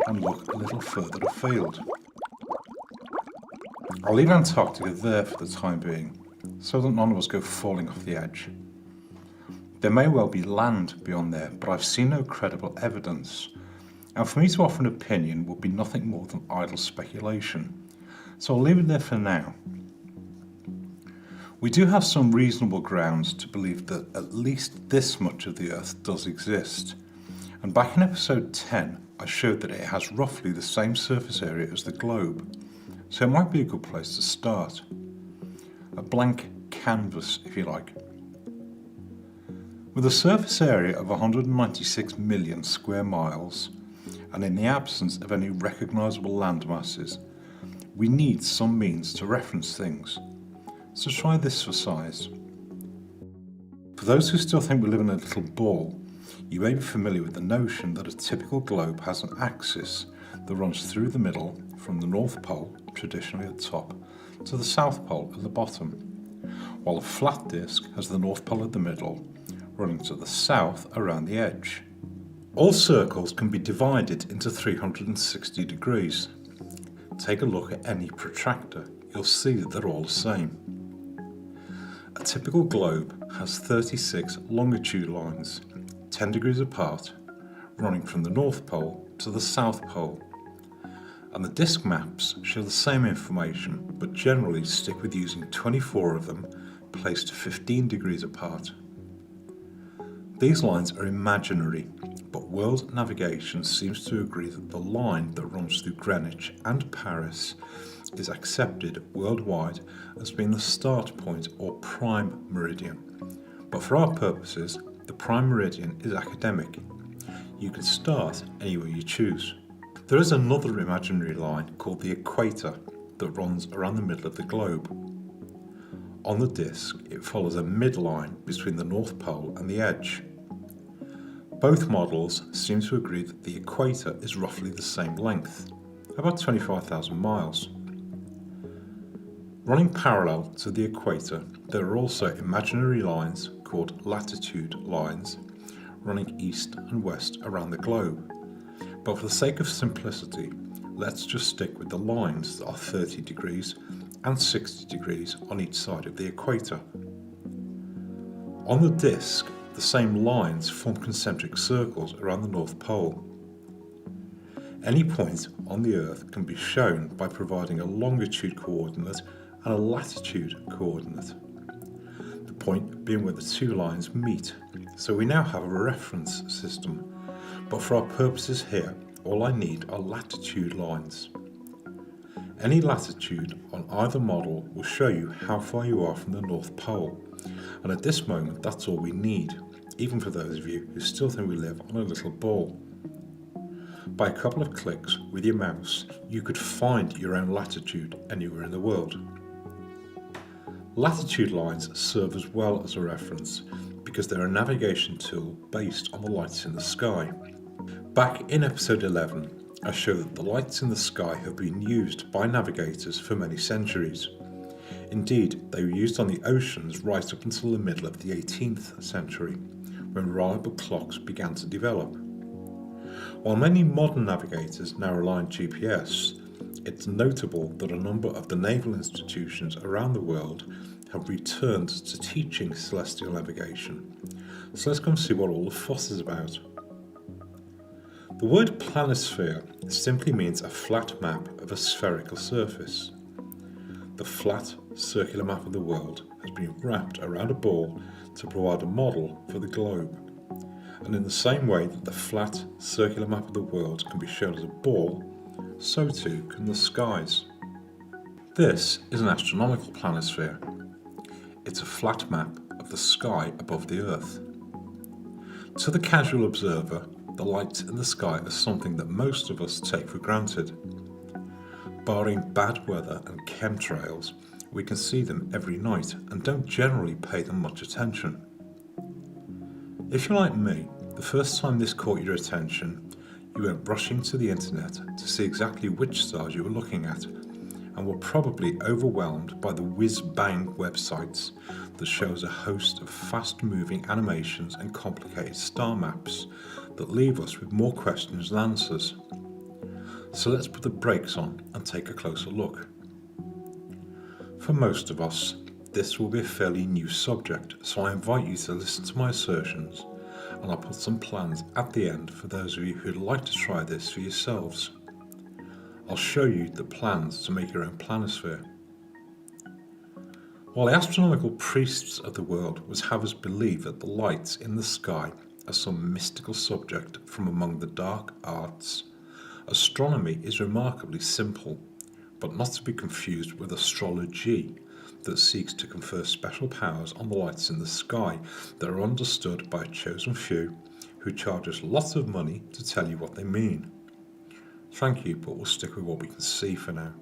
and look a little further afield. I'll leave Antarctica there for the time being, so that none of us go falling off the edge. There may well be land beyond there, but I've seen no credible evidence, and for me to offer an opinion would be nothing more than idle speculation, so I'll leave it there for now. We do have some reasonable grounds to believe that at least this much of the Earth does exist, and back in episode 10 I showed that it has roughly the same surface area as the globe. So it might be a good place to start. A blank canvas, if you like. With a surface area of 196 million square miles, and in the absence of any recognisable land masses, we need some means to reference things. So try this for size. For those who still think we live in a little ball, you may be familiar with the notion that a typical globe has an axis that runs through the middle from the North Pole, traditionally at the top, to the South Pole at the bottom, while a flat disk has the North Pole at the middle, running to the south around the edge. All circles can be divided into 360 degrees. Take a look at any protractor, you'll see that they're all the same. A typical globe has 36 longitude lines, 10 degrees apart, running from the North Pole to the South Pole. And the disk maps show the same information, but generally stick with using 24 of them placed 15 degrees apart. These lines are imaginary, but world navigation seems to agree that the line that runs through Greenwich and Paris is accepted worldwide as being the start point or prime meridian. But for our purposes, the prime meridian is academic. You can start anywhere you choose. There is another imaginary line called the equator that runs around the middle of the globe. On the disc, it follows a midline between the North Pole and the edge. Both models seem to agree that the equator is roughly the same length, about 25,000 miles. Running parallel to the equator, there are also imaginary lines called latitude lines running east and west around the globe. But for the sake of simplicity, let's just stick with the lines that are 30 degrees and 60 degrees on each side of the equator. On the disc, the same lines form concentric circles around the North Pole. Any point on the Earth can be shown by providing a longitude coordinate and a latitude coordinate. The point being where the two lines meet, so we now have a reference system. But for our purposes here, all I need are latitude lines. Any latitude on either model will show you how far you are from the North Pole, and at this moment that's all we need, even for those of you who still think we live on a little ball. By a couple of clicks with your mouse, you could find your own latitude anywhere in the world. Latitude lines serve as well as a reference because they're a navigation tool based on the lights in the sky. Back in episode 11, I showed that the lights in the sky have been used by navigators for many centuries. Indeed, they were used on the oceans right up until the middle of the 18th century, when reliable clocks began to develop. While many modern navigators now rely on GPS, it's notable that a number of the naval institutions around the world have returned to teaching celestial navigation. So let's go and see what all the fuss is about. The word planisphere simply means a flat map of a spherical surface. The flat, circular map of the world has been wrapped around a ball to provide a model for the globe. And in the same way that the flat, circular map of the world can be shown as a ball, so too can the skies. This is an astronomical planisphere. It's a flat map of the sky above the Earth. To the casual observer, the lights in the sky are something that most of us take for granted. Barring bad weather and chemtrails, we can see them every night and don't generally pay them much attention. If you're like me, the first time this caught your attention, you went rushing to the internet to see exactly which stars you were looking at, and were probably overwhelmed by the whiz-bang websites that shows a host of fast-moving animations and complicated star maps that leave us with more questions than answers. So let's put the brakes on and take a closer look. For most of us, this will be a fairly new subject, so I invite you to listen to my assertions, and I'll put some plans at the end for those of you who'd like to try this for yourselves. I'll show you the plans to make your own planisphere. While the astronomical priests of the world would have us believe that the lights in the sky are some mystical subject from among the dark arts, astronomy is remarkably simple, but not to be confused with astrology that seeks to confer special powers on the lights in the sky that are understood by a chosen few who charge us lots of money to tell you what they mean. Thank you, but we'll stick with what we can see for now.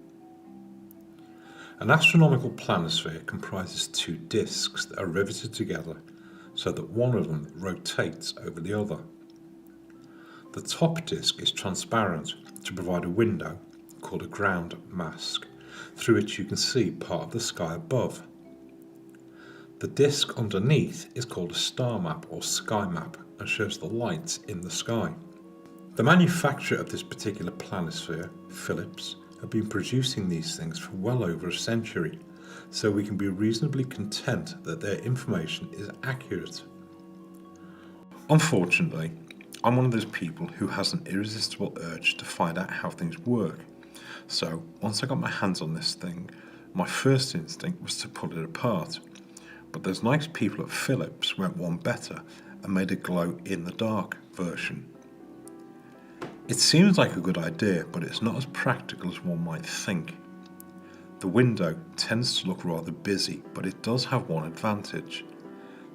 An astronomical planisphere comprises two disks that are riveted together so that one of them rotates over the other. The top disk is transparent to provide a window, called a ground mask, through which you can see part of the sky above. The disk underneath is called a star map or sky map and shows the lights in the sky. The manufacturer of this particular planisphere, Philips, have been producing these things for well over a century, so we can be reasonably content that their information is accurate. Unfortunately, I'm one of those people who has an irresistible urge to find out how things work. So once I got my hands on this thing, my first instinct was to pull it apart. But those nice people at Philips went one better and made a glow-in-the-dark version. It seems like a good idea, but it's not as practical as one might think. The window tends to look rather busy, but it does have one advantage,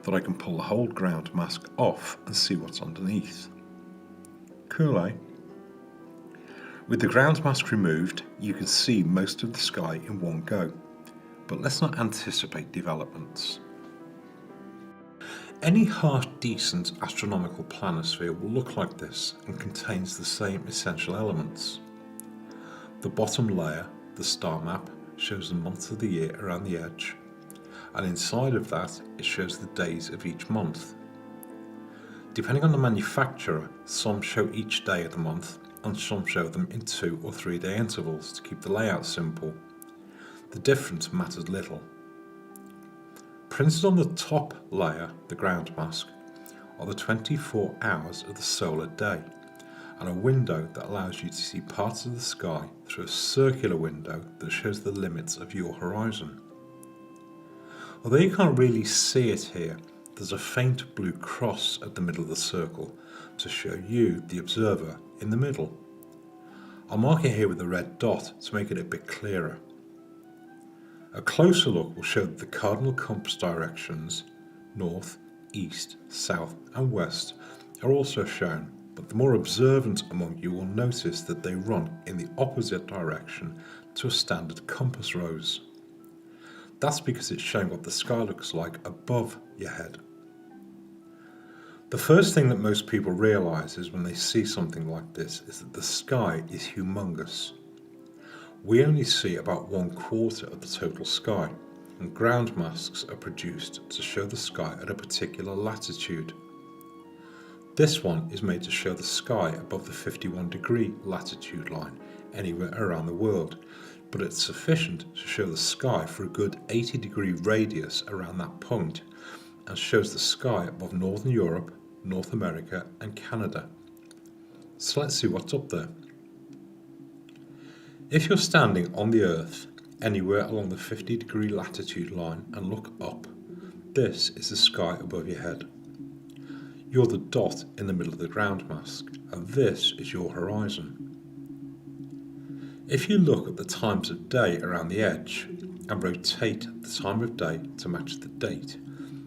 that I can pull the whole ground mask off and see what's underneath. Cool, eh? With the ground mask removed, you can see most of the sky in one go. But let's not anticipate developments. Any half-decent astronomical planisphere will look like this and contains the same essential elements. The bottom layer, the star map, shows the months of the year around the edge, and inside of that it shows the days of each month. Depending on the manufacturer, some show each day of the month and some show them in 2 or 3 day intervals to keep the layout simple. The difference matters little. Printed on the top layer, the ground mask, are the 24 hours of the solar day and a window that allows you to see parts of the sky through a circular window that shows the limits of your horizon. Although you can't really see it here, there's a faint blue cross at the middle of the circle to show you, the observer, in the middle. I'll mark it here with a red dot to make it a bit clearer. A closer look will show that the cardinal compass directions, north, east, south and west, are also shown, but the more observant among you will notice that they run in the opposite direction to a standard compass rose. That's because it's showing what the sky looks like above your head. The first thing that most people realise is when they see something like this is that the sky is humongous. We only see about 1/4 of the total sky, and ground masks are produced to show the sky at a particular latitude. This one is made to show the sky above the 51-degree latitude line anywhere around the world, but it's sufficient to show the sky for a good 80-degree radius around that point, and shows the sky above Northern Europe, North America and Canada. So let's see what's up there. If you're standing on the Earth anywhere along the 50-degree latitude line and look up, this is the sky above your head. You're the dot in the middle of the ground mask, and this is your horizon. If you look at the times of day around the edge and rotate the time of day to match the date,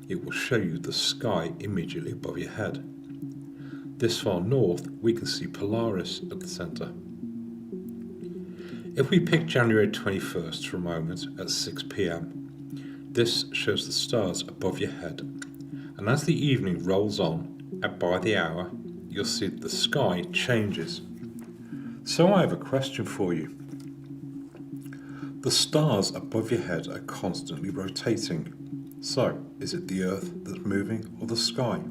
it will show you the sky immediately above your head. This far north, we can see Polaris at the centre. If we pick January 21st for a moment at 6 p.m, this shows the stars above your head, and as the evening rolls on, and by the hour, you'll see that the sky changes. So I have a question for you. The stars above your head are constantly rotating. So, is it the Earth that's moving or the sky?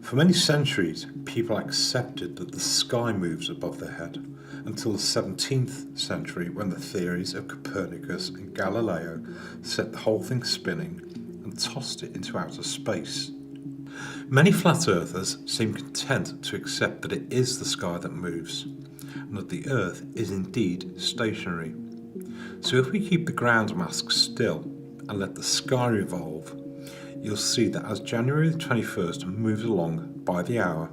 For many centuries, people accepted that the sky moves above their head, until the 17th century when the theories of Copernicus and Galileo set the whole thing spinning and tossed it into outer space. Many flat earthers seem content to accept that it is the sky that moves, and that the Earth is indeed stationary. So if we keep the ground mask still and let the sky revolve, you'll see that as January the 21st moves along by the hour,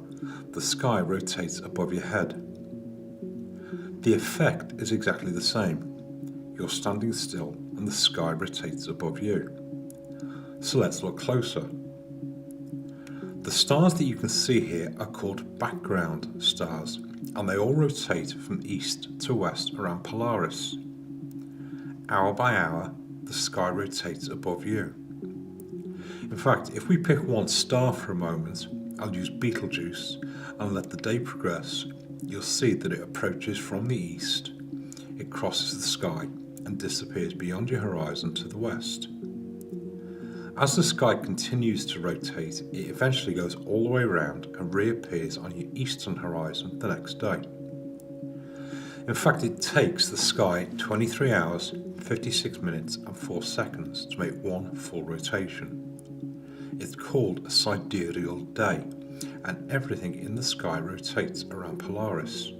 the sky rotates above your head. The effect is exactly the same. You're standing still and the sky rotates above you. So let's look closer. The stars that you can see here are called background stars, and they all rotate from east to west around Polaris. Hour by hour, the sky rotates above you. In fact, if we pick one star for a moment, I'll use Betelgeuse, and let the day progress, you'll see that it approaches from the east, it crosses the sky and disappears beyond your horizon to the west. As the sky continues to rotate, it eventually goes all the way around and reappears on your eastern horizon the next day. In fact, it takes the sky 23 hours, 56 minutes and 4 seconds to make one full rotation. It's called a sidereal day, and everything in the sky rotates around Polaris.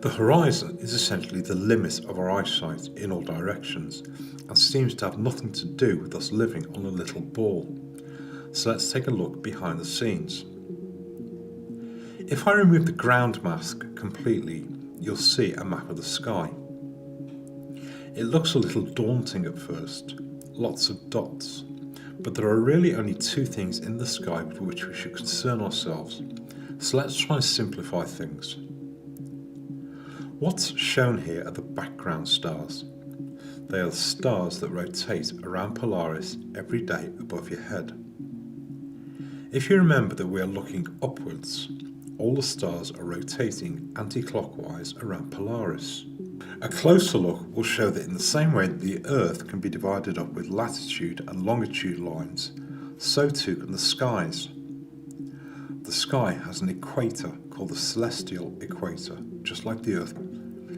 The horizon is essentially the limit of our eyesight in all directions, and seems to have nothing to do with us living on a little ball. So let's take a look behind the scenes. If I remove the ground mask completely, you'll see a map of the sky. It looks a little daunting at first, lots of dots, but there are really only two things in the sky with which we should concern ourselves. So let's try and simplify things. What's shown here are the background stars. They are the stars that rotate around Polaris every day above your head. If you remember that we are looking upwards, all the stars are rotating anti-clockwise around Polaris. A closer look will show that in the same way that the Earth can be divided up with latitude and longitude lines, so too can the skies. The sky has an equator called the celestial equator, just like the Earth,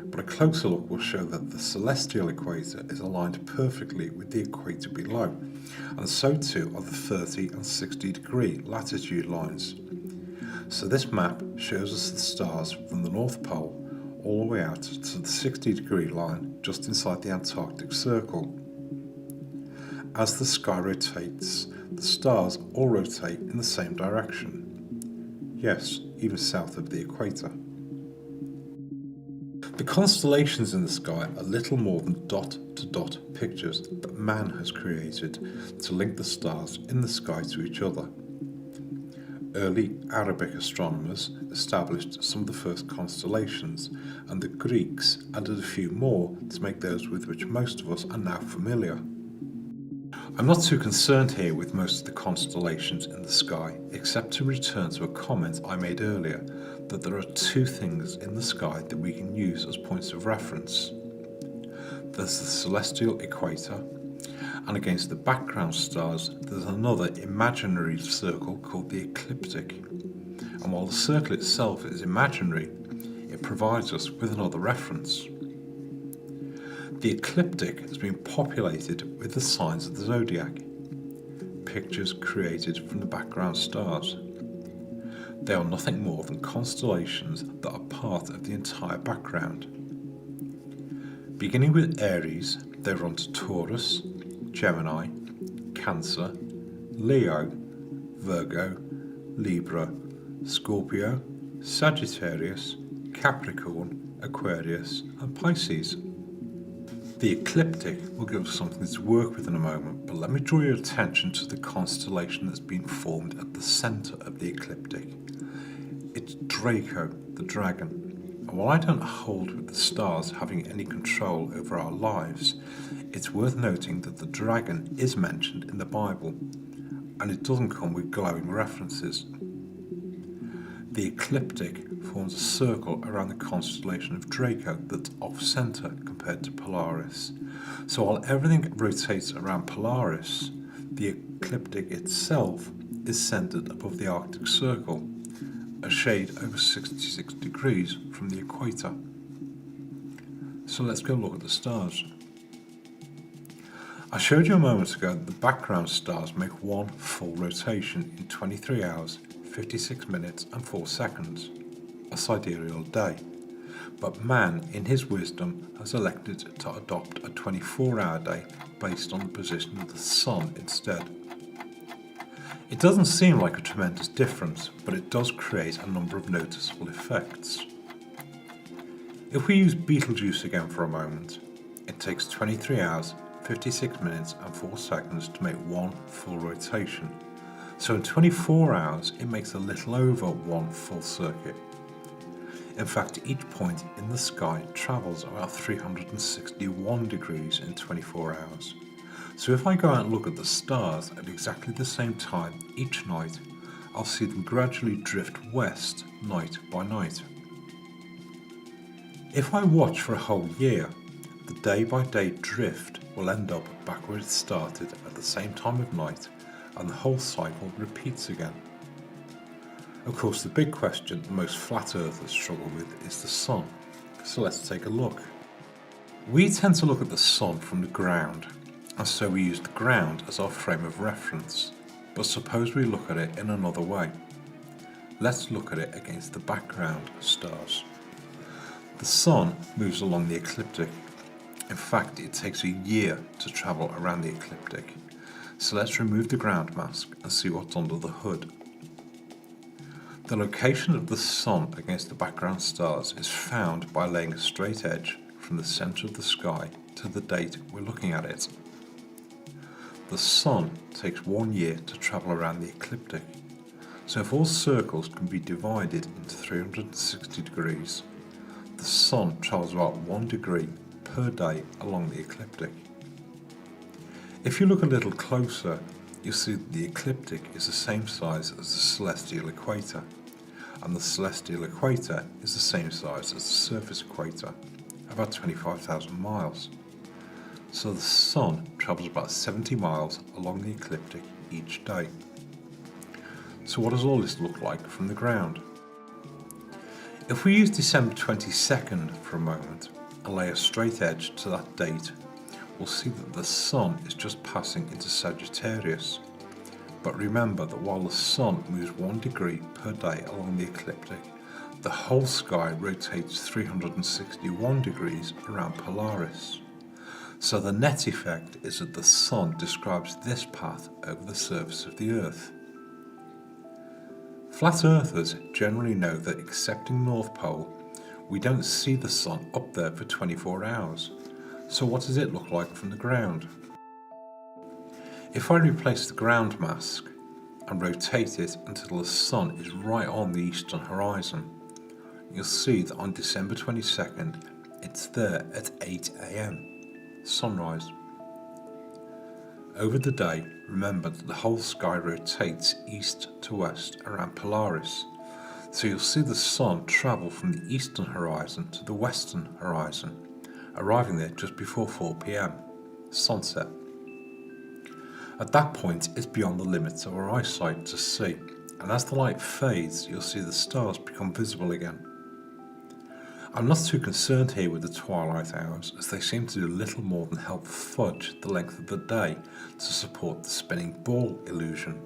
but a closer look will show that the celestial equator is aligned perfectly with the equator below, and so too are the 30 and 60 degree latitude lines. So this map shows us the stars from the North Pole all the way out to the 60 degree line just inside the Antarctic Circle. As the sky rotates, the stars all rotate in the same direction. Yes, even south of the equator. The constellations in the sky are little more than dot-to-dot pictures that man has created to link the stars in the sky to each other. Early Arabic astronomers established some of the first constellations, and the Greeks added a few more to make those with which most of us are now familiar. I'm not too concerned here with most of the constellations in the sky, except to return to a comment I made earlier that there are two things in the sky that we can use as points of reference. There's the celestial equator, and against the background stars there's another imaginary circle called the ecliptic. And while the circle itself is imaginary, it provides us with another reference. The ecliptic has been populated with the signs of the zodiac, pictures created from the background stars. They are nothing more than constellations that are part of the entire background. Beginning with Aries, they run to Taurus, Gemini, Cancer, Leo, Virgo, Libra, Scorpio, Sagittarius, Capricorn, Aquarius, and Pisces. The ecliptic will give us something to work with in a moment, but let me draw your attention to the constellation that's been formed at the centre of the ecliptic. It's Draco, the dragon. And while I don't hold with the stars having any control over our lives, it's worth noting that the dragon is mentioned in the Bible, and it doesn't come with glowing references. The ecliptic forms a circle around the constellation of Draco that's off-centre compared to Polaris. So while everything rotates around Polaris, the ecliptic itself is centred above the Arctic Circle, a shade over 66 degrees from the equator. So let's go look at the stars. I showed you a moment ago that the background stars make one full rotation in 23 hours, 56 minutes and 4 seconds, a sidereal day. But man, in his wisdom, has elected to adopt a 24-hour day based on the position of the sun instead. It doesn't seem like a tremendous difference, but it does create a number of noticeable effects. If we use Betelgeuse again for a moment, it takes 23 hours, 56 minutes and 4 seconds to make one full rotation. So in 24 hours it makes a little over one full circuit. In fact, each point in the sky travels about 361 degrees in 24 hours. So if I go out and look at the stars at exactly the same time each night, I'll see them gradually drift west night by night. If I watch for a whole year, the day-by-day drift will end up back where it started at the same time of night, and the whole cycle repeats again. Of course, the big question that most flat earthers struggle with is the sun. So let's take a look. We tend to look at the sun from the ground, and so we use the ground as our frame of reference. But suppose we look at it in another way. Let's look at it against the background stars. The sun moves along the ecliptic. In fact, it takes a year to travel around the ecliptic. So let's remove the ground mask and see what's under the hood. The location of the sun against the background stars is found by laying a straight edge from the centre of the sky to the date we're looking at it. The sun takes 1 year to travel around the ecliptic. So if all circles can be divided into 360 degrees, the sun travels about 1 degree per day along the ecliptic. If you look a little closer, you'll see that the ecliptic is the same size as the celestial equator, and the celestial equator is the same size as the surface equator, about 25,000 miles. So the Sun travels about 70 miles along the ecliptic each day. So what does all this look like from the ground? If we use December 22nd for a moment and lay a straight edge to that date, we'll see that the Sun is just passing into Sagittarius. But remember that while the Sun moves 1 degree per day along the ecliptic, the whole sky rotates 361 degrees around Polaris. So the net effect is that the Sun describes this path over the surface of the Earth. Flat earthers generally know that excepting North Pole, we don't see the Sun up there for 24 hours. So what does it look like from the ground? If I replace the ground mask and rotate it until the Sun is right on the eastern horizon, you'll see that on December 22nd, it's there at 8 AM, sunrise. Over the day, remember that the whole sky rotates east to west around Polaris, so you'll see the Sun travel from the eastern horizon to the western horizon, arriving there just before 4 PM, sunset. At that point, it's beyond the limits of our eyesight to see, and as the light fades, you'll see the stars become visible again. I'm not too concerned here with the twilight hours, as they seem to do little more than help fudge the length of the day to support the spinning ball illusion.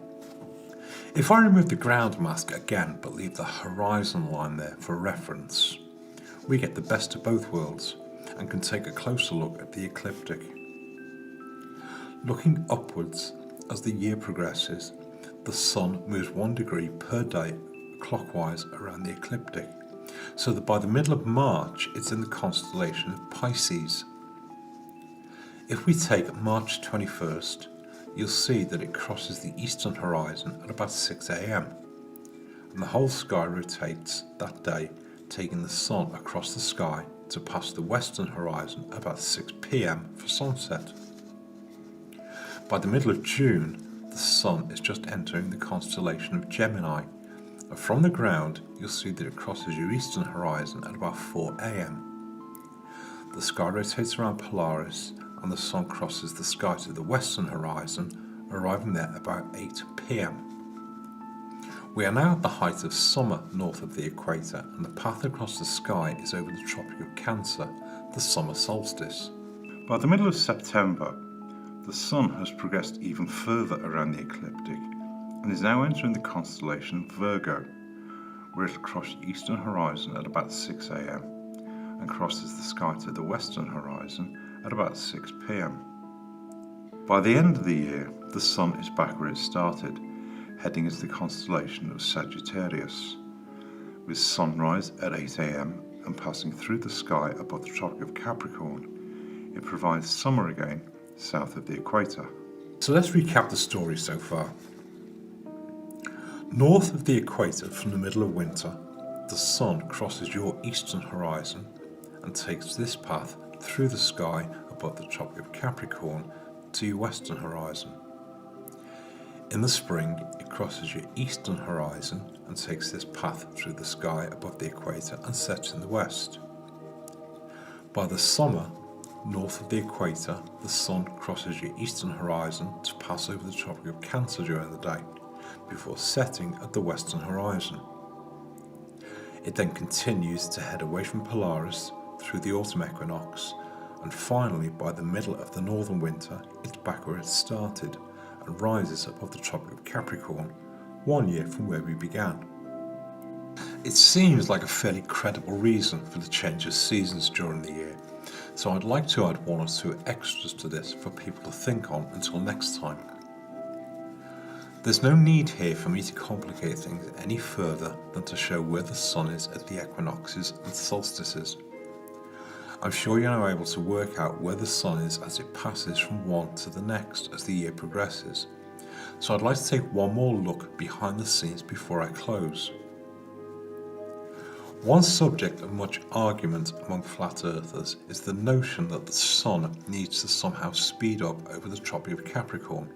If I remove the ground mask again but leave the horizon line there for reference, we get the best of both worlds and can take a closer look at the ecliptic. Looking upwards as the year progresses, the Sun moves 1 degree per day clockwise around the ecliptic, so that by the middle of March it's in the constellation of Pisces. If we take March 21st, you'll see that it crosses the eastern horizon at about 6 AM, and the whole sky rotates that day, taking the Sun across the sky to pass the western horizon about 6 PM for sunset. By the middle of June, the Sun is just entering the constellation of Gemini, and from the ground you'll see that it crosses your eastern horizon at about 4 AM. The sky rotates around Polaris and the Sun crosses the sky to the western horizon, arriving there about 8 PM. We are now at the height of summer north of the equator, and the path across the sky is over the Tropic of Cancer, the summer solstice. By the middle of September, the Sun has progressed even further around the ecliptic and is now entering the constellation Virgo, where it will cross the eastern horizon at about 6 AM and crosses the sky to the western horizon at about 6 PM. By the end of the year, the Sun is back where it started, heading into the constellation of Sagittarius, with sunrise at 8 AM and passing through the sky above the Tropic of Capricorn. It provides summer again south of the equator. So let's recap the story so far. North of the equator from the middle of winter, the Sun crosses your eastern horizon and takes this path through the sky above the Tropic of Capricorn to your western horizon. In the spring, it crosses your eastern horizon and takes this path through the sky above the equator and sets in the west. By the summer, north of the equator, the Sun crosses your eastern horizon to pass over the Tropic of Cancer during the day, before setting at the western horizon. It then continues to head away from Polaris through the autumn equinox, and finally by the middle of the northern winter, it's back where it started and rises above the Tropic of Capricorn, 1 year from where we began. It seems like a fairly credible reason for the change of seasons during the year, so I'd like to add 1 or 2 extras to this for people to think on until next time. There's no need here for me to complicate things any further than to show where the Sun is at the equinoxes and solstices. I'm sure you're now able to work out where the Sun is as it passes from one to the next as the year progresses, so I'd like to take one more look behind the scenes before I close. One subject of much argument among flat earthers is the notion that the Sun needs to somehow speed up over the Tropic of Capricorn.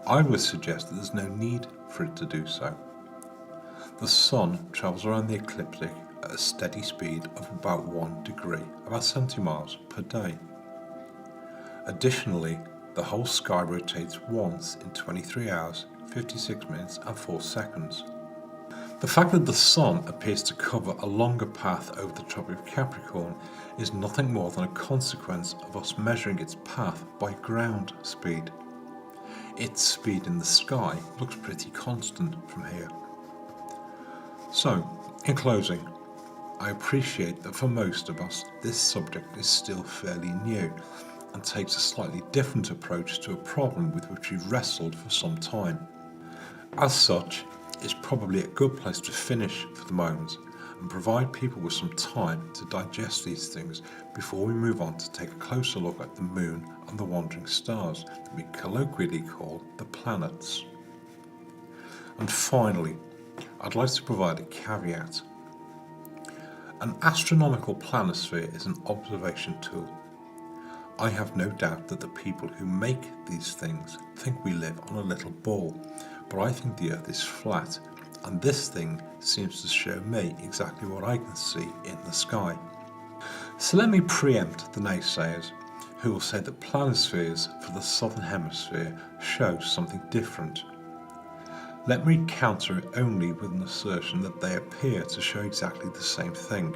I would suggest that there's no need for it to do so. The Sun travels around the ecliptic at a steady speed of about 1 degree, about 70 miles per day. Additionally, the whole sky rotates once in 23 hours, 56 minutes and 4 seconds. The fact that the Sun appears to cover a longer path over the Tropic of Capricorn is nothing more than a consequence of us measuring its path by ground speed. Its speed in the sky looks pretty constant from here. So, in closing, I appreciate that for most of us this subject is still fairly new and takes a slightly different approach to a problem with which we've wrestled for some time. As such, it's probably a good place to finish for the moment and provide people with some time to digest these things before we move on to take a closer look at the Moon and the wandering stars that we colloquially call the planets. And finally, I'd like to provide a caveat. An astronomical planisphere is an observation tool. I have no doubt that the people who make these things think we live on a little ball, but I think the Earth is flat, and this thing seems to show me exactly what I can see in the sky. So let me preempt the naysayers who will say that planispheres for the southern hemisphere show something different. Let me counter it only with an assertion that they appear to show exactly the same thing.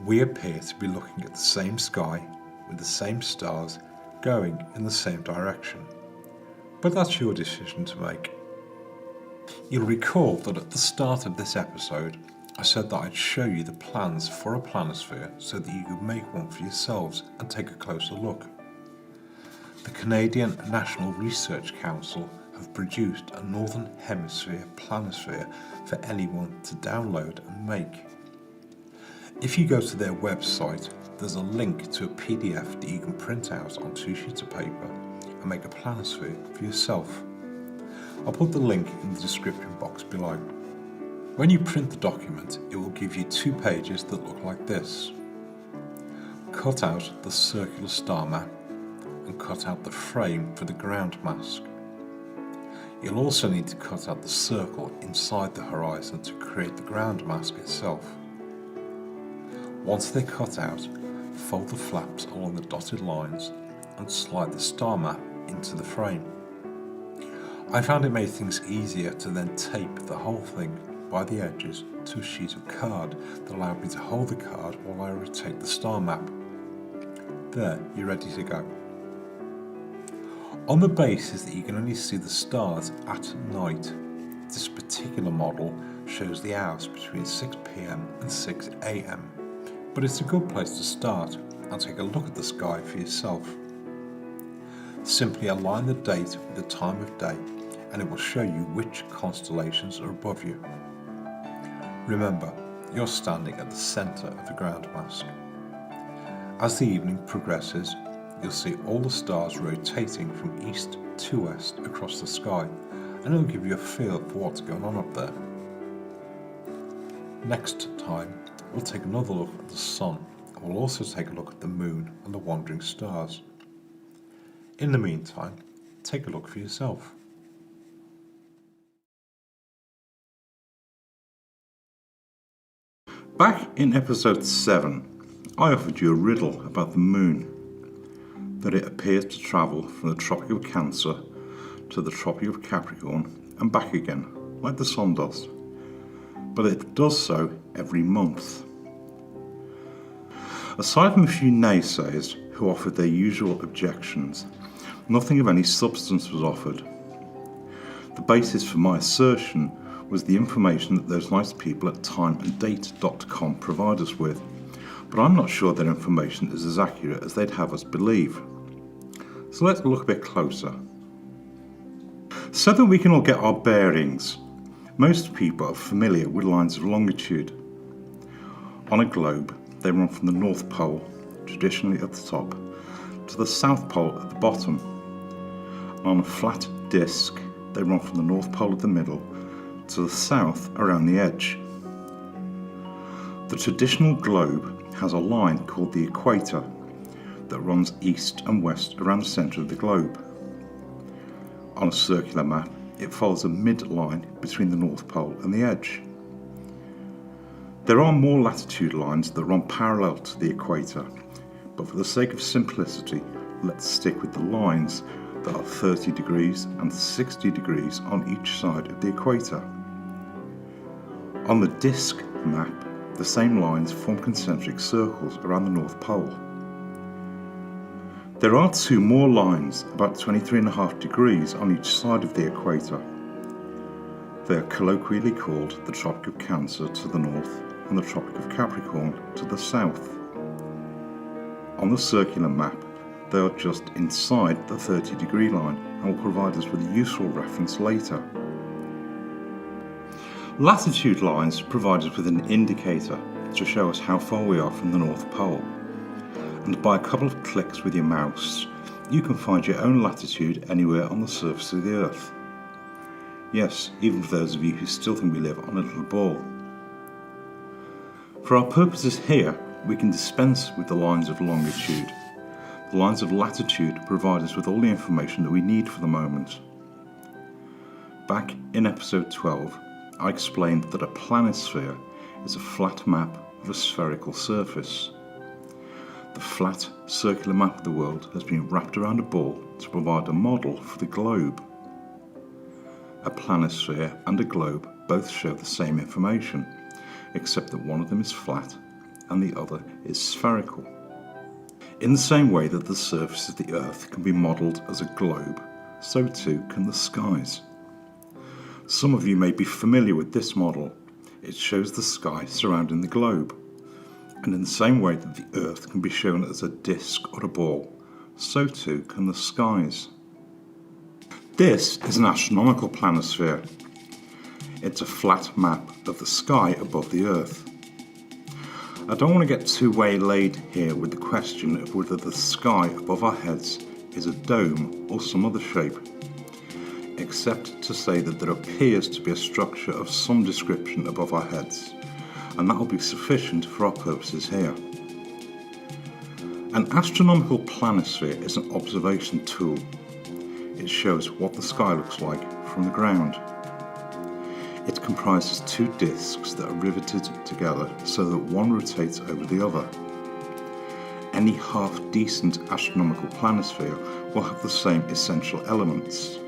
We appear to be looking at the same sky with the same stars going in the same direction. But that's your decision to make. You'll recall that at the start of this episode, I said that I'd show you the plans for a planisphere so that you could make one for yourselves and take a closer look. The Canadian National Research Council have produced a Northern Hemisphere planisphere for anyone to download and make. If you go to their website, there's a link to a PDF that you can print out on 2 sheets of paper and make a planisphere for yourself. I'll put the link in the description box below. When you print the document, it will give you 2 pages that look like this. Cut out the circular star map and cut out the frame for the ground mask. You'll also need to cut out the circle inside the horizon to create the ground mask itself. Once they're cut out, fold the flaps along the dotted lines and slide the star map into the frame. I found it made things easier to then tape the whole thing by the edges to a sheet of card that allowed me to hold the card while I rotate the star map. There, you're ready to go. On the basis that you can only see the stars at night, this particular model shows the hours between 6 PM and 6 AM, but it's a good place to start and take a look at the sky for yourself. Simply align the date with the time of day and it will show you which constellations are above you. Remember, you're standing at the centre of the ground mask. As the evening progresses, you'll see all the stars rotating from east to west across the sky, and it'll give you a feel for what's going on up there. Next time, we'll take another look at the Sun, and we'll also take a look at the Moon and the wandering stars. In the meantime, take a look for yourself. Back in episode 7, I offered you a riddle about the Moon, that it appears to travel from the Tropic of Cancer to the Tropic of Capricorn and back again, like the Sun does. But it does so every month. Aside from a few naysayers who offered their usual objections, nothing of any substance was offered. The basis for my assertion was the information that those nice people at timeanddate.com provide us with, but I'm not sure that information is as accurate as they'd have us believe. So let's look a bit closer. So that we can all get our bearings, most people are familiar with lines of longitude. On a globe, they run from the North Pole, traditionally at the top, to the South Pole at the bottom. And on a flat disc, they run from the North Pole at the middle to the south around the edge. The traditional globe has a line called the equator that runs east and west around the centre of the globe. On a circular map, it follows a midline between the North Pole and the edge. There are more latitude lines that run parallel to the equator, but for the sake of simplicity, let's stick with the lines that are 30 degrees and 60 degrees on each side of the equator. On the disk map, the same lines form concentric circles around the North Pole. There are two more lines about 23.5 degrees on each side of the equator. They are colloquially called the Tropic of Cancer to the north and the Tropic of Capricorn to the south. On the circular map, they are just inside the 30-degree line and will provide us with a useful reference later. Latitude lines provide us with an indicator to show us how far we are from the North Pole. And by a couple of clicks with your mouse, you can find your own latitude anywhere on the surface of the Earth. Yes, even for those of you who still think we live on a little ball. For our purposes here, we can dispense with the lines of longitude. The lines of latitude provide us with all the information that we need for the moment. Back in episode 12, I explained that a planisphere is a flat map of a spherical surface. The flat, circular map of the world has been wrapped around a ball to provide a model for the globe. A planisphere and a globe both show the same information, except that one of them is flat and the other is spherical. In the same way that the surface of the Earth can be modelled as a globe, so too can the skies. Some of you may be familiar with this model. It shows the sky surrounding the globe. And in the same way that the Earth can be shown as a disk or a ball, so too can the skies. This is an astronomical planisphere. It's a flat map of the sky above the Earth. I don't want to get too waylaid here with the question of whether the sky above our heads is a dome or some other shape, except to say that there appears to be a structure of some description above our heads, and that will be sufficient for our purposes here. An astronomical planisphere is an observation tool. It shows what the sky looks like from the ground. It comprises two disks that are riveted together so that one rotates over the other. Any half-decent astronomical planisphere will have the same essential elements.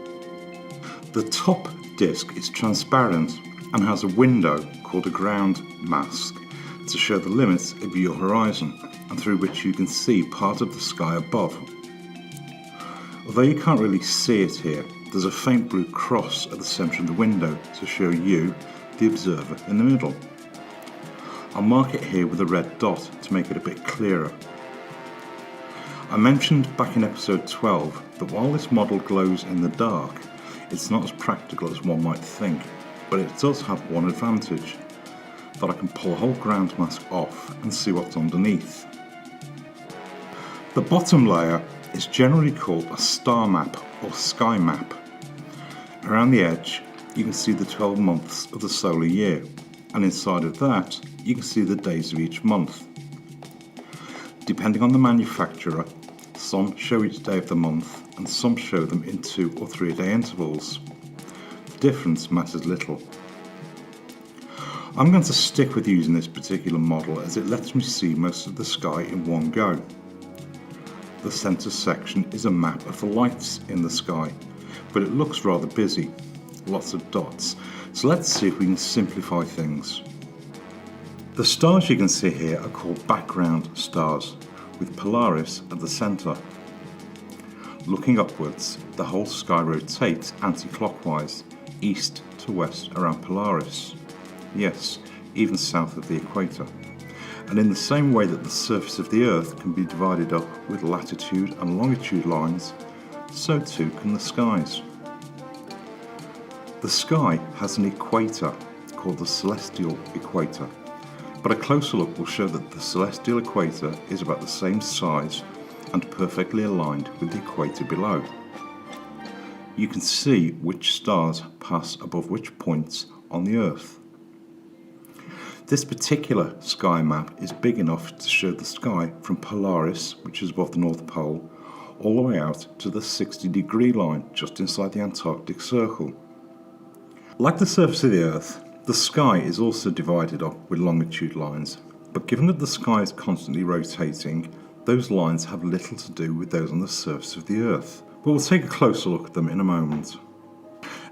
The top disk is transparent and has a window called a ground mask to show the limits of your horizon and through which you can see part of the sky above. Although you can't really see it here, there's a faint blue cross at the centre of the window to show you, the observer, in the middle. I'll mark it here with a red dot to make it a bit clearer. I mentioned back in episode 12 that while this model glows in the dark, it's not as practical as one might think, but it does have one advantage, that I can pull a whole ground mask off and see what's underneath. The bottom layer is generally called a star map or sky map. Around the edge, you can see the 12 months of the solar year, and inside of that, you can see the days of each month. Depending on the manufacturer, some show each day of the month, and some show them in 2 or 3 day intervals. The difference matters little. I'm going to stick with using this particular model as it lets me see most of the sky in one go. The centre section is a map of the lights in the sky, but it looks rather busy, lots of dots, so let's see if we can simplify things. The stars you can see here are called background stars, with Polaris at the centre. Looking upwards, the whole sky rotates anti-clockwise, east to west around Polaris. Yes, even south of the equator. And in the same way that the surface of the Earth can be divided up with latitude and longitude lines, so too can the skies. The sky has an equator called the celestial equator, but a closer look will show that the celestial equator is about the same size and perfectly aligned with the equator below. You can see which stars pass above which points on the Earth. This particular sky map is big enough to show the sky from Polaris, which is above the North Pole, all the way out to the 60-degree line just inside the Antarctic Circle. Like the surface of the Earth, the sky is also divided up with longitude lines, but given that the sky is constantly rotating, those lines have little to do with those on the surface of the Earth. But we'll take a closer look at them in a moment.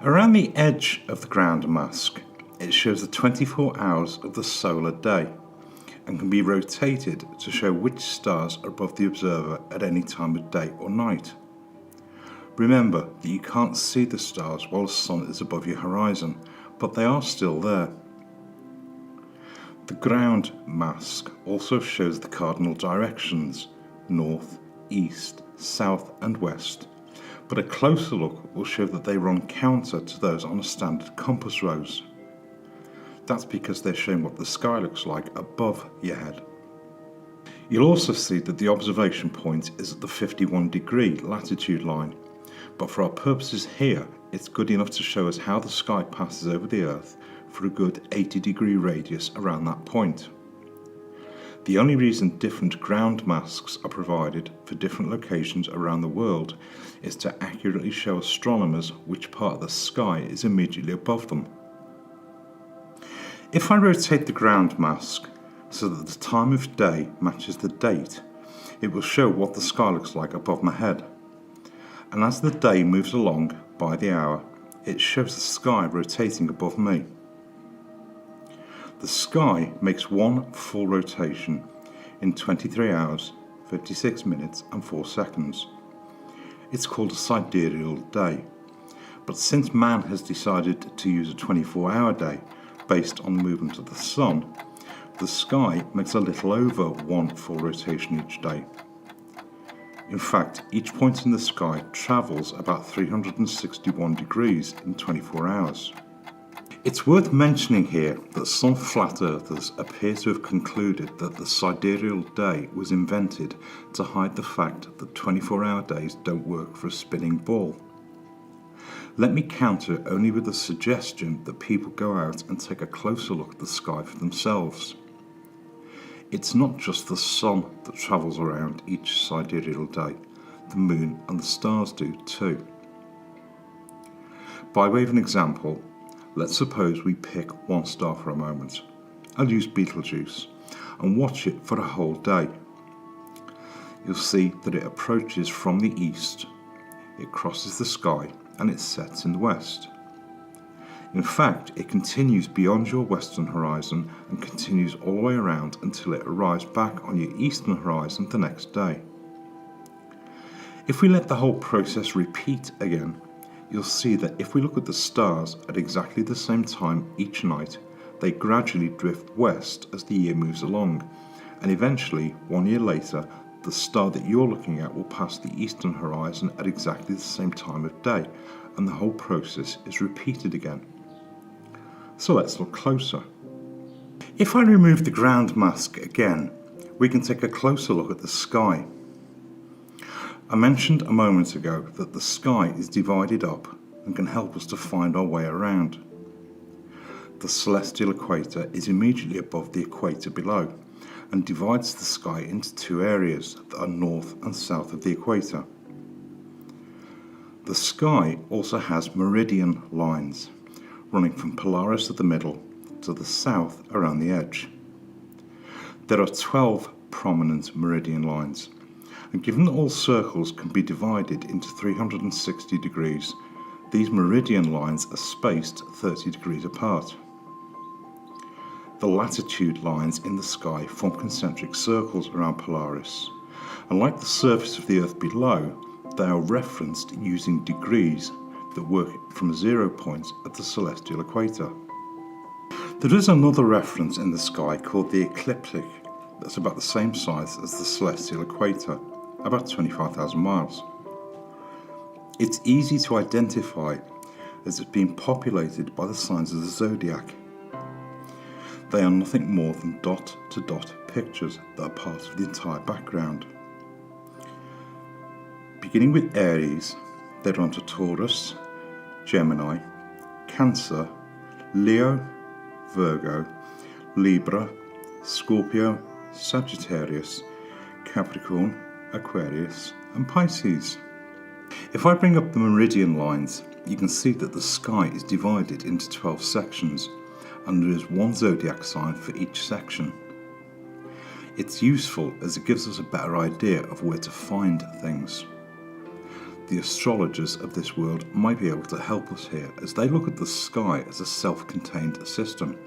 Around the edge of the ground mask, it shows the 24 hours of the solar day and can be rotated to show which stars are above the observer at any time of day or night. Remember that you can't see the stars while the sun is above your horizon, but they are still there. The ground mask also shows the cardinal directions, north, east, south and west, but a closer look will show that they run counter to those on a standard compass rose. That's because they're showing what the sky looks like above your head. You'll also see that the observation point is at the 51-degree latitude line, but for our purposes here, it's good enough to show us how the sky passes over the Earth for a good 80-degree radius around that point. The only reason different ground masks are provided for different locations around the world is to accurately show astronomers which part of the sky is immediately above them. If I rotate the ground mask so that the time of day matches the date, it will show what the sky looks like above my head. And as the day moves along by the hour, it shows the sky rotating above me. The sky makes one full rotation in 23 hours, 56 minutes and 4 seconds. It's called a sidereal day, but since man has decided to use a 24-hour day based on the movement of the sun, the sky makes a little over one full rotation each day. In fact, each point in the sky travels about 361 degrees in 24 hours. It's worth mentioning here that some flat earthers appear to have concluded that the sidereal day was invented to hide the fact that 24-hour days don't work for a spinning ball. Let me counter only with the suggestion that people go out and take a closer look at the sky for themselves. It's not just the sun that travels around each sidereal day, the moon and the stars do too. By way of an example, let's suppose we pick one star for a moment. I'll use Betelgeuse and watch it for a whole day. You'll see that it approaches from the east, it crosses the sky and it sets in the west. In fact, it continues beyond your western horizon and continues all the way around until it arrives back on your eastern horizon the next day. If we let the whole process repeat again, you'll see that if we look at the stars at exactly the same time each night, they gradually drift west as the year moves along, and eventually, 1 year later, the star that you're looking at will pass the eastern horizon at exactly the same time of day, and the whole process is repeated again. So let's look closer. If I remove the ground mask again, we can take a closer look at the sky. I mentioned a moment ago that the sky is divided up and can help us to find our way around. The celestial equator is immediately above the equator below and divides the sky into two areas that are north and south of the equator. The sky also has meridian lines running from Polaris at the middle to the south around the edge. There are 12 prominent meridian lines, and given that all circles can be divided into 360 degrees, these meridian lines are spaced 30 degrees apart. The latitude lines in the sky form concentric circles around Polaris, and like the surface of the Earth below, they are referenced using degrees that work from a 0 point at the celestial equator. There is another reference in the sky called the ecliptic that's about the same size as the celestial equator, about 25,000 miles. It's easy to identify as it's being populated by the signs of the zodiac. They are nothing more than dot-to-dot pictures that are part of the entire background. Beginning with Aries, they run to Taurus, Gemini, Cancer, Leo, Virgo, Libra, Scorpio, Sagittarius, Capricorn, Aquarius and Pisces. If I bring up the meridian lines, you can see that the sky is divided into 12 sections and there is one zodiac sign for each section. It's useful as it gives us a better idea of where to find things. The astrologers of this world might be able to help us here as they look at the sky as a self-contained system.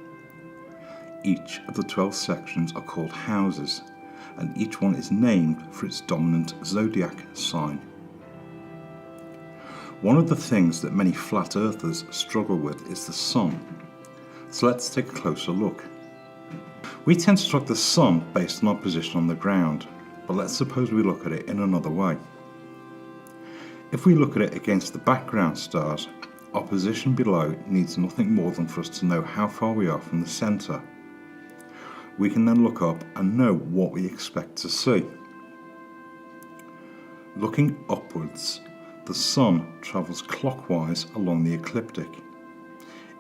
Each of the 12 sections are called houses, and each one is named for its dominant zodiac sign. One of the things that many flat earthers struggle with is the sun, so let's take a closer look. We tend to track the sun based on our position on the ground, but let's suppose we look at it in another way. If we look at it against the background stars, our position below needs nothing more than for us to know how far we are from the centre. We can then look up and know what we expect to see. Looking upwards, the sun travels clockwise along the ecliptic.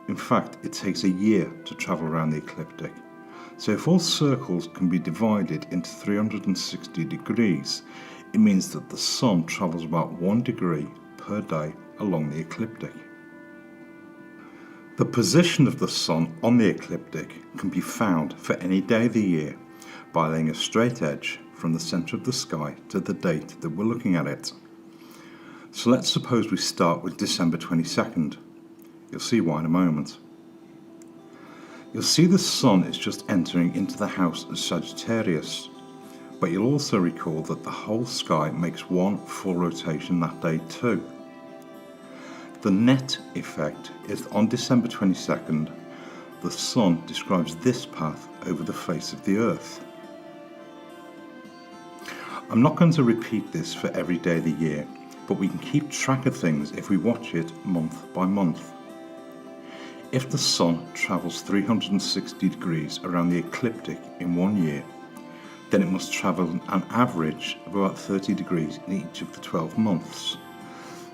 In fact, it takes a year to travel around the ecliptic. So if all circles can be divided into 360 degrees, it means that the sun travels about 1 degree per day along the ecliptic. The position of the sun on the ecliptic can be found for any day of the year by laying a straight edge from the centre of the sky to the date that we're looking at it. So let's suppose we start with December 22nd. You'll see why in a moment. You'll see the sun is just entering into the house of Sagittarius, but you'll also recall that the whole sky makes one full rotation that day too. The net effect is that on December 22nd, the sun describes this path over the face of the earth. I'm not going to repeat this for every day of the year, but we can keep track of things if we watch it month by month. If the sun travels 360 degrees around the ecliptic in 1 year, then it must travel an average of about 30 degrees in each of the 12 months.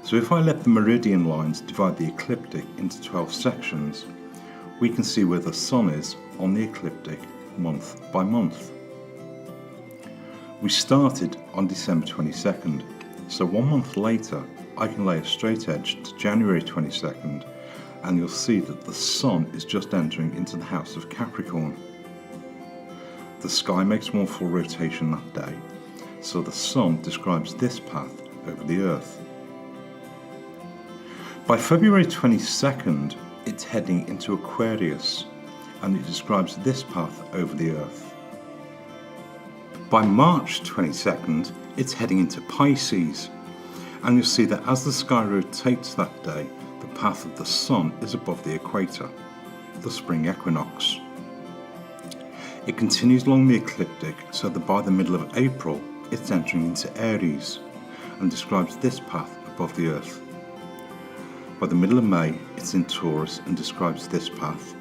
So if I let the meridian lines divide the ecliptic into 12 sections, we can see where the sun is on the ecliptic month by month. We started on December 22nd, so 1 month later I can lay a straight edge to January 22nd, and you'll see that the sun is just entering into the house of Capricorn. The sky makes one full rotation that day, so the sun describes this path over the earth. By February 22nd, it's heading into Aquarius, and it describes this path over the earth. By March 22nd, it's heading into Pisces, and you'll see that as the sky rotates that day, the path of the sun is above the equator, the spring equinox. It continues along the ecliptic so that by the middle of April it's entering into Aries and describes this path above the earth. By the middle of May it's in Taurus and describes this path,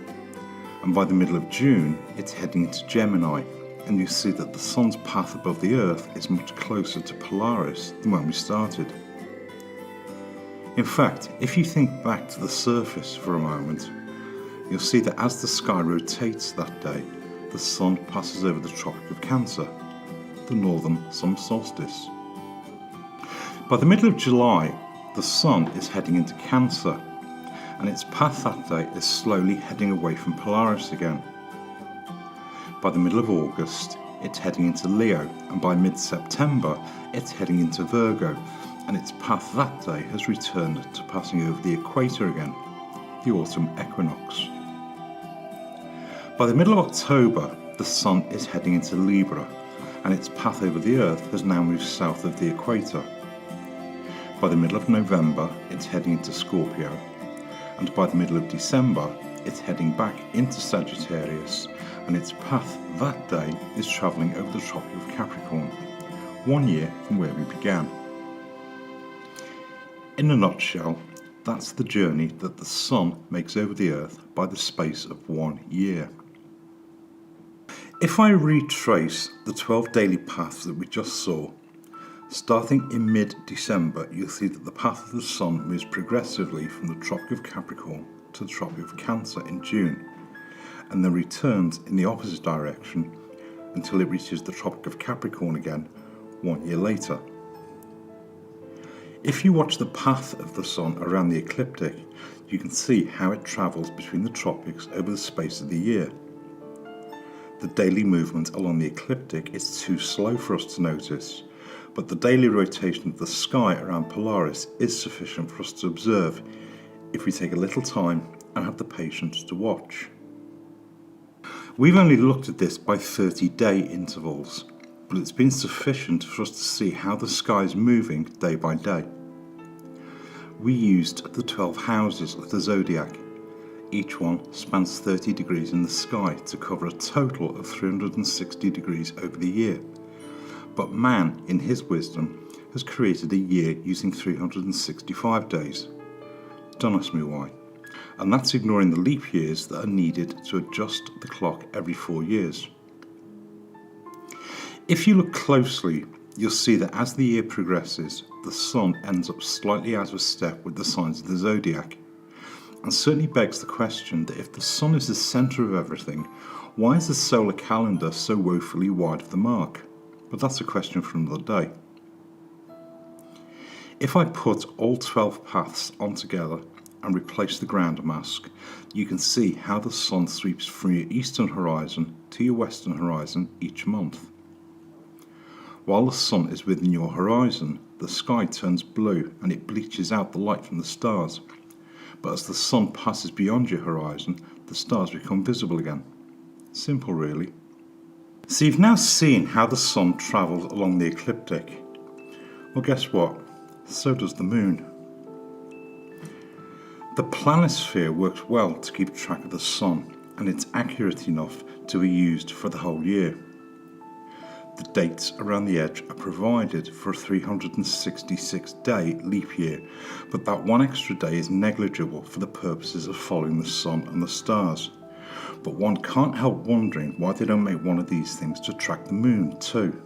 and by the middle of June it's heading into Gemini, and you see that the sun's path above the earth is much closer to Polaris than when we started. In fact, if you think back to the surface for a moment, you'll see that as the sky rotates that day, the sun passes over the Tropic of Cancer, the northern summer solstice. By the middle of July, the sun is heading into Cancer, and its path that day is slowly heading away from Polaris again. By the middle of August, it's heading into Leo, and by mid-September, it's heading into Virgo, and its path that day has returned to passing over the equator again, the autumn equinox. By the middle of October, the sun is heading into Libra, and its path over the earth has now moved south of the equator. By the middle of November, it's heading into Scorpio, and by the middle of December, it's heading back into Sagittarius, and its path that day is travelling over the Tropic of Capricorn, 1 year from where we began. In a nutshell, that's the journey that the sun makes over the earth by the space of 1 year. If I retrace the 12 daily paths that we just saw, starting in mid-December, you'll see that the path of the sun moves progressively from the Tropic of Capricorn to the Tropic of Cancer in June, and then returns in the opposite direction until it reaches the Tropic of Capricorn again 1 year later. If you watch the path of the Sun around the ecliptic, you can see how it travels between the tropics over the space of the year. The daily movement along the ecliptic is too slow for us to notice, but the daily rotation of the sky around Polaris is sufficient for us to observe if we take a little time and have the patience to watch. We've only looked at this by 30-day intervals, but it's been sufficient for us to see how the sky is moving day by day. We used the 12 houses of the zodiac. Each one spans 30 degrees in the sky to cover a total of 360 degrees over the year. But man, in his wisdom, has created a year using 365 days. Don't ask me why. And that's ignoring the leap years that are needed to adjust the clock every 4 years. If you look closely, you'll see that as the year progresses, the Sun ends up slightly out of step with the signs of the zodiac. And certainly begs the question that if the Sun is the centre of everything, why is the solar calendar so woefully wide of the mark? But that's a question for another day. If I put all 12 paths on together and replace the ground mask, you can see how the Sun sweeps from your eastern horizon to your western horizon each month. While the Sun is within your horizon, the sky turns blue and it bleaches out the light from the stars. But as the Sun passes beyond your horizon, the stars become visible again. Simple, really. So you've now seen how the Sun travels along the ecliptic. Well, guess what? So does the Moon. The planisphere works well to keep track of the Sun, and it's accurate enough to be used for the whole year. The dates around the edge are provided for a 366-day leap year, but that one extra day is negligible for the purposes of following the Sun and the stars. But one can't help wondering why they don't make one of these things to track the Moon too.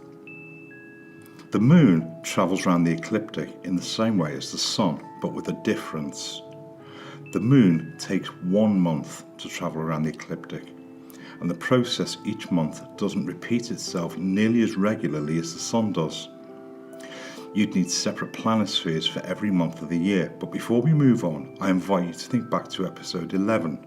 The Moon travels around the ecliptic in the same way as the Sun, but with a difference. The Moon takes 1 month to travel around the ecliptic, and the process each month doesn't repeat itself nearly as regularly as the Sun does. You'd need separate planispheres for every month of the year, but before we move on, I invite you to think back to episode 11.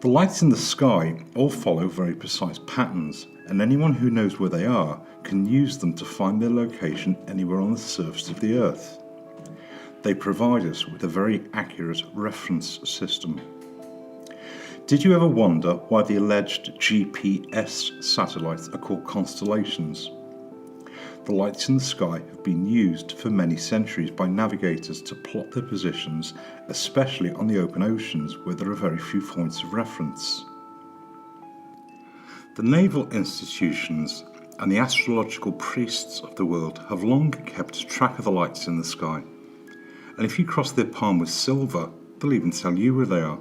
The lights in the sky all follow very precise patterns, and anyone who knows where they are can use them to find their location anywhere on the surface of the Earth. They provide us with a very accurate reference system. Did you ever wonder why the alleged GPS satellites are called constellations? The lights in the sky have been used for many centuries by navigators to plot their positions, especially on the open oceans where there are very few points of reference. The naval institutions and the astrological priests of the world have long kept track of the lights in the sky, and if you cross their palm with silver, they'll even tell you where they are.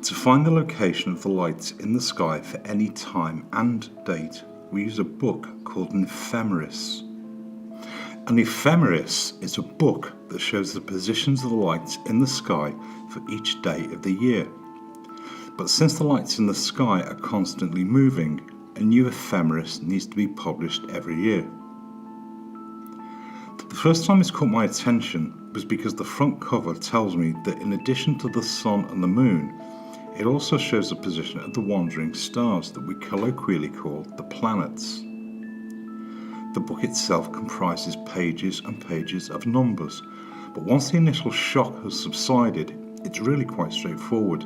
To find the location of the lights in the sky for any time and date, we use a book called an ephemeris. An ephemeris is a book that shows the positions of the lights in the sky for each day of the year. But since the lights in the sky are constantly moving, a new ephemeris needs to be published every year. The first time this caught my attention was because the front cover tells me that in addition to the Sun and the Moon, it also shows the position of the wandering stars that we colloquially call the planets. The book itself comprises pages and pages of numbers, but once the initial shock has subsided, it's really quite straightforward.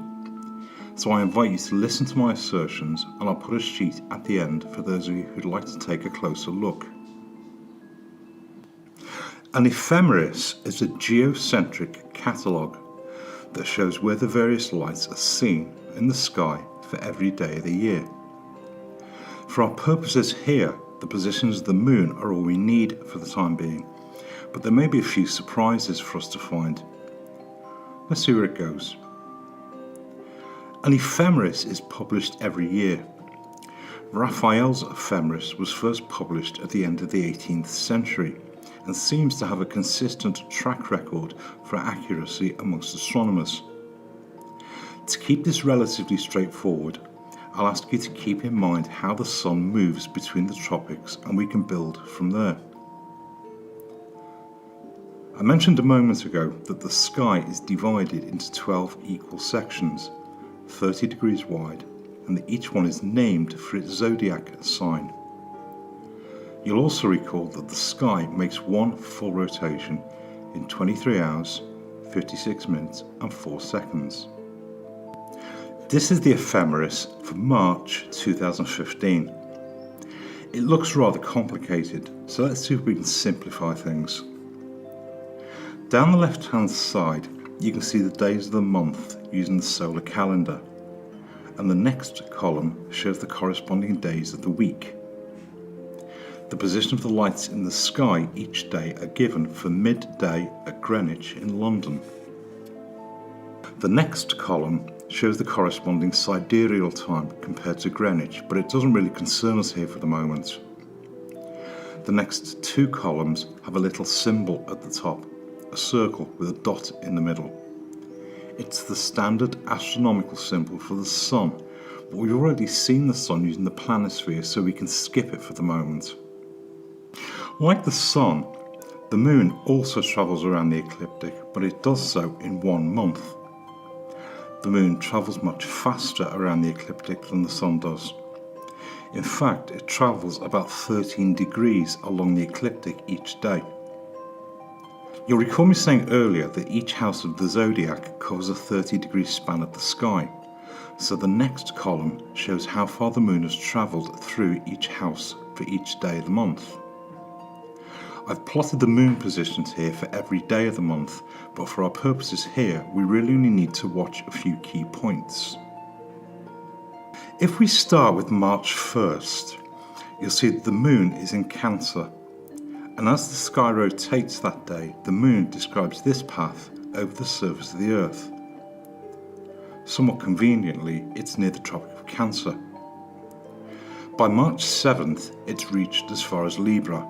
So I invite you to listen to my assertions, and I'll put a sheet at the end for those of you who'd like to take a closer look. An ephemeris is a geocentric catalogue that shows where the various lights are seen in the sky for every day of the year. For our purposes here, the positions of the Moon are all we need for the time being, but there may be a few surprises for us to find. Let's see where it goes. An ephemeris is published every year. Raphael's ephemeris was first published at the end of the 18th century and seems to have a consistent track record for accuracy amongst astronomers. To keep this relatively straightforward, I'll ask you to keep in mind how the sun moves between the tropics and we can build from there. I mentioned a moment ago that the sky is divided into 12 equal sections, 30 degrees wide, and that each one is named for its zodiac sign. You'll also recall that the sky makes one full rotation in 23 hours, 56 minutes and 4 seconds. This is the ephemeris for March 2015. It looks rather complicated, so let's see if we can simplify things. Down the left hand side you can see the days of the month using the solar calendar, and the next column shows the corresponding days of the week. The position of the lights in the sky each day are given for midday at Greenwich in London. The next column shows the corresponding sidereal time compared to Greenwich, but it doesn't really concern us here for the moment. The next two columns have a little symbol at the top, a circle with a dot in the middle. It's the standard astronomical symbol for the sun, but we've already seen the sun using the planisphere, so we can skip it for the moment. Like the sun, the moon also travels around the ecliptic, but it does so in 1 month. The moon travels much faster around the ecliptic than the sun does. In fact, it travels about 13 degrees along the ecliptic each day. You'll recall me saying earlier that each house of the zodiac covers a 30-degree span of the sky, so the next column shows how far the moon has travelled through each house for each day of the month. I've plotted the moon positions here for every day of the month, but for our purposes here we really only need to watch a few key points. If we start with March 1st, you'll see that the moon is in Cancer. And as the sky rotates that day, the moon describes this path over the surface of the Earth. Somewhat conveniently, it's near the Tropic of Cancer. By March 7th, it's reached as far as Libra.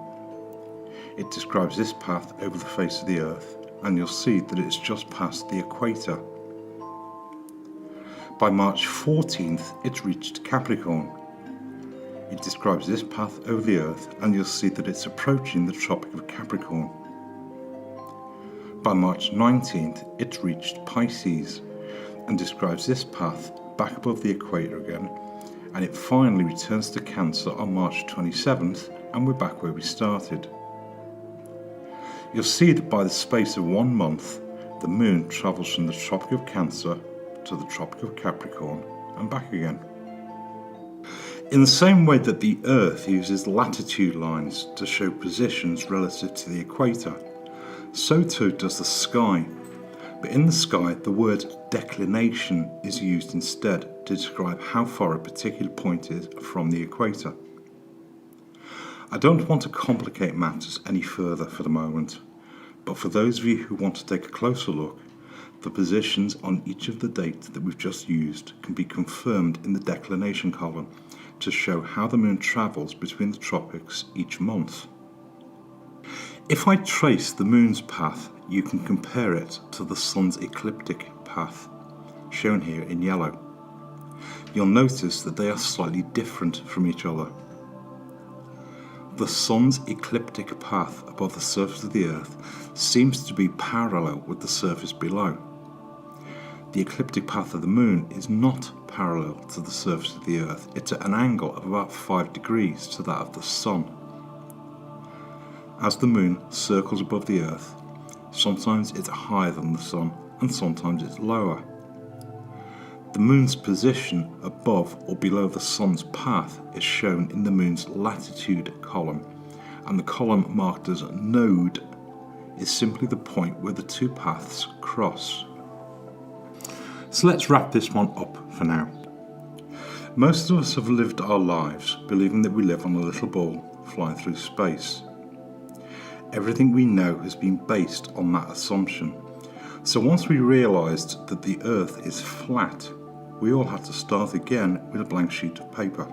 It describes this path over the face of the Earth, and you'll see that it's just past the equator. By March 14th, it's reached Capricorn. It describes this path over the Earth, and you'll see that it's approaching the Tropic of Capricorn. By March 19th, it's reached Pisces and describes this path back above the equator again, and it finally returns to Cancer on March 27th, and we're back where we started. You'll see that by the space of 1 month, the moon travels from the Tropic of Cancer to the Tropic of Capricorn and back again. In the same way that the Earth uses latitude lines to show positions relative to the equator, so too does the sky. But in the sky, the word declination is used instead to describe how far a particular point is from the equator. I don't want to complicate matters any further for the moment, but for those of you who want to take a closer look, the positions on each of the dates that we've just used can be confirmed in the declination column to show how the moon travels between the tropics each month. If I trace the moon's path, you can compare it to the sun's ecliptic path, shown here in yellow. You'll notice that they are slightly different from each other. The sun's ecliptic path above the surface of the Earth seems to be parallel with the surface below. The ecliptic path of the moon is not parallel to the surface of the Earth. It's at an angle of about 5 degrees to that of the sun. As the moon circles above the Earth, sometimes it's higher than the sun and sometimes it's lower. The moon's position above or below the sun's path is shown in the moon's latitude column, and the column marked as node is simply the point where the two paths cross. So let's wrap this one up for now. Most of us have lived our lives believing that we live on a little ball flying through space. Everything we know has been based on that assumption. So once we realised that the Earth is flat, we all had to start again with a blank sheet of paper.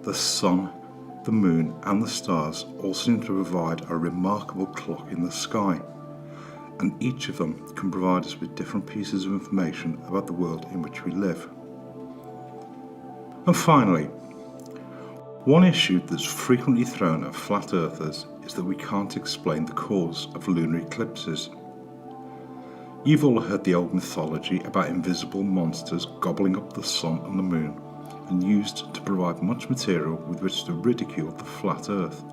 The sun, the moon and the stars all seem to provide a remarkable clock in the sky. and each of them can provide us with different pieces of information about the world in which we live. And finally, one issue that's frequently thrown at flat earthers is that we can't explain the cause of lunar eclipses. You've all heard the old mythology about invisible monsters gobbling up the sun and the moon, and used to provide much material with which to ridicule the flat earth.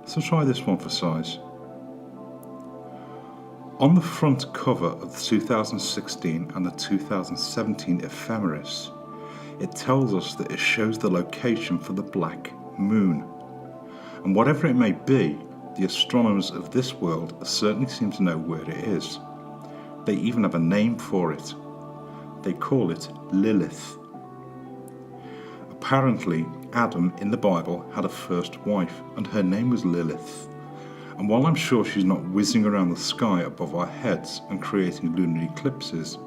So try this one for size. On the front cover of the 2016 and the 2017 ephemeris, it tells us that it shows the location for the black moon. And whatever it may be, the astronomers of this world certainly seem to know where it is. They even have a name for it. They call it Lilith. Apparently, Adam in the Bible had a first wife, and her name was Lilith. And while I'm sure she's not whizzing around the sky above our heads and creating lunar eclipses,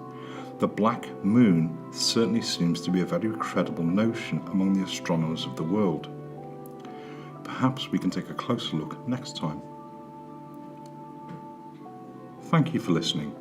the black moon certainly seems to be a very credible notion among the astronomers of the world. Perhaps we can take a closer look next time. Thank you for listening.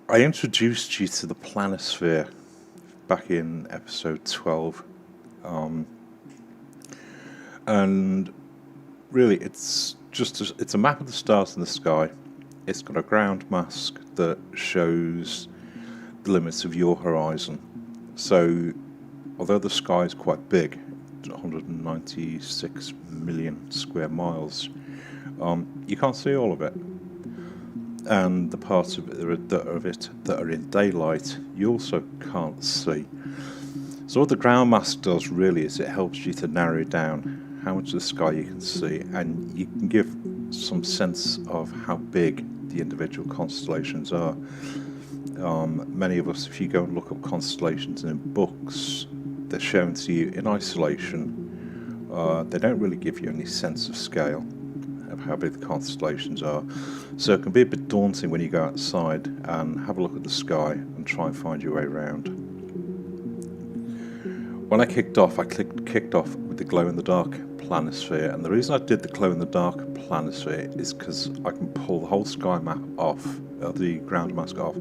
I introduced you to the planisphere back in episode 12, and really it's it's a map of the stars in the sky. It's got a ground mask that shows the limits of your horizon. So although the sky is quite big, 196 million square miles, you can't see all of it. And the parts of it that are in daylight, you also can't see. So what the ground mask does really is it helps you to narrow down how much of the sky you can see, and you can give some sense of how big the individual constellations are. Many of us, if you go and look up constellations in books, they're shown to you in isolation. They don't really give you any sense of scale of how big the constellations are. So it can be a bit daunting when you go outside and have a look at the sky and try and find your way around. When I kicked off with the glow-in-the-dark planisphere, and the reason I did the glow-in-the-dark planisphere is because I can pull the whole sky map off, the ground mask off,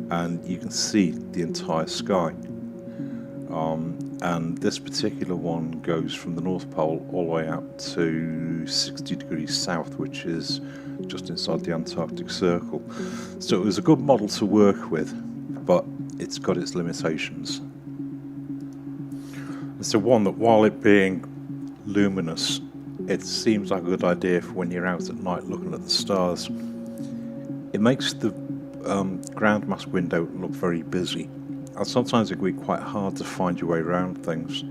and you can see the entire sky. And this particular one goes from the North Pole all the way out to 60 degrees south, which is just inside the Antarctic Circle. So it was a good model to work with, but it's got its limitations. It's the one that, while it being luminous, it seems like a good idea for when you're out at night looking at the stars. It makes the ground mask window look very busy. And sometimes it can be quite hard to find your way around things.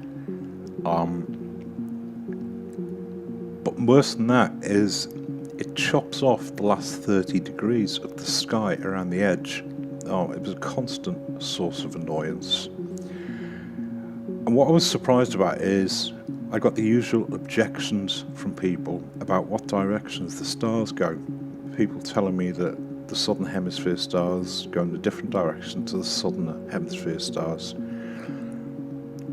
But worse than that is it chops off the last 30 degrees of the sky around the edge. It was a constant source of annoyance. And what I was surprised about is I got the usual objections from people about what directions the stars go. People telling me that the southern hemisphere stars go in a different direction to the southern hemisphere stars.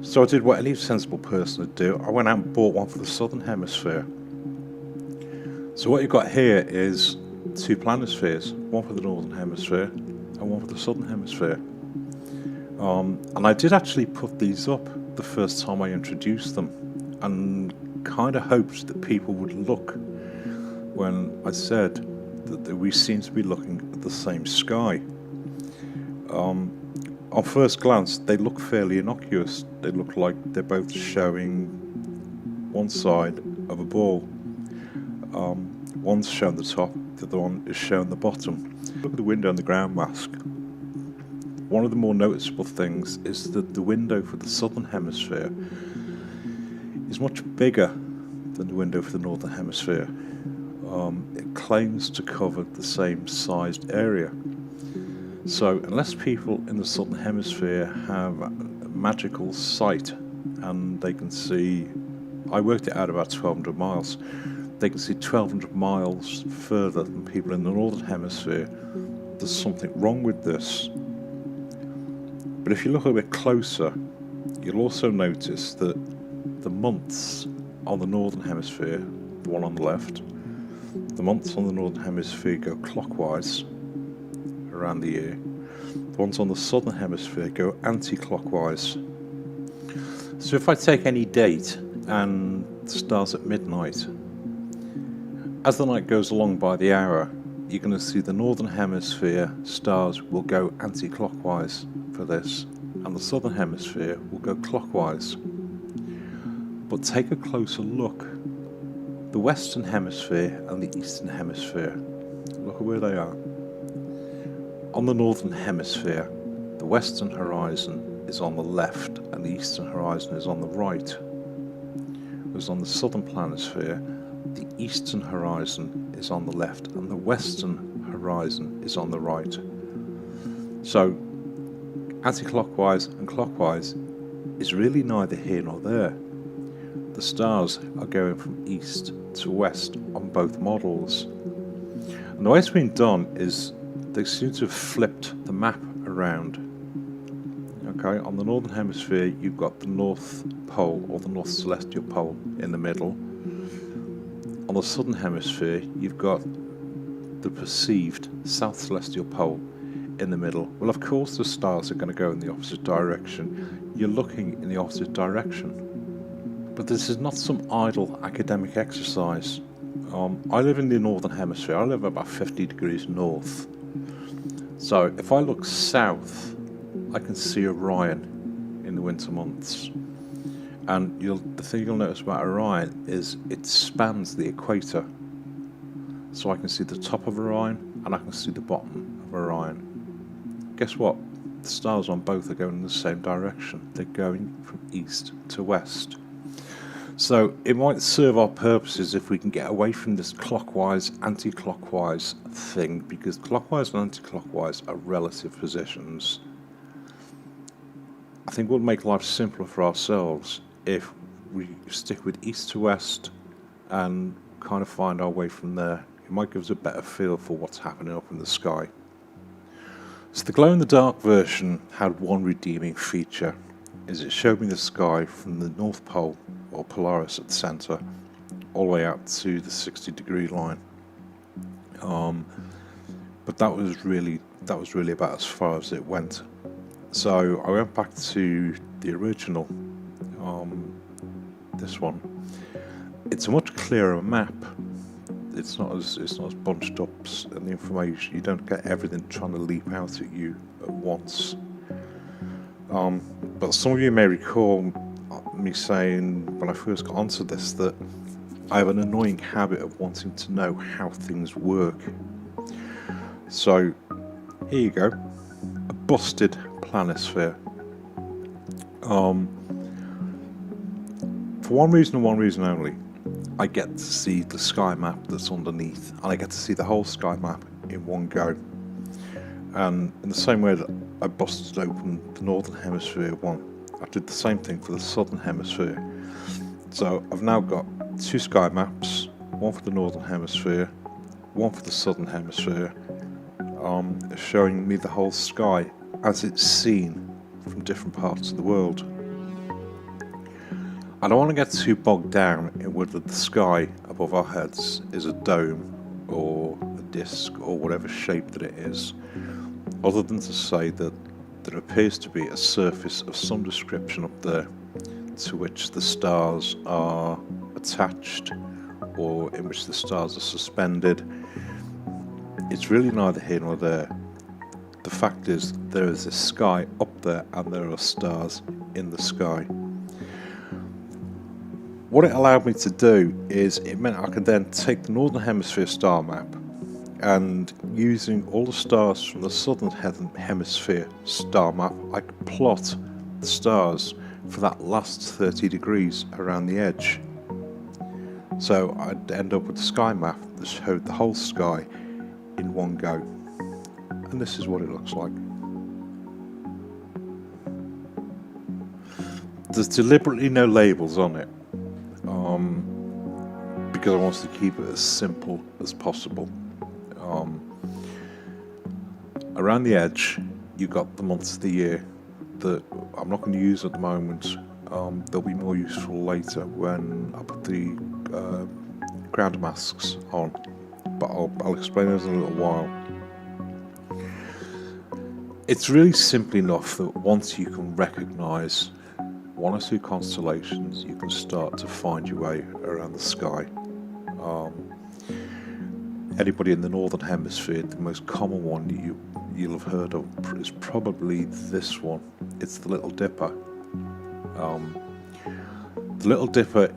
So I did what any sensible person would do. I went out and bought one for the southern hemisphere. So what you've got here is two planispheres, one for the northern hemisphere and one for the southern hemisphere. And I did actually put these up the first time I introduced them, and kind of hoped that people would look when I said that we seem to be looking at the same sky. On first glance, they look fairly innocuous. They look like they're both showing one side of a ball. One's showing the top, the other one is showing the bottom. Look at the window and the ground mask. One of the more noticeable things is that the window for the southern hemisphere is much bigger than the window for the northern hemisphere. It claims to cover the same sized area. So unless people in the southern hemisphere have a magical sight and they can see, I worked it out about 1,200 miles, they can see 1,200 miles further than people in the northern hemisphere, there's something wrong with this. But if you look a bit closer, you'll also notice that the months on the northern hemisphere, the one on the left, the months on the northern hemisphere go clockwise around the year. The ones on the southern hemisphere go anti-clockwise. So if I take any date and stars at midnight, as the night goes along by the hour, you're going to see the northern hemisphere stars will go anti-clockwise for this, and the southern hemisphere will go clockwise. But take a closer look. The western hemisphere and the eastern hemisphere, look at where they are. On the northern hemisphere, the western horizon is on the left and the eastern horizon is on the right. Whereas on the southern planisphere, the eastern horizon is on the left and the western horizon is on the right. So anti-clockwise and clockwise is really neither here nor there. The stars are going from east to west on both models. And the way it's been done is they seem to have flipped the map around. Okay, on the northern hemisphere you've got the North Pole or the North Celestial Pole in the middle. On the southern hemisphere you've got the perceived South Celestial Pole in the middle. Well, of course the stars are going to go in the opposite direction. You're looking in the opposite direction. But this is not some idle academic exercise. I live in the northern hemisphere. I live about 50 degrees north. So if I look south, I can see Orion in the winter months. And the thing you'll notice about Orion is it spans the equator. So I can see the top of Orion and I can see the bottom of Orion. Guess what? The stars on both are going in the same direction. They're going from east to west. So it might serve our purposes if we can get away from this clockwise, anti-clockwise thing, because clockwise and anti-clockwise are relative positions. I think we'll make life simpler for ourselves if we stick with east to west and kind of find our way from there. It might give us a better feel for what's happening up in the sky. So the glow-in-the-dark version had one redeeming feature, is it showed me the sky from the North Pole, or Polaris at the centre, all the way out to the 60-degree line. But that was really about as far as it went. So I went back to the original, this one. It's a much clearer map. It's not as bunched up in the information. You don't get everything trying to leap out at you at once. But some of you may recall me saying when I first got onto this that I have an annoying habit of wanting to know how things work. So here you go, a busted planisphere. For one reason and one reason only, I get to see the sky map that's underneath, and I get to see the whole sky map in one go. And in the same way that I busted open the northern hemisphere one, I did the same thing for the southern hemisphere. So I've now got two sky maps, one for the northern hemisphere, one for the southern hemisphere, showing me the whole sky as it's seen from different parts of the world. I don't want to get too bogged down in whether the sky above our heads is a dome or a disc or whatever shape that it is, other than to say that there appears to be a surface of some description up there to which the stars are attached or in which the stars are suspended. It's really neither here nor there. The fact is, there is a sky up there and there are stars in the sky. What it allowed me to do is it meant I could then take the Northern Hemisphere star map, and using all the stars from the Southern Hemisphere star map, I could plot the stars for that last 30 degrees around the edge. So I'd end up with a sky map that showed the whole sky in one go. And this is what it looks like. There's deliberately no labels on it, because I wanted to keep it as simple as possible. Around the edge, you got the months of the year that I'm not going to use at the moment. They'll be more useful later when I put the ground masks on, but I'll explain those in a little while. It's really simple enough that once you can recognise one or two constellations, you can start to find your way around the sky. Anybody in the Northern Hemisphere, the most common one you'll have heard of is probably this one. It's the Little Dipper. The Little Dipper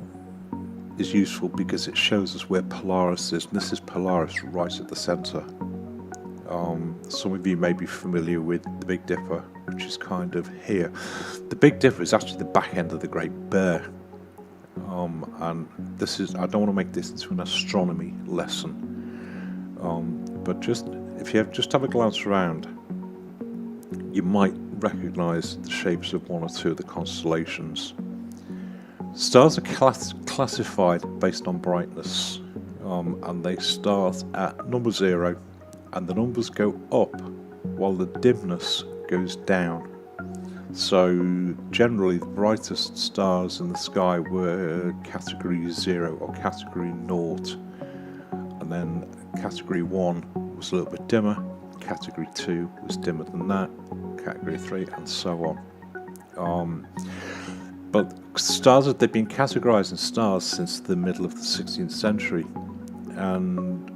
is useful because it shows us where Polaris is, and this is Polaris right at the centre. Some of you may be familiar with the Big Dipper, which is kind of here. The Big Dipper is actually the back end of the Great Bear, and this is, I don't want to make this into an astronomy lesson, but just if you just have a glance around, you might recognise the shapes of one or two of the constellations. Stars are classified based on brightness, and they start at number 0, and the numbers go up while the dimness goes down. So generally the brightest stars in the sky were category 0 or category 0, and then category 1 was a little bit dimmer, category 2 was dimmer than that, category 3 and so on. But stars, they've been categorised in stars since the middle of the 16th century, and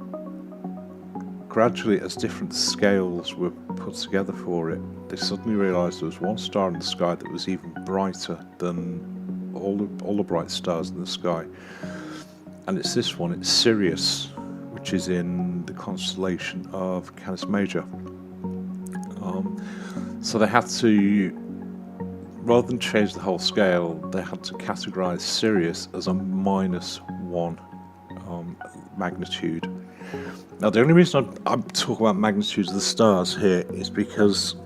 gradually as different scales were put together for it, they suddenly realised there was one star in the sky that was even brighter than all the bright stars in the sky, and it's this one. It's Sirius, which is in the constellation of Canis Major. So they had to, rather than change the whole scale, they had to categorise Sirius as a -1 magnitude. Now, the only reason I'm talking about magnitudes of the stars here is because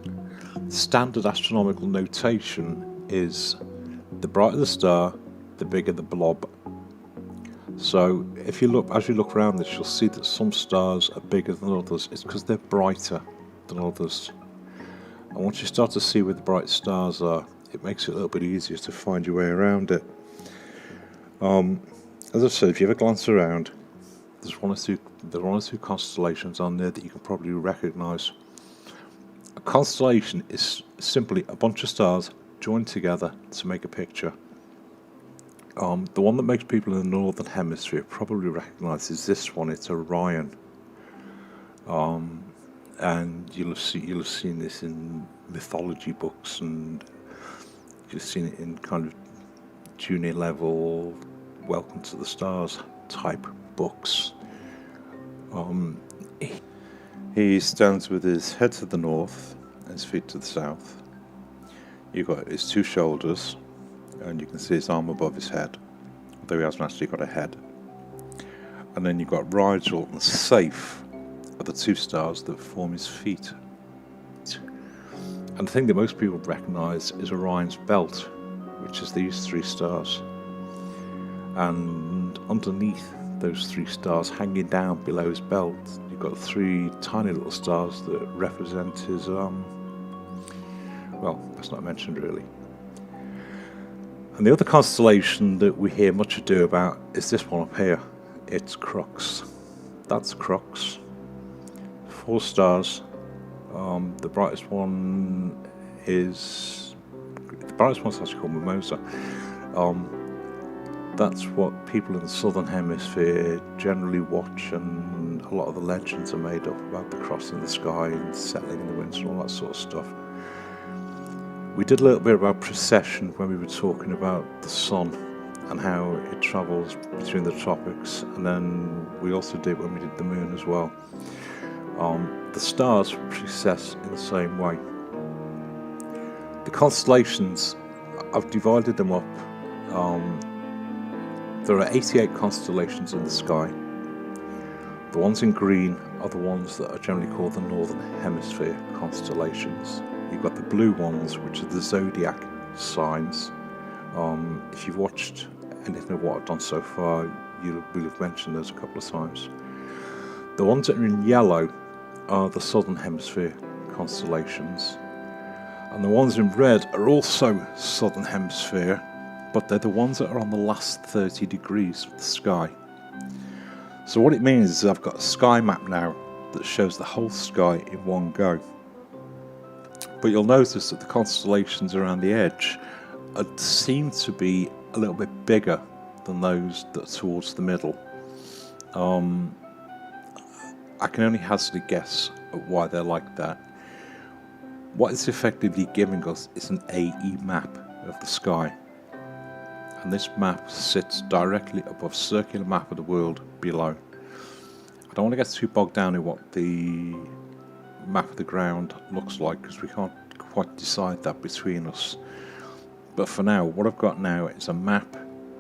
standard astronomical notation is the brighter the star, the bigger the blob. So if you look, as you look around this, you'll see that some stars are bigger than others. It's because they're brighter than others. And once you start to see where the bright stars are, it makes it a little bit easier to find your way around it. As I said, if you ever glance around, there are one or two constellations on there that you can probably recognise. A constellation is simply a bunch of stars joined together to make a picture. The one that makes people in the Northern Hemisphere probably recognise is this one. It's Orion, and you'll have seen this in mythology books, and you've seen it in kind of junior level Welcome to the Stars type books. He stands with his head to the north and his feet to the south. You've got his two shoulders, and you can see his arm above his head, although he hasn't actually got a head. And then you've got Rigel and Saiph are the two stars that form his feet. And the thing that most people recognise is Orion's belt, which is these three stars. And underneath those three stars, hanging down below his belt, you've got three tiny little stars that represent his, well, that's not mentioned really. And the other constellation that we hear much ado about is this one up here. It's Crux. That's Crux. 4 stars. The brightest one is the brightest one's actually called Mimosa. That's what people in the southern hemisphere generally watch, and a lot of the legends are made up about the crossing the sky and settling in the winter and all that sort of stuff. We did a little bit about precession when we were talking about the sun and how it travels between the tropics, and then we also did when we did the moon as well. The stars precess in the same way. The constellations, I've divided them up. There are 88 constellations in the sky. The ones in green are the ones that are generally called the Northern Hemisphere constellations. You've got the blue ones, which are the zodiac signs. If you've watched anything of what I've done so far, you'll have mentioned those a couple of times. The ones that are in yellow are the Southern Hemisphere constellations. And the ones in red are also Southern Hemisphere, but they're the ones that are on the last 30 degrees of the sky. So what it means is I've got a sky map now that shows the whole sky in one go. But you'll notice that the constellations around the edge seem to be a little bit bigger than those that are towards the middle. I can only hazard a guess at why they're like that. What it's effectively giving us is an AE map of the sky. And this map sits directly above the circular map of the world below. I don't want to get too bogged down in what the map of the ground looks like, because we can't quite decide that between us. But for now, what I've got now is a map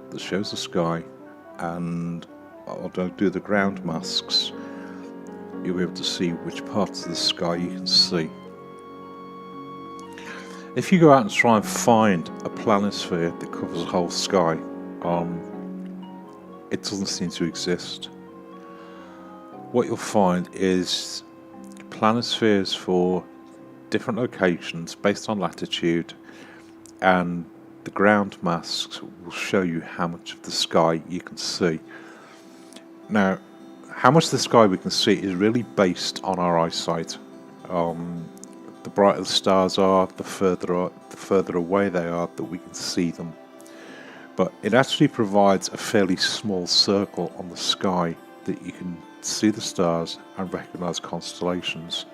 that shows the sky, and I'll do the ground masks. You'll be able to see which parts of the sky you can see. If you go out and try and find a planisphere that covers the whole sky, it doesn't seem to exist. What you'll find is planispheres for different locations based on latitude, and the ground masks will show you how much of the sky you can see. Now, how much of the sky we can see is really based on our eyesight. The brighter the stars are, the further away they are that we can see them. But it actually provides a fairly small circle on the sky that you can see the stars and recognise constellations.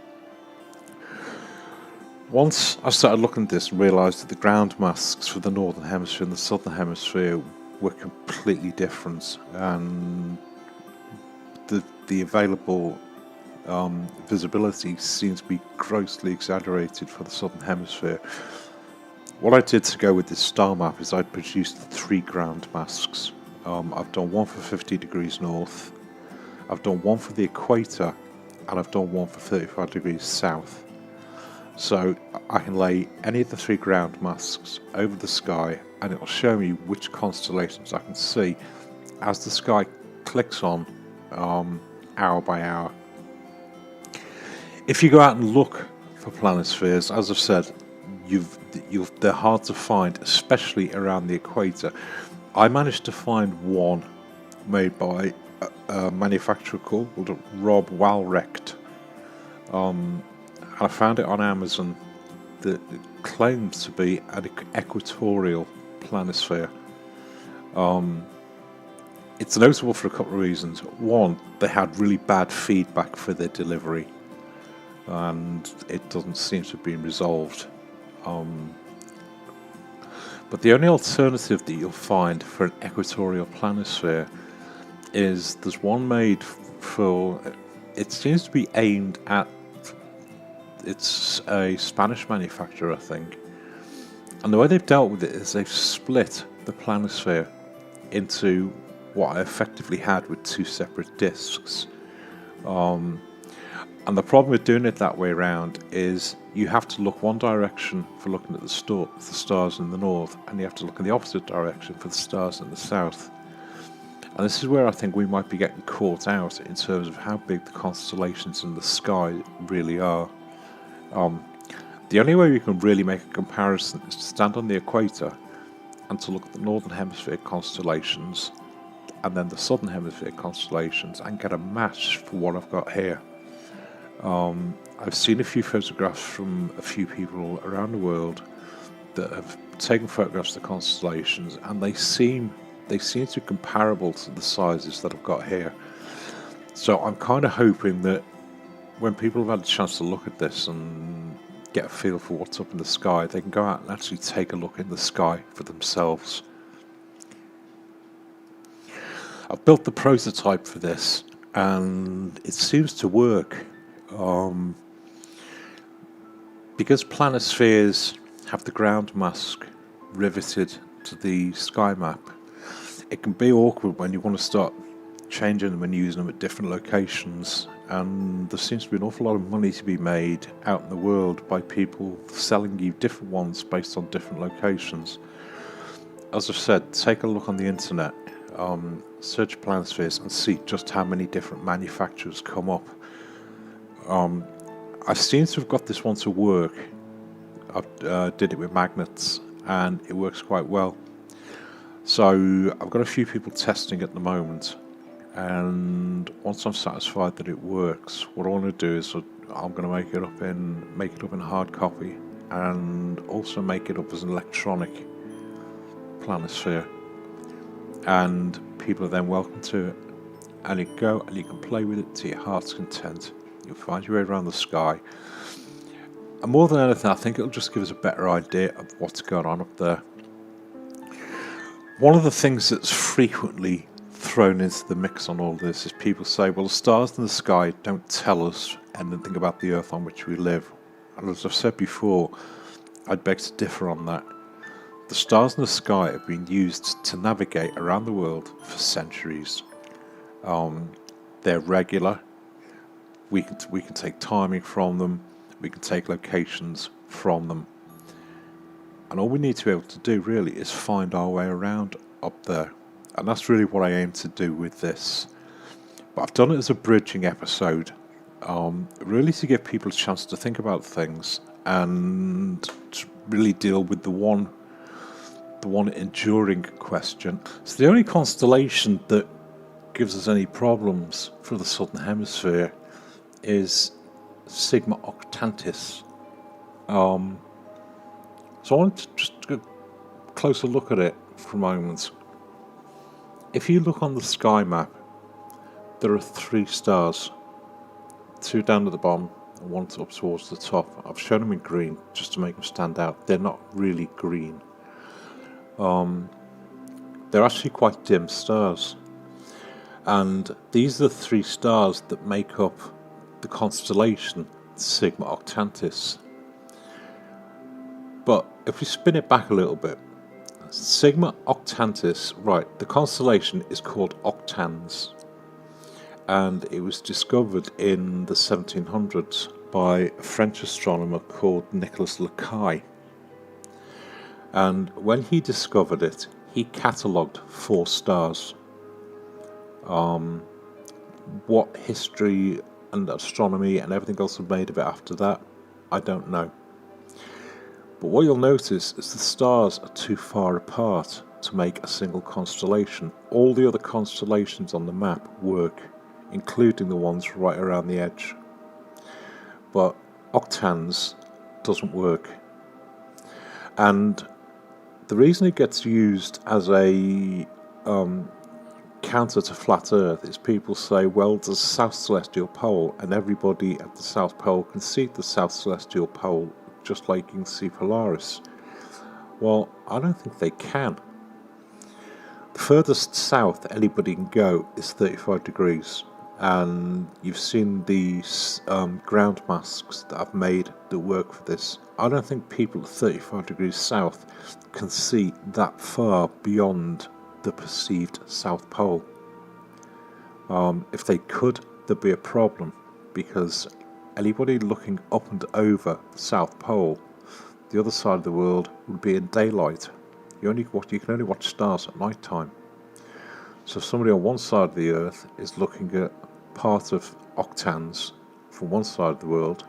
Once I started looking at this and realised that the ground masks for the Northern Hemisphere and the Southern Hemisphere were completely different, and the available visibility seems to be grossly exaggerated for the Southern Hemisphere. What I did to go with this star map is I produced 3 ground masks. I've done one for 50 degrees north, I've done one for the equator, and I've done one for 35 degrees south. So I can lay any of the 3 ground masks over the sky, and it will show me which constellations I can see as the sky clicks on hour by hour. If you go out and look for planispheres, as I've said, they're hard to find, especially around the equator. I managed to find one made by a manufacturer called Rob Walrecht. I found it on Amazon that it claims to be an equatorial planisphere. It's notable for a couple of reasons. One, they had really bad feedback for their delivery, and it doesn't seem to have been resolved. But the only alternative that you'll find for an equatorial planisphere is there's one made for, it seems to be aimed at, it's a Spanish manufacturer, I think. And the way they've dealt with it is they've split the planisphere into what I effectively had with 2 separate discs. And the problem with doing it that way around is you have to look one direction for looking at the stars in the north, and you have to look in the opposite direction for the stars in the south. And this is where I think we might be getting caught out in terms of how big the constellations in the sky really are. The only way we can really make a comparison is to stand on the equator and to look at the Northern Hemisphere constellations and then the Southern Hemisphere constellations and get a match for what I've got here. I've seen a few photographs from a few people around the world that have taken photographs of the constellations, and they seem to be comparable to the sizes that I've got here. So I'm kind of hoping that when people have had a chance to look at this and get a feel for what's up in the sky, they can go out and actually take a look in the sky for themselves. I've built the prototype for this, and it seems to work. Because planispheres have the ground mask riveted to the sky map, it can be awkward when you want to start changing them and using them at different locations, and there seems to be an awful lot of money to be made out in the world by people selling you different ones based on different locations. As I've said, take a look on the internet, search planispheres and see just how many different manufacturers come up. I seem to have got this one to work. I did it with magnets and it works quite well. So I've got a few people testing at the moment, and once I'm satisfied that it works, what I want to do is I'm going to make it up in hard copy and also make it up as an electronic planisphere, and people are then welcome to it, and you can go and you can play with it to your heart's content. You'll find your way around the sky, and more than anything I think it'll just give us a better idea of what's going on up there. One of the things that's frequently thrown into the mix on all this is people say, well, the stars in the sky don't tell us anything about the earth on which we live. And as I've said before, I'd beg to differ on that. The stars in the sky have been used to navigate around the world for centuries. They're regular. We can take timing from them. We can take locations from them. And all we need to be able to do really is find our way around up there. And that's really what I aim to do with this. But I've done it as a bridging episode, really to give people a chance to think about things and to really deal with the one enduring question. So the only constellation that gives us any problems for the Southern Hemisphere is Sigma Octantis. So I want to just get a closer look at it for a moment. If you look on the sky map, there are 3 stars, 2 down at the bottom and 1 up towards the top. I've shown them in green just to make them stand out. They're not really green. They're actually quite dim stars. And these are the 3 stars that make up the constellation Sigma Octantis. But if we spin it back a little bit, Sigma Octantis, right, the constellation is called Octans, and it was discovered in the 1700s by a French astronomer called Nicolas Lecaille. And when he discovered it, he catalogued 4 stars. What history and astronomy and everything else was made of it after that, I don't know. But what you'll notice is the stars are too far apart to make a single constellation. All the other constellations on the map work, including the ones right around the edge. But Octans doesn't work. And the reason it gets used as a counter to flat Earth is people say, well, there's a South Celestial Pole, and everybody at the South Pole can see the South Celestial Pole, just like you can see Polaris. Well, I don't think they can. The furthest south anybody can go is 35 degrees, and you've seen these ground masks that I've made that work for this. I don't think people at 35 degrees south can see that far beyond the perceived South Pole. If they could, there'd be a problem, because anybody looking up and over the South Pole, the other side of the world, would be in daylight. You can only watch stars at night time. So if somebody on one side of the Earth is looking at part of Octans from one side of the world,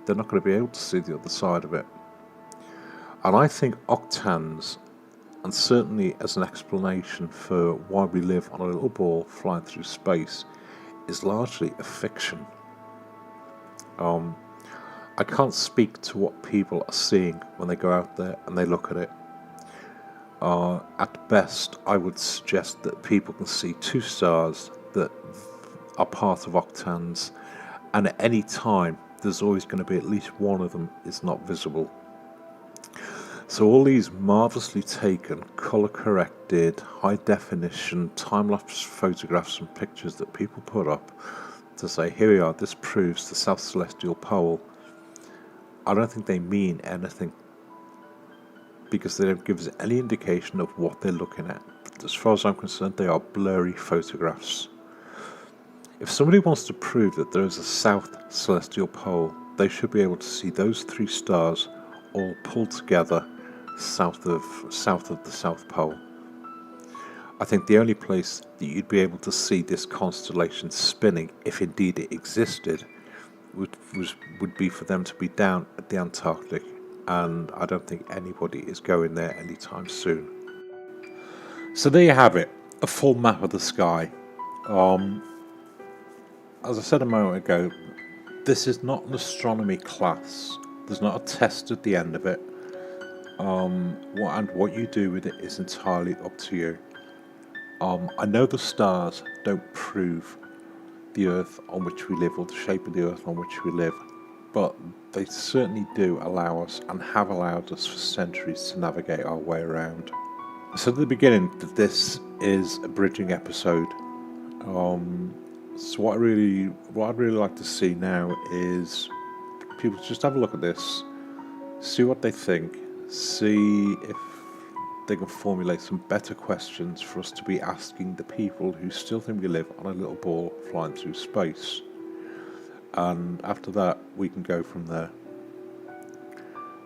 they're not going to be able to see the other side of it. And I think Octans, and certainly as an explanation for why we live on a little ball flying through space, is largely a fiction. I can't speak to what people are seeing when they go out there and they look at it. At best, I would suggest that people can see 2 stars that are part of octans, and at any time there's always going to be at least one of them is not visible. So all these marvellously taken, colour corrected, high definition, time-lapse photographs and pictures that people put up to say, here we are, this proves the South Celestial Pole, I don't think they mean anything, because they don't give us any indication of what they're looking at. As far as I'm concerned, they are blurry photographs. If somebody wants to prove that there is a South Celestial Pole, they should be able to see those 3 stars all pulled together south of the South Pole. I think the only place that you'd be able to see this constellation spinning, if indeed it existed, would be for them to be down at the Antarctic, and I don't think anybody is going there anytime soon. So there you have it, a full map of the sky. As I said a moment ago, this is not an astronomy class. There's not a test at the end of it. What you do with it is entirely up to you. I know the stars don't prove the Earth on which we live, or the shape of the Earth on which we live, but they certainly do allow us, and have allowed us for centuries, to navigate our way around. So at the beginning, this is a bridging episode. So what I'd really like to see now is people just have a look at this, see what they think, see if they can formulate some better questions for us to be asking the people who still think we live on a little ball flying through space. And after that, we can go from there.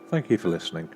Thank you for listening.